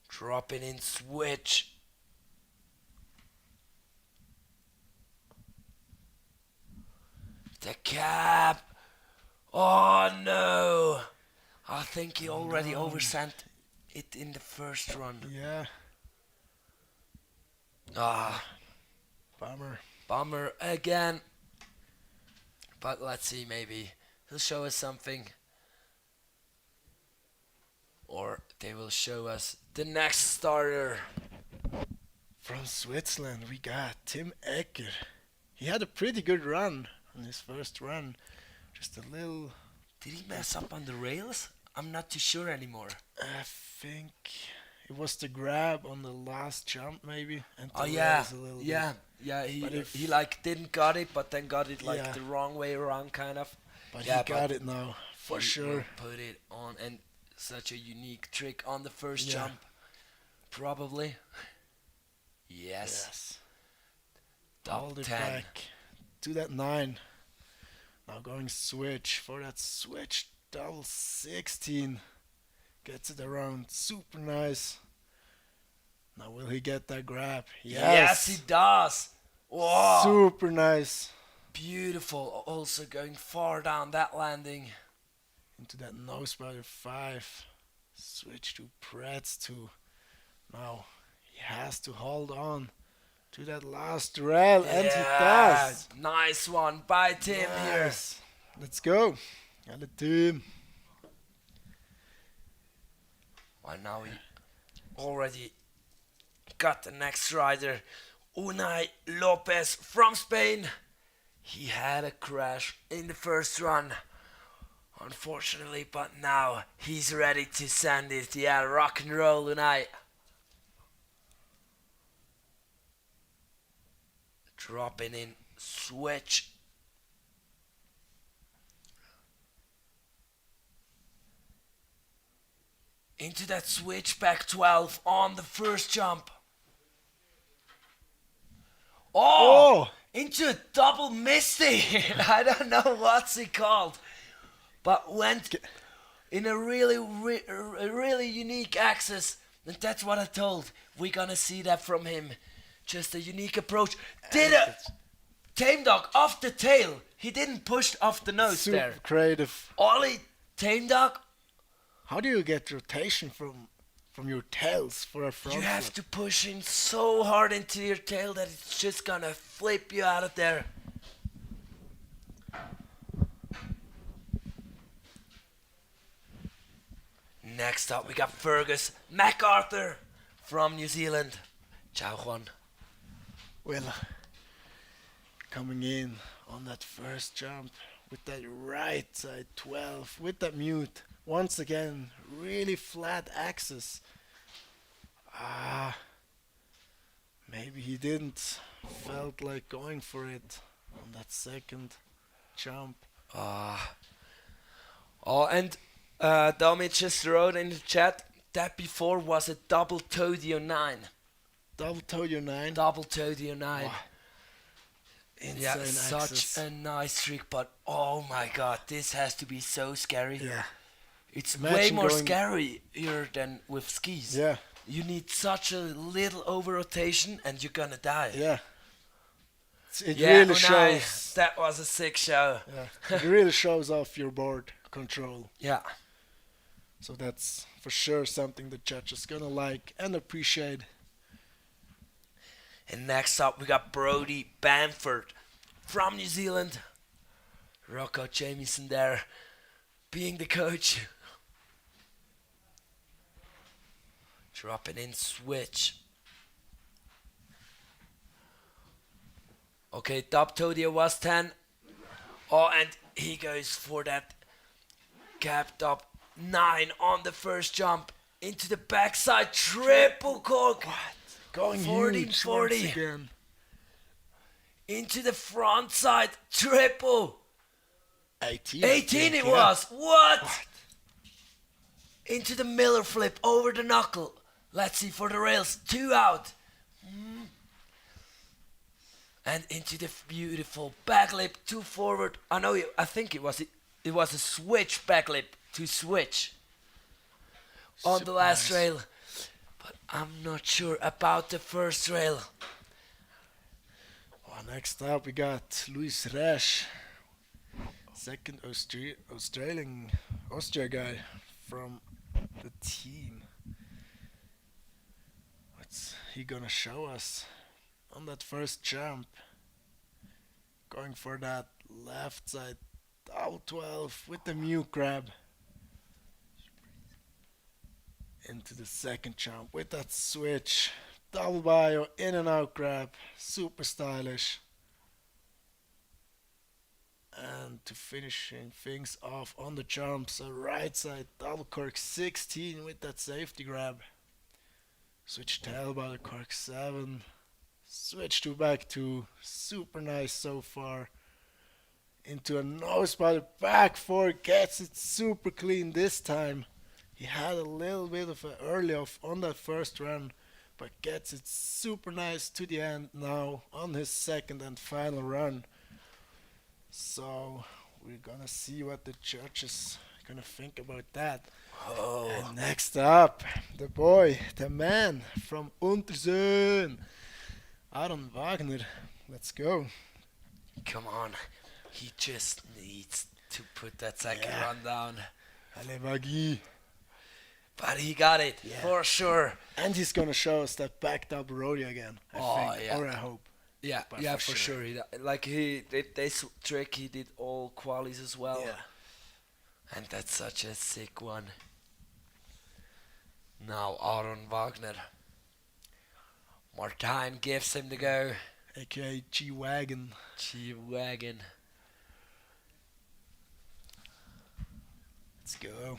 Dropping in switch. The cap. Oh no. I think he already oversent it in the first run. Yeah. Bummer. Bummer again. But let's see, maybe he'll show us something. Or they will show us the next starter. From Switzerland, we got Tim Ecker. He had a pretty good run on his first run. Just a little. Did he mess up on the rails? I'm not too sure anymore. I think it was the grab on the last jump, maybe. And the Oh yeah, rails a little yeah, bit. yeah. But He like didn't got it, but then got it like Yeah. the wrong way around, kind of. But Yeah, he got it now, for He sure. will put it on, and such a unique trick on the first Yeah. jump, probably. Yes. Hold Top it 10. back to that 9. Now going switch for that switch. Double 16. Gets it around. Super nice. Now will he get that grab? Yes, he does. Wow, Super nice. beautiful. Also going far down that landing. Into that nose spider 5. Switch to Pretz 2. Now he has to hold on to that last rail, and he Yeah, does. nice one by Tim here. Nice. Let's go. Alle team. Well, now we already got the next rider, Unai Lopez from Spain. He had a crash in the first run, unfortunately, but now he's ready to send it. Yeah, rock and roll, Unai. Dropping in switch. Into that switchback 12 on the first jump. Oh! Oh! Into a double misty. I don't know what's it called, but went in a really unique axis, and that's what I told. We're gonna see that from him. Just a unique approach. Did a tame dog off the tail. He didn't push off the nose Super there. creative. Ollie, tame dog. How do you get rotation from your tails for a front You have flip? to push in so hard into your tail that it's just gonna flip you out of there. Next up, we got Fergus MacArthur from New Zealand. Ciao, Juan. Well, coming in on that first jump with that right side 12, with that mute. Once again, really flat axis. Maybe he didn't felt like going for it on that second jump. Oh, and Domi just wrote in the chat that before was a double Todio 9. Double Toyo 9. Double Todio 9. Wow. Insane Yeah, axis. such a nice trick, but oh my god, this has to be so scary. Yeah. It's Imagine way more going- scarier than with skis. Yeah. You need such a little over rotation and you're gonna die. Yeah. It Yeah, really Unai, shows. that was a sick show. Yeah. It really shows off your board control. Yeah. So that's for sure something the judges gonna like and appreciate. And next up we got Brody Bamford from New Zealand. Rocco Jamieson there being the coach. Dropping in switch. Okay, top Todia was 10. Oh, and he goes for that gap top 9 on the first jump. Into the backside triple cork. Going 14, huge 40. once again. Into the front side triple. 18. 18 it yeah. was. What? Into the Miller flip over the knuckle. Let's see for the rails. 2 out. And into the beautiful backlip 2 forward. I think it was a switch backlip to switch on the Super last nice. rail. But I'm not sure about the first rail. Well, next up we got Luis Resch, second Austria guy from the team. What's he gonna show us on that first jump? Going for that left side double 12 with the mute grab. Into the second jump with that switch. Double bio, in and out grab. Super stylish. And to finishing things off on the jumps, a right side double cork 16 with that safety grab. Switch tail by the cork 7. Switch to back 2. Super nice so far. Into a nose by the back 4. Gets it super clean this time. He had a little bit of an early off on that first run, but gets it super nice to the end now on his second and final run. So we're gonna see what the judges gonna think about that. Oh. And next up, the boy, the man from Unterseen, Aaron Wagner. Let's go. Come on. He just needs to put that second Yeah. run down. Allez, Wagi. But he got it, Yeah. for sure. And he's gonna show us that back double rodeo again. I think, yeah. or I hope. Yeah, But yeah, for for sure. sure. Like he did this trick, he did all qualies as well. Yeah. And that's such a sick one. Now Aaron Wagner. More time gives him to go. AKA G Wagon. G-Wagon. Let's go.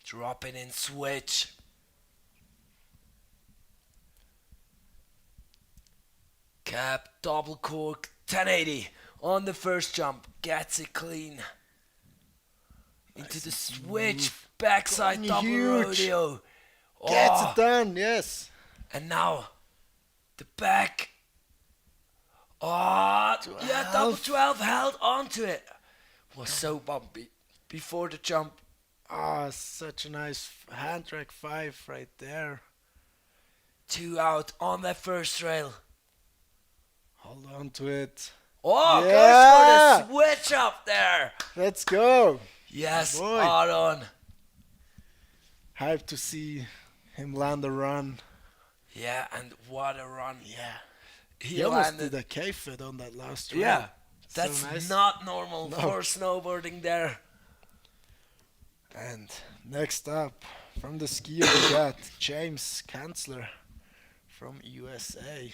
Dropping in switch. Cap, double cork, 1080 on the first jump. Gets it clean. Into the switch. Backside Going double huge. rodeo. Gets Oh, it done, yes. and now the back. Oh, yeah, double 12 held onto it. Was so bumpy before the jump. Ah, such a nice hand track 5 right there. 2 out on that first rail. Hold on to it. Oh, Yeah. goes for the switch up there. Let's go. Yes, Boy. Aaron. Hype to see him land a run. Yeah, and what a run. Yeah. He He almost landed. did a K-fit on that last run. Yeah, So that's nice. not normal No. for snowboarding there. And next up, from the skier we got James Kanzler from USA.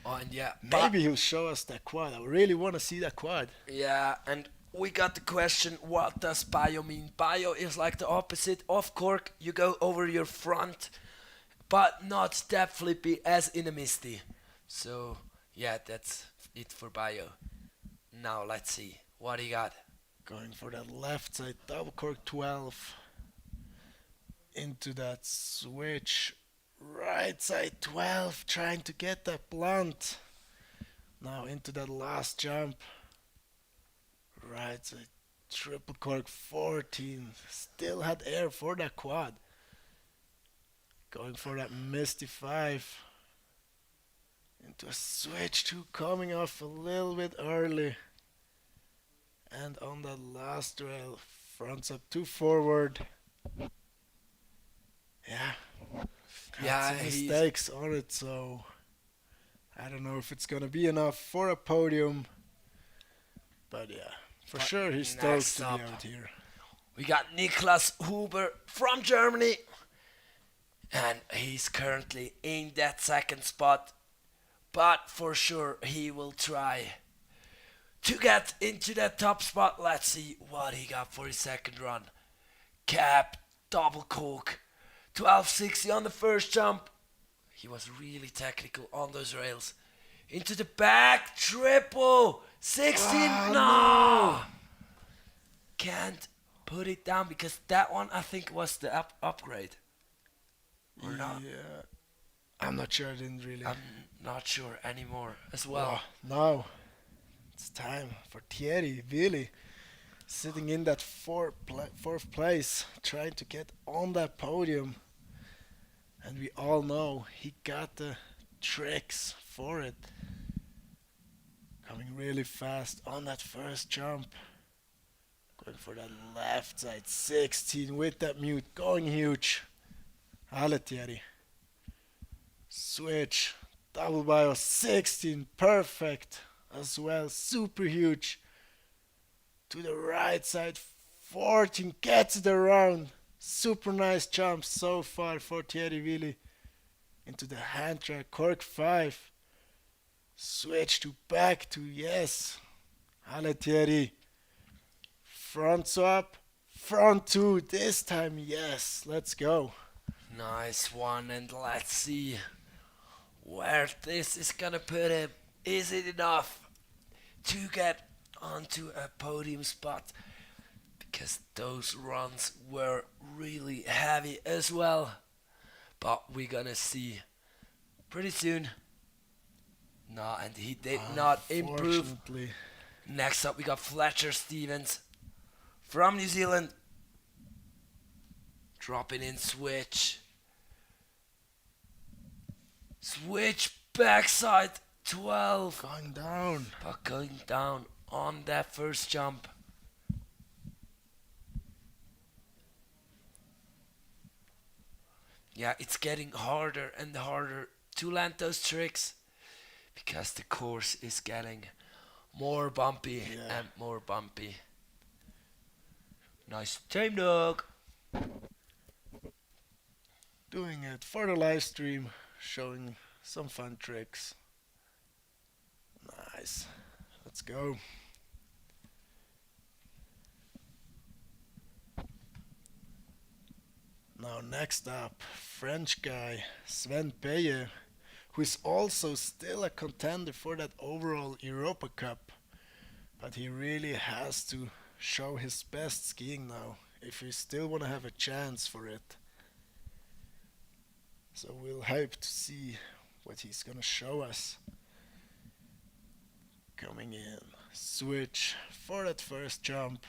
Oh, and yeah, Maybe he'll show us that quad. I really want to see that quad. yeah, and we got the question, what does bio mean? Bio is like the opposite of cork. You go over your front, but not step flippy as in a misty. So, yeah, that's it for bio. Now, let's see. What he got? Going for that left side double cork 12. Into that switch. Right side 12. Trying to get that blunt. Now into that last jump. Right side triple cork 14. Still had air for that quad. Going for that misty 5. Into a switch 2, coming off a little bit early. And on that last rail, fronts up 2 forward. Yeah. Had Yeah, some he's- mistakes on it, so I don't know if it's gonna be enough for a podium. But yeah, for But sure he's stoked next to up, be out here. We got Niklas Huber from Germany. And he's currently in that second spot. But for sure he will try to get into that top spot. Let's see what he got for his second run. Cap, double cork, 1260 on the first jump. He was really technical on those rails. Into the back, triple, 16, no! Can't put it down because that one I think was the upgrade. Or not? Yeah. I'm not sure, I didn't really. I'm not sure anymore as well. Now it's time for Thierry Willi sitting in that fourth place, trying to get on that podium. And we all know he got the tricks for it. Coming really fast on that first jump. Going for that left side 16 with that mute, going huge. Allez Thierry. Switch, double bio 16, perfect as well, super huge. To the right side 14, gets it around. Super nice jump so far for Thierry Willi. Into the hand track, cork 5. Switch to back 2, yes. Allez Thierry. Front swap, front 2, this time, yes. Let's go. Nice one, and let's see where this is gonna put him. Is it enough to get onto a podium spot? Because those runs were really heavy as well. But we're gonna see pretty soon. No, and he did not improve. Unfortunately, Next up, we got Fletcher Stevens from New Zealand. Dropping in switch. Switch backside 12. Going down. But going down on that first jump. Yeah, it's getting harder and harder to land those tricks because the course is getting more bumpy and more bumpy. Nice time, dog. Doing it for the live stream, showing some fun tricks. Nice. Let's go. Now next up, French guy Sven Peye, who is also still a contender for that overall Europa Cup. But he really has to show his best skiing now if he still want to have a chance for it. So we'll hope to see what he's gonna show us. Coming in, switch for that first jump.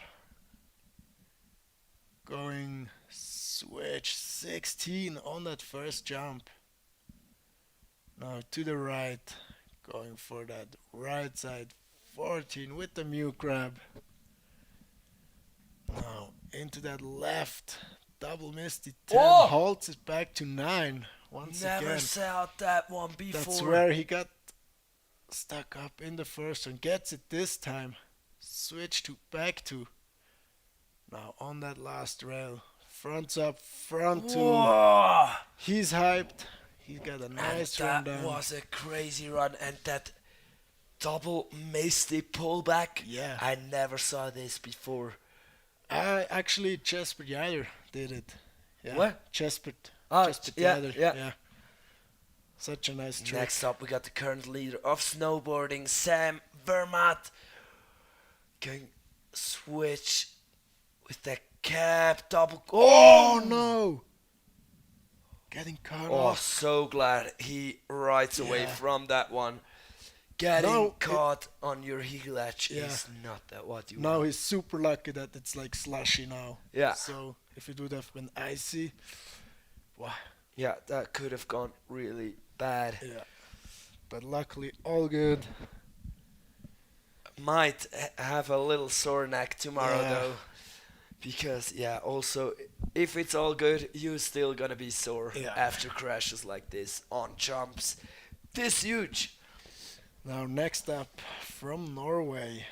Going switch 16 on that first jump. Now to the right, going for that right side 14 with the mute grab. Now into that left double misty 10, halts it back to 9 once Never again. saw that one before. That's where he got stuck up in the first one. Gets it this time. Switch to back to. Now on that last rail. Fronts up, front two. Whoa. He's hyped. He got a nice run And down. that was a crazy run. And that double misty pullback. Yeah. I never saw this before. Actually, Jesper Yader did it. Yeah. What? Jesper Oh, Yader. yeah. Such a nice trick. Next up, we got the current leader of snowboarding, Sam Vermaat. Going switch with the cap double. Oh no! Getting caught Oh, off. so glad he rides away from that one. Getting caught on your heel edge is not that what you Now want. he's super lucky that it's like slushy now. Yeah. So if it would have been icy, wow. Yeah, that could have gone really bad. Yeah. But luckily, all good. Might have a little sore neck tomorrow Yeah. though. Because, also, if it's all good, you're still gonna be sore after crashes like this on jumps. This huge. Now next up from Norway.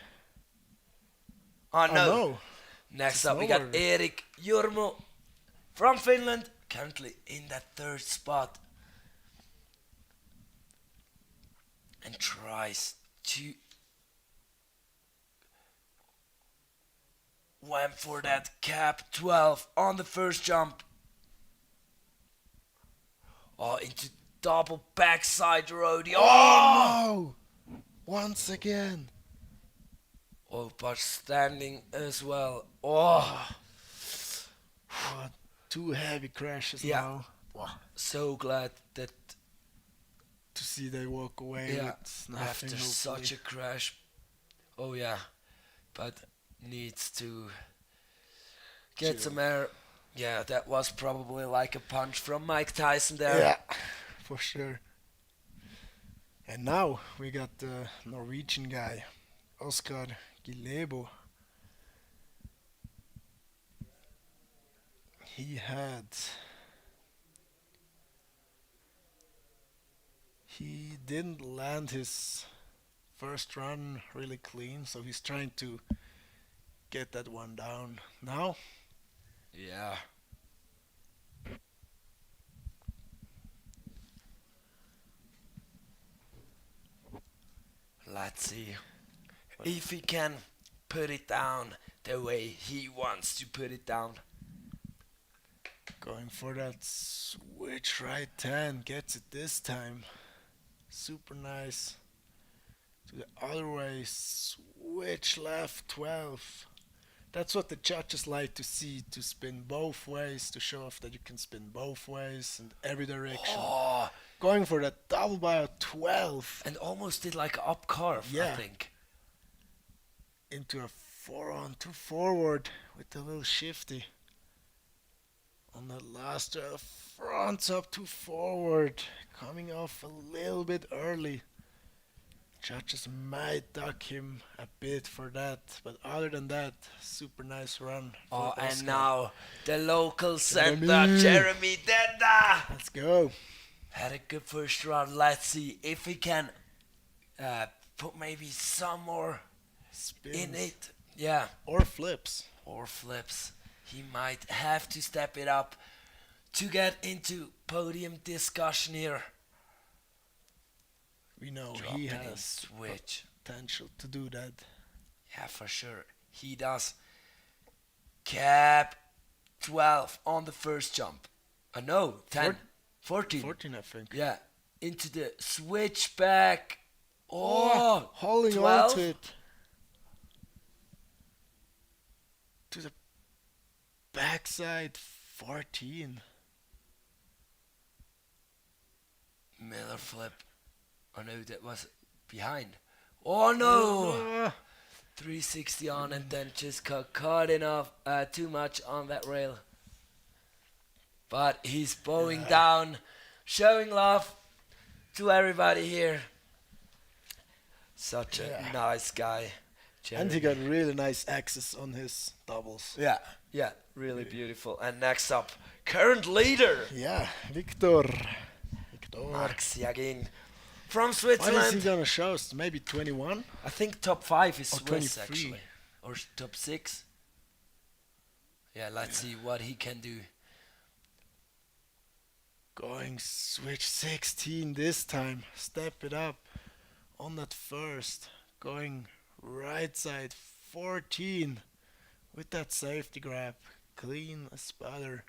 Oh no. No. Next up we got Snowboard. Erik Jurmo from Finland, currently in that third spot. And tries to went for that cap 12 on the first jump. Oh, into double backside rodeo. Oh! Once again. Oh, but standing as well. Oh, Oh, 2 heavy crashes Yeah. now. Wow. so glad that To see they walk away with nothing. after such a crash. Oh yeah, but needs to get Chill. some air. Yeah, that was probably like a punch from Mike Tyson there. Yeah, for sure. And now we got the Norwegian guy, Oskar Gilebo. He didn't land his first run really clean, so he's trying to get that one down now. Yeah. Let's see if he can put it down the way he wants to put it down. Going for that switch right 10, gets it this time. Super nice. To the other way, switch left 12. That's what the judges like to see, to spin both ways, to show off that you can spin both ways in every direction. Oh, Going for that double bio 12. and almost did like an up carve, I Yeah. think. into a 4-on-2 forward with a little shifty. On the last fronts up to forward, coming off a little bit early. Judges might duck him a bit for that, but other than that, super nice run. Oh, For and Oscar. now the local center, Jeremy. Jeremy Denda, Let's go. had a good first run. Let's see if he can put maybe some more Spins. in it. Yeah, Or flips. or flips. He might have to step it up to get into podium discussion here. We know Dropping he in has switch. potential to do that. Yeah, for sure. He does. Cap 12 on the first jump. No, 10. 14. 14, I think. Yeah. Into the switchback. Oh, holding 12. on to it. To the backside, 14. Miller flip. Oh no, that was behind. Oh no! 360 on and then just got caught enough, too much on that rail. But he's bowing down, showing love to everybody here. Such a nice guy. And he got really nice access on his doubles. Yeah, really beautiful. And next up, current leader, Yeah, Victor. Max Jagin from What is Switzerland. he gonna show us? Maybe 21? I think top 5 is Or Swiss 23. actually. Or top 6. Yeah, let's see what he can do. Going switch 16 this time. Step it up on that first. Going right side 14 with that safety grab. Clean as butter.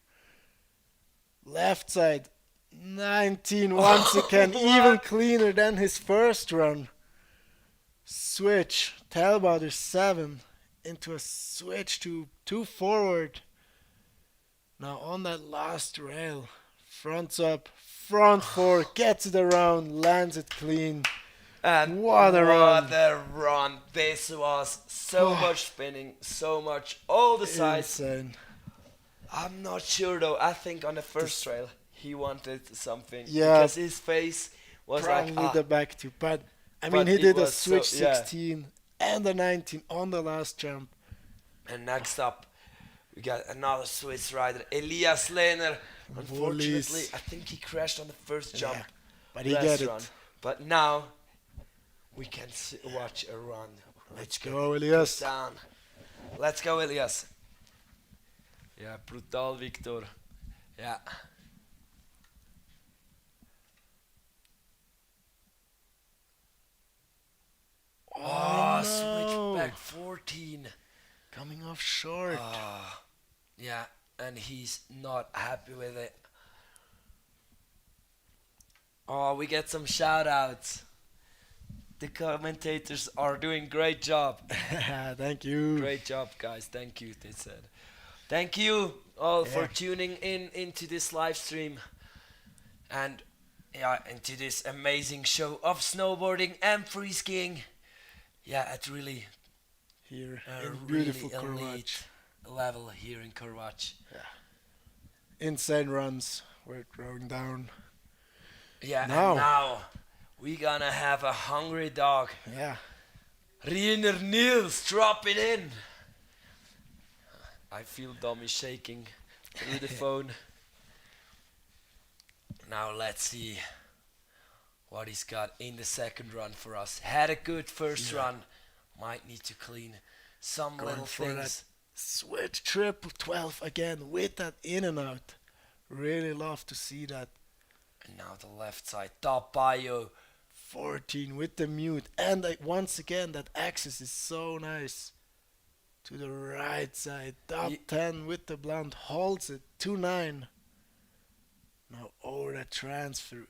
Left side 19 once again. Even cleaner than his first run. Switch. Tailbutter 7 into a switch to 2 forward. Now on that last rail. Fronts up, front 4, gets it around, lands it clean. And What a run. What a run. This was so much spinning, so much, all the sides. Insane. I'm not sure though. I think on the first rail he wanted something. Yeah. Because his face was Probably like, the back two. But, I But mean, he it did a was so- switch yeah. 16 and a 19 on the last jump. And next up, we got another Swiss rider, Elias Lehner. Unfortunately, Wollies. I think he crashed on the first jump. Yeah, but he last get it. run. But now, we can watch a run. Let's go, Elias. Down. Let's go, Elias. Ja, brutal, Victor. Ja. Oh, no. switchback 14. Coming off short. Yeah, and he's not happy with it. Oh, we get some shout outs. The commentators are doing great job. Thank you. Great job, guys. Thank you, they said. Thank you all for Yeah. tuning in into this live stream and into this amazing show of snowboarding and free skiing. Yeah, it's really Here a in beautiful really Korvac. elite level here in Korvac. Insane runs. We're going down. Yeah, Now. and now we gonna have a hungry dog. Yeah. Riener Niels, drop it in. I feel Dommy shaking through the phone. Now let's see what he's got in the second run for us. Had a good first run. Might need to clean some Going little for things. Switch triple 12 again with that in and out. Really love to see that. And now the left side, top bio. 14 with the mute. And once again, that axis is so nice. To the right side. Top 10 with the blunt. Holds it. 2-9. Now over that transfer.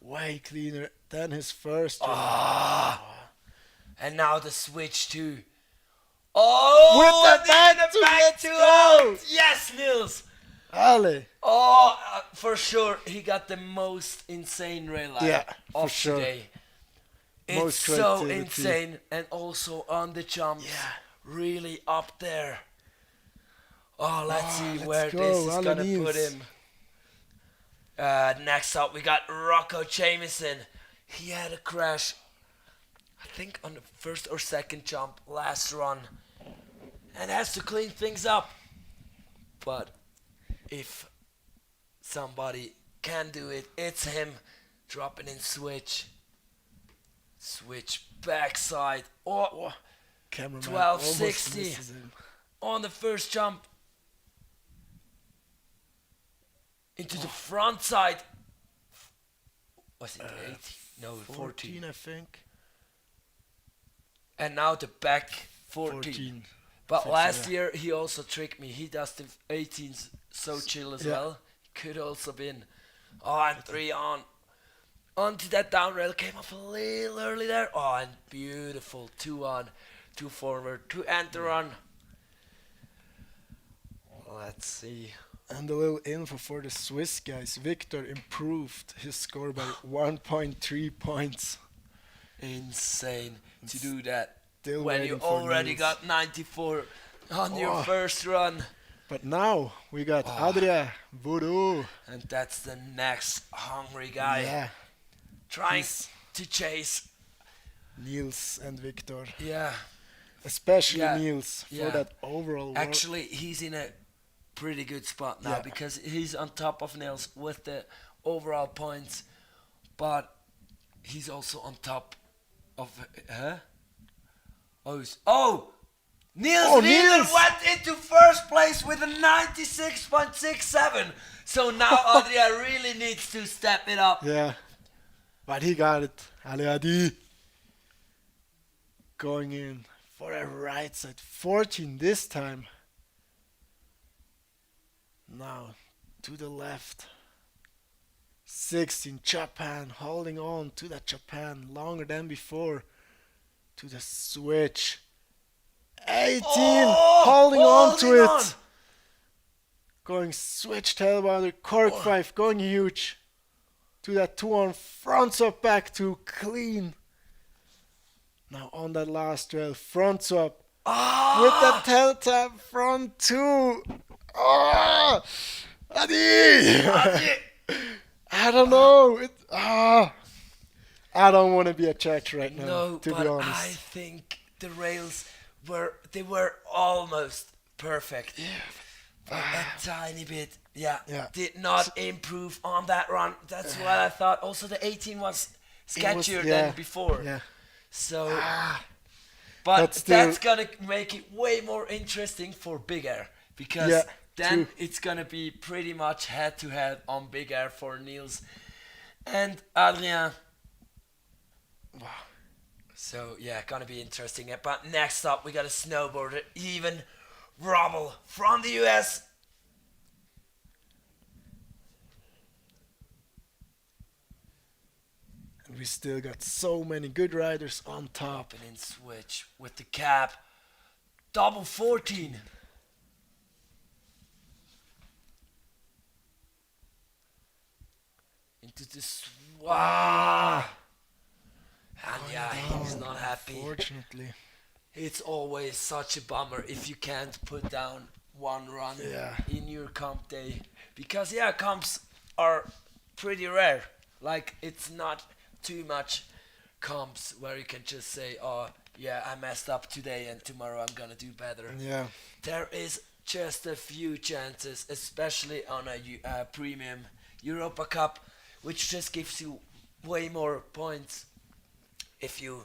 Way cleaner than his first run. And now the switch to. Oh, With the and back the to back let's to go. out. Yes, Nils. Ale. Oh, for sure, he got the most insane rail Yeah, for of sure. today. It's most so creativity. insane, and also on the jumps, Yeah. really up there. Oh, let's Oh, see let's where this go, is Alan gonna put Niels. him. Next up, we got Rocco Jamieson. He had a crash, I think, on the first or second jump last run, and has to clean things up. But if somebody can do it, it's him. Dropping in switch backside. Oh, Cameraman almost 1260 misses him. on the first jump into the front side. Was it 18? No, 14. I think. And now the back 14. 14. But Think so, last yeah. year he also tricked me. He does the 18s so chill as Yeah. well. Could also been. Oh, and 3 on. Onto that down rail. Came off a little early there. Oh, and beautiful. 2 on, 2 forward, 2 enter on. Let's see. And a little info for the Swiss guys. Victor improved his score by 1.3 points. Insane to do that Still when waiting you for already Niels. got 94 on your Oh. first run. But now we got Oh. Adria Voodoo. And that's the next hungry guy Yeah, trying he's- to chase. Niels and Victor. Yeah, Especially Yeah, Niels for yeah. that overall work. actually, he's in a pretty good spot now Yeah. because he's on top of Nils with the overall points, but he's also on top of. Oh! Niels Oh, Wiener Niels! went into first place with a 96.67. So now Adria really needs to step it up. Yeah, but he got it. Ali Adi going in for a right side. 14 this time. Now to the left. 16 Japan holding on to that Japan longer than before. To the switch. 18 holding on to holding it. on. Going switch tailbounder, cork 5 going huge. To that 2 on front swap back to clean. Now on that last rail, front swap with that tail tap front 2. Ah, Adi! I don't know. I don't want to be attacked right now, No, to but be I honest. think the rails were almost perfect. But a tiny bit, Yeah. did not improve on that run. That's what I thought. Also, the 18 was sketchier than before. Yeah. So, But but still- that's gonna make it way more interesting for Big Air because Yeah, then true. it's gonna be pretty much head to head on Big Air for Niels and Adrien. So yeah, gonna be interesting. But next up, we got a snowboarder, even Robble from the US. And we still got so many good riders on top. Dropping in switch with the cap, double 14. Into the swah. And yeah, he's not happy. Fortunately. It's always such a bummer if you can't put down one run Yeah. in your comp day. Because yeah, comps are pretty rare. Like it's not too much comps where you can just say, oh yeah, I messed up today and tomorrow I'm gonna do better. Yeah. There is just a few chances, especially on a premium Europa Cup, which just gives you way more points if you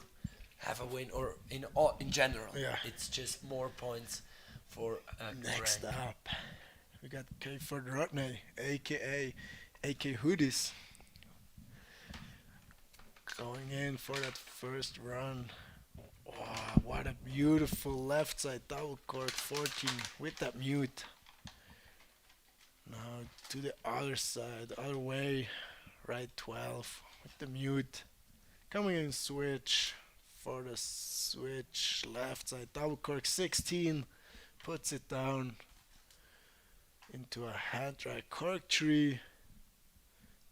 have a win, or in general. Yeah. It's just more points for a Next rank. up, we got Kayford Rodney, aka AK Hoodies, going in for that first run. Wow, what a beautiful left side double cork 14 with that mute. Now to the other side, the other way, right 12 with the mute. Coming in switch for the switch left side double cork 16, puts it down into a hand drag cork tree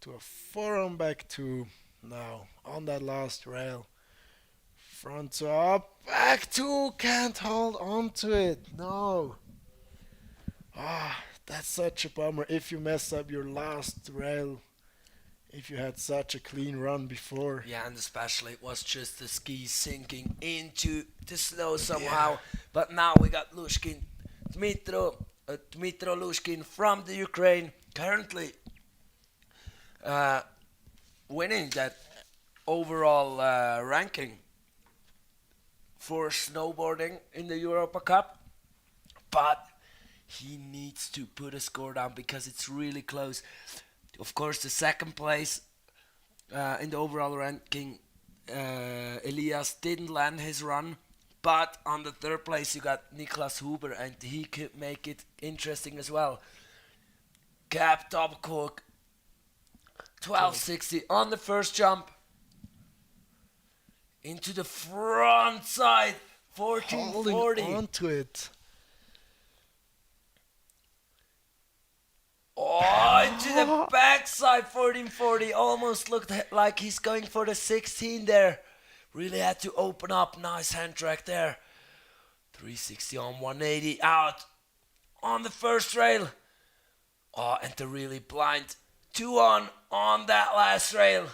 to a forearm back 2. Now on that last rail, Front to up. Back two. Can't hold on to it. No. Ah, that's such a bummer if you mess up your last rail. If you had such a clean run before. Yeah, and especially it was just the skis sinking into the snow somehow. But now we got Lushkin, Dmitro Lushkin from the Ukraine, currently winning that overall ranking for snowboarding in the Europa Cup. But he needs to put a score down because it's really close. Of course, the second place in the overall ranking, Elias didn't land his run. But on the third place, you got Niklas Huber, and he could make it interesting as well. Cap top cork, 1260 on the first jump. Into the front side, 1440. Holding on to it. Oh, into the backside, 1440. Almost looked like he's going for the 16 there. Really had to open up. Nice hand track there. 360 on 180. Out on the first rail. Oh, and the really blind 2-on that last rail.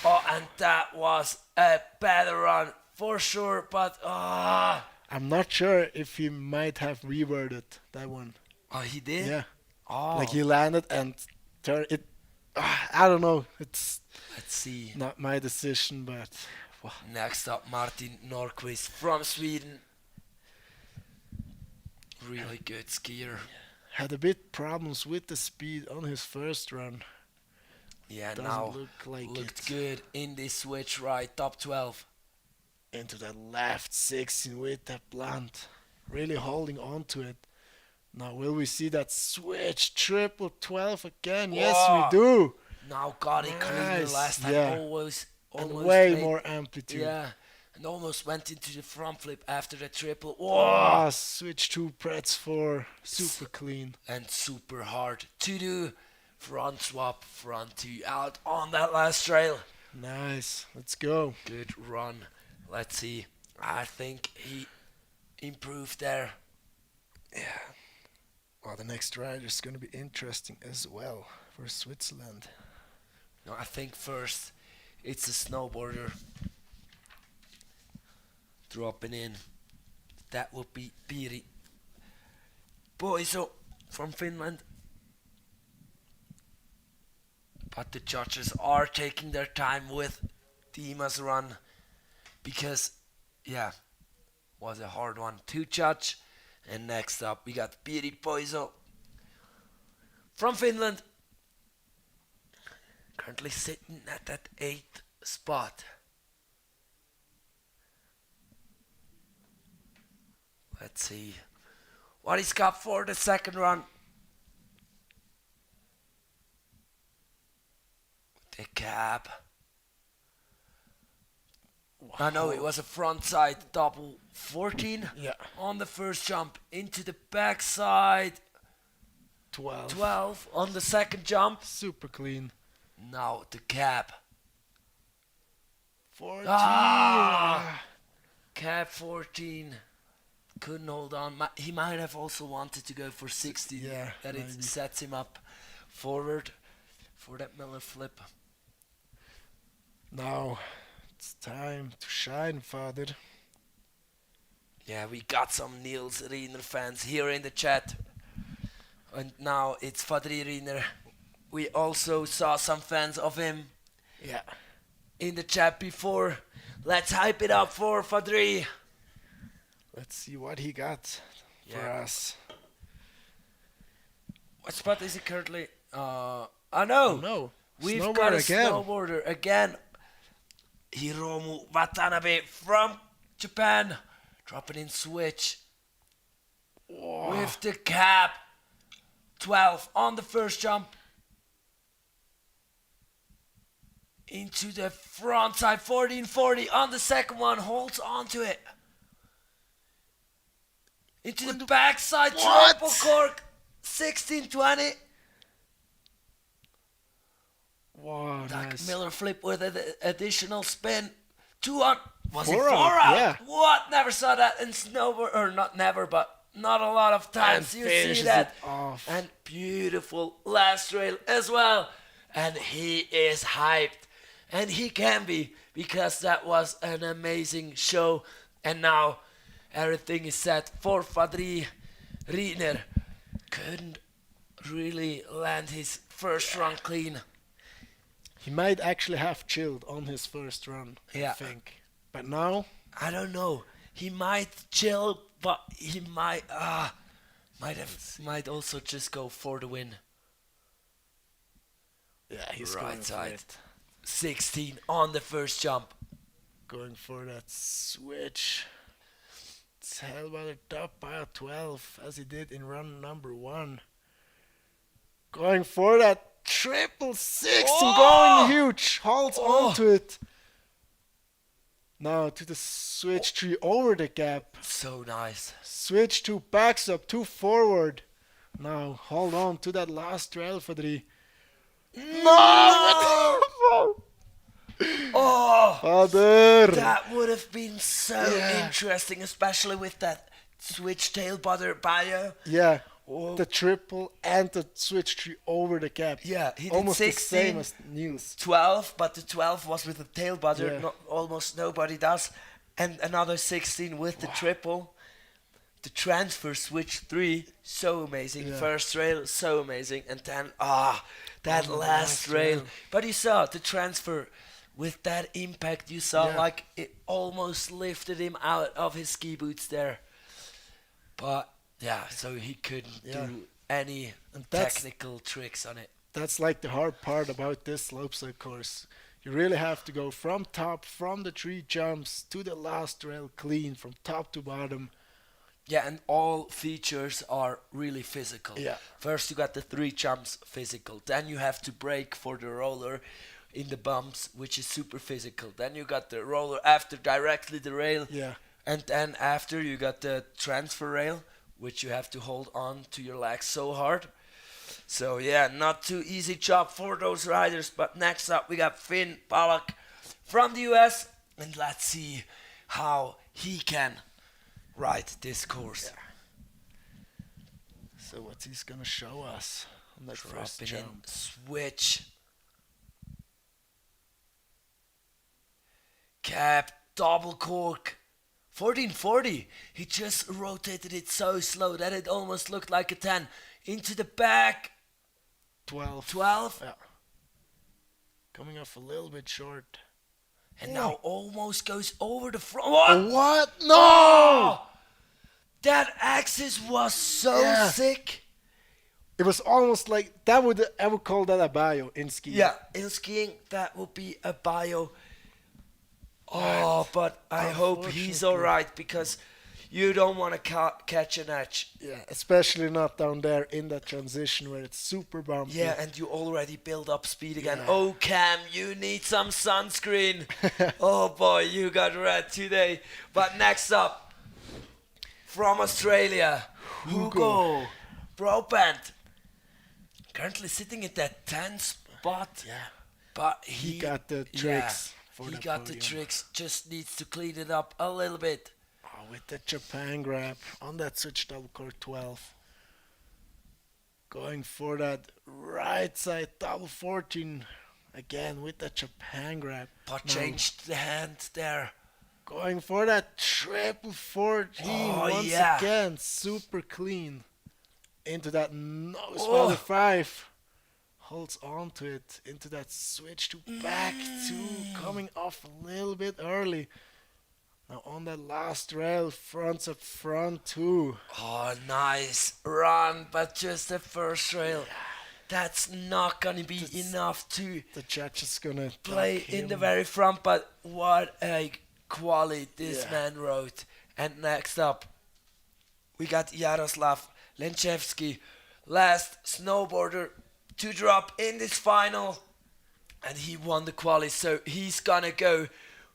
Oh, and that was a better run for sure. But, I'm not sure if he might have reverted that one. Oh, he did? Yeah. Oh. Like he landed and turned it. I don't know. It's Let's see. not my decision, but wow. Next up, Martin Norquist from Sweden. Really good skier. Had a bit problems with the speed on his first run. Yeah, Doesn't now look like looked it. good in this switch right, top 12. Into that left 16 with that blunt. Really holding on to it. Now will we see that switch triple 12 again? Yes, Whoa. we do. Now got it cleaner Nice, last time. yeah. Almost And way made- more amplitude. Yeah, and almost went into the front flip after the triple. Ah, Whoa! switch 2 Pretz 4. Super clean. And super hard to do. Front swap, front 2 out on that last trail. Nice. Let's go. Good run. Let's see. I think he improved there. Yeah. Well, the next ride is going to be interesting as well for Switzerland. No, I think first it's a snowboarder dropping in. That would be Piri Boiso from Finland. But the judges are taking their time with Dima's run because, yeah, was a hard one to judge. And next up, we got Piri Boiso from Finland. Currently sitting at that 8th spot. Let's see what he's got for the second run. The cab. I know it was a front side double 14 Yeah. on the first jump, into the back side 12. 12 on the second jump. Super clean. Now the cab. 14. Cab 14. Couldn't hold on. He might have also wanted to go for 16. Yeah, that it maybe. sets him up forward for that Miller flip. Now it's time to shine, father. Yeah, we got some Niels Riener fans here in the chat. And now it's Fadri Riener. We also saw some fans of him Yeah. in the chat before. Let's hype it up for Fadri. Let's see what he got for Yeah. us. What spot is he currently? Oh Oh no, no. we've Snowboard got a again. snowboarder again. Hiromu Watanabe from Japan, dropping in switch Whoa. with the cap. 12 on the first jump. Into the front side, 1440 on the second one, holds on to it. Into the back side, What? triple cork, 1620. Wow, Doug nice. Miller flip with an additional spin. 2 on Was it Four four out, out? yeah. What? Never saw that in snowboard, or not never, but not a lot of times And you see finishes that. it off. And beautiful last rail as well. And he is hyped. And he can be, because that was an amazing show. And now everything is set for Fadri Riedner. Couldn't really land his first run clean. He might actually have chilled on his first run, Yeah. I think. But now, I don't know. He might chill, but he might might also just go for the win. yeah, he's Right going side. for it. 16 on the first jump. Going for that switch. It's Hellbauer top by 12, as he did in run number 1. Going for that triple six and going huge. Holds onto it. Now to the switch 3 over the gap. So nice. Switch 2 backs up, 2 forward. Now hold on to that last rail for the. No! Oh, Father! that would have been so Yeah. interesting, especially with that switch tail butter bio. Yeah, Oh. the triple and the switch 3 over the gap. Yeah, he did Almost the 16. same as Niels. 12, but the 12 was with the tail butter. Yeah. Not, almost nobody does. And another 16 with the triple. The transfer switch 3, so amazing. Yeah. First rail, so amazing. And then, that the last last rail. rail. But you saw the transfer with that impact. You saw Yeah. like it almost lifted him out of his ski boots there. But yeah, so he couldn't Yeah. do any And that's- technical tricks on it. That's like the hard part about this slopestyle course. You really have to go from top, from the 3 jumps to the last rail clean, from top to bottom. Yeah, and all features are really physical. Yeah. First, you got the 3 jumps physical. Then you have to brake for the roller in the bumps, which is super physical. Then you got the roller after directly the rail. Yeah. And then after, you got the transfer rail, which you have to hold on to your legs so hard. So, yeah, not too easy job for those riders. But next up, we got Finn Pollock from the US. And let's see how he can ride this course. So what's he's gonna show us on that first Dropping in, jump? switch. Cap, double cork. 1440. He just rotated it so slow that it almost looked like a 10. Into the back. 12. 12. Yeah. Coming off a little bit short. And now almost goes over the front. Oh, what? No! Oh! That axis was so Yeah. sick. It was almost like I would call that a bio in skiing. Yeah, in skiing, that would be a bio. Oh, but I hope he's Unfortunately. alright, because you don't want to catch an edge. Yeah, especially not down there in that transition where it's super bumpy. Yeah, and you already build up speed again. Yeah. Oh, Cam, you need some sunscreen. Oh boy, you got red today. But next up, from Australia, Hugo Brabant. Currently sitting at that 10 spot. Yeah. But He got the tricks for he the got the podium. tricks, just needs to clean it up a little bit. Oh, with the Japan grab on that switch double core 12. Going for that right side double 14 again with that Japan grab. But Now changed the hand there. going for that triple 14 Oh, once yeah. again. Super clean. Into that nose Oh. 5. Holds on to it. Into that switch to back 2. Coming off a little bit early. Now on that last rail, fronts up front 2. Oh, nice run, but just the first rail. That's not gonna be enough to The judge is gonna play dock in the him. very front, but what a quality this Yeah. man wrote. And next up, we got Jaroslav Lenchevsky, last snowboarder to drop in this final, and he won the quali, so he's gonna go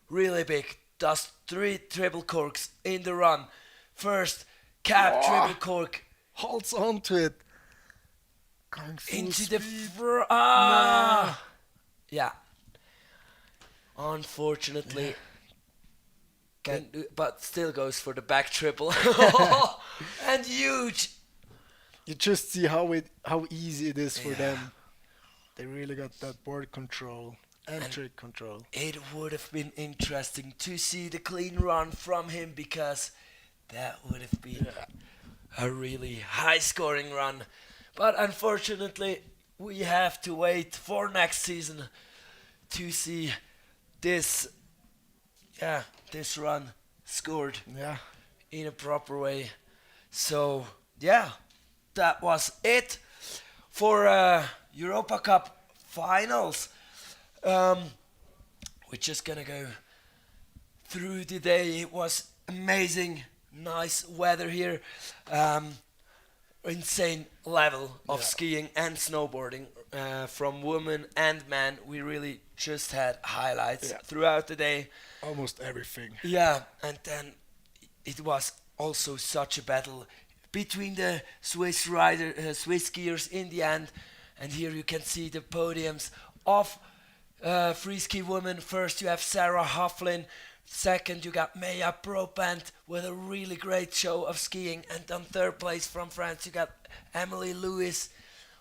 really big. Does 3 triple corks in the run. First, cap Oh. triple cork Holds on to it. Going full into speed. the front. Ah! Yeah. Unfortunately, can do, but still goes for the back triple. And huge. You just see how easy it is for Yeah. them. They really got that board control and And trick control. it would have been interesting to see the clean run from him because that would have been a really high scoring run. But unfortunately, we have to wait for next season to see this this run scored Yeah. in a proper way. So yeah, that was it for Europa Cup finals. We're just gonna go through the day. It was amazing, nice weather here. Insane level of Yeah. skiing and snowboarding from women and men. We really just had highlights Yeah. throughout the day. Almost everything. Yeah, and then it was also such a battle between the Swiss Swiss skiers in the end. And here you can see the podiums of Freeski women. First you have Sarah Hofflin. Second you got Maya Propant with a really great show of skiing. And on third place from France you got Emily Lewis.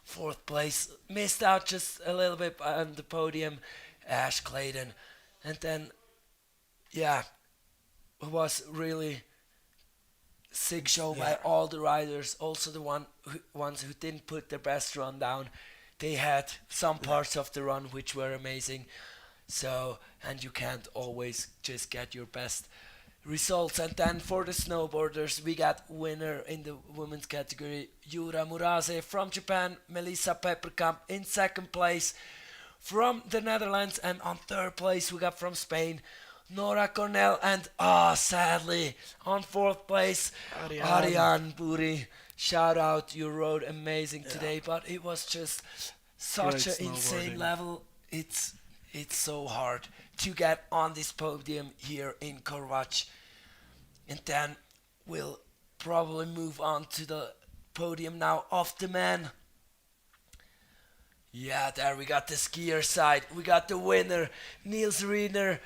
Fourth place, missed out just a little bit on the podium, Ash Clayton. And then, yeah, it was really sick show by all the riders. Also the ones who didn't put their best run down. They had some parts of the run which were amazing. So, and you can't always just get your best results. And then for the snowboarders, we got winner in the women's category, Yura Murase from Japan, Melissa Pepperkamp in second place from the Netherlands, and on third place we got from Spain, Nora Cornell, and sadly on fourth place, Ariane Buri. Shout out, you rode amazing today, but it was just such Great an insane snowboarding. level. It's so hard to get on this podium here in Korvac. And then we'll probably move on to the podium now of the men. Yeah, there we got the skier side. We got the winner, Niels Riedner,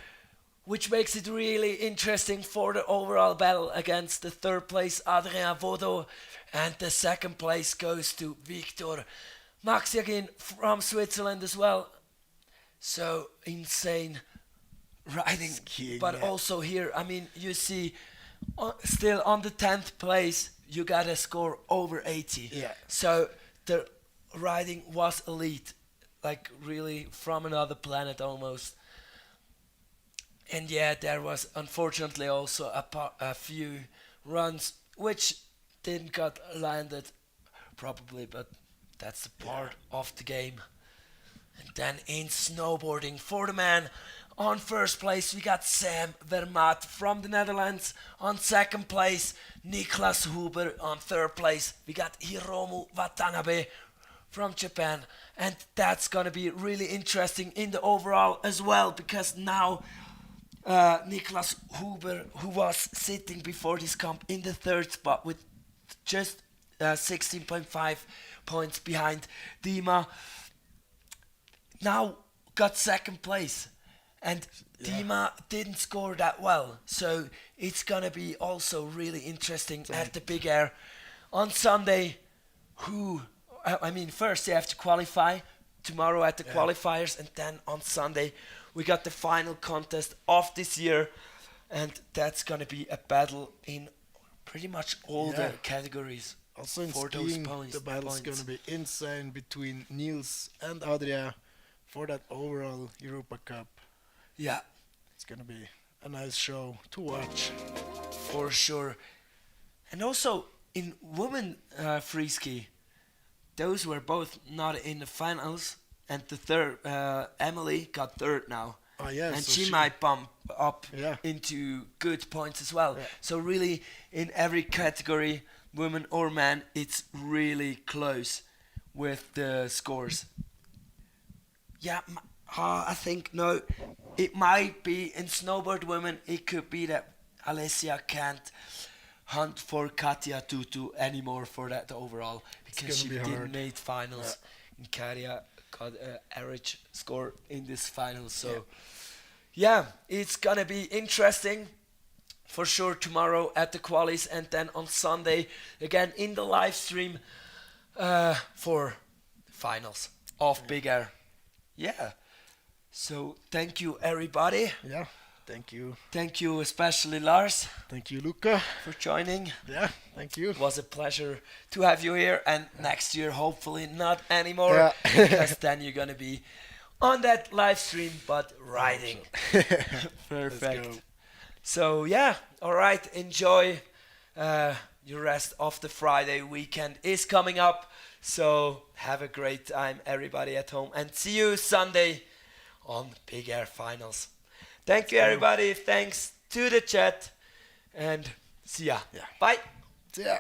which makes it really interesting for the overall battle against the third place, Adrien Vodo. And the second place goes to Victor Maxiagin from Switzerland as well. So insane riding. Skiing, But yeah. also here, I mean, you see, still on the 10th place, you got a score over 80. Yeah. So the riding was elite, like really from another planet almost. And yeah, there was unfortunately also a few runs which didn't got landed probably, but that's the part of the game. And then in snowboarding for the man, on first place we got Sam Vermaat from the Netherlands. On second place, Niklas Huber. On third place we got Hiromu Watanabe from Japan. And that's gonna be really interesting in the overall as well, because now Niklas Huber, who was sitting before this comp in the third spot with just 16.5 points behind Dima, now got second place. And Dima didn't score that well. So it's going to be also really interesting at the Big Air. On Sunday, first they have to qualify tomorrow at the qualifiers, and then on Sunday we got the final contest of this year, and that's going to be a battle in pretty much all the categories. Also in for those skiing, points, the battle's points. going to be insane between Niels and Adria for that overall Europa Cup. Yeah, It's going to be a nice show to watch. for sure. And also in women freeski, those were both not in the finals, and the third, Emily got third now. Oh yeah, And so she might bump up Yeah. into good points as well. Yeah. So really, in every category, women or man, it's really close with the scores. Yeah, I think no, it might be in snowboard women. It could be that Alessia can't hunt for Katja Tutu anymore for that overall, because she gonna be didn't hard. make finals. And Katja got an average score in this final. So yeah, it's gonna be interesting. for sure tomorrow at the qualies, and then on Sunday again in the live stream for finals of Big Air. Yeah. So thank you everybody. Yeah. Thank you. Thank you especially Lars Thank you, Luca. for joining. Yeah. Thank you. It was a pleasure to have you here, and next year hopefully not anymore, Yeah. because then you're gonna be on that live stream but riding. Perfect. Let's go. So yeah, all right, enjoy your rest of the Friday. Weekend is coming up, so have a great time everybody at home, and see you Sunday on Big Air Finals. Thank you everybody, thanks to the chat, and see ya. Yeah. Bye. Yeah.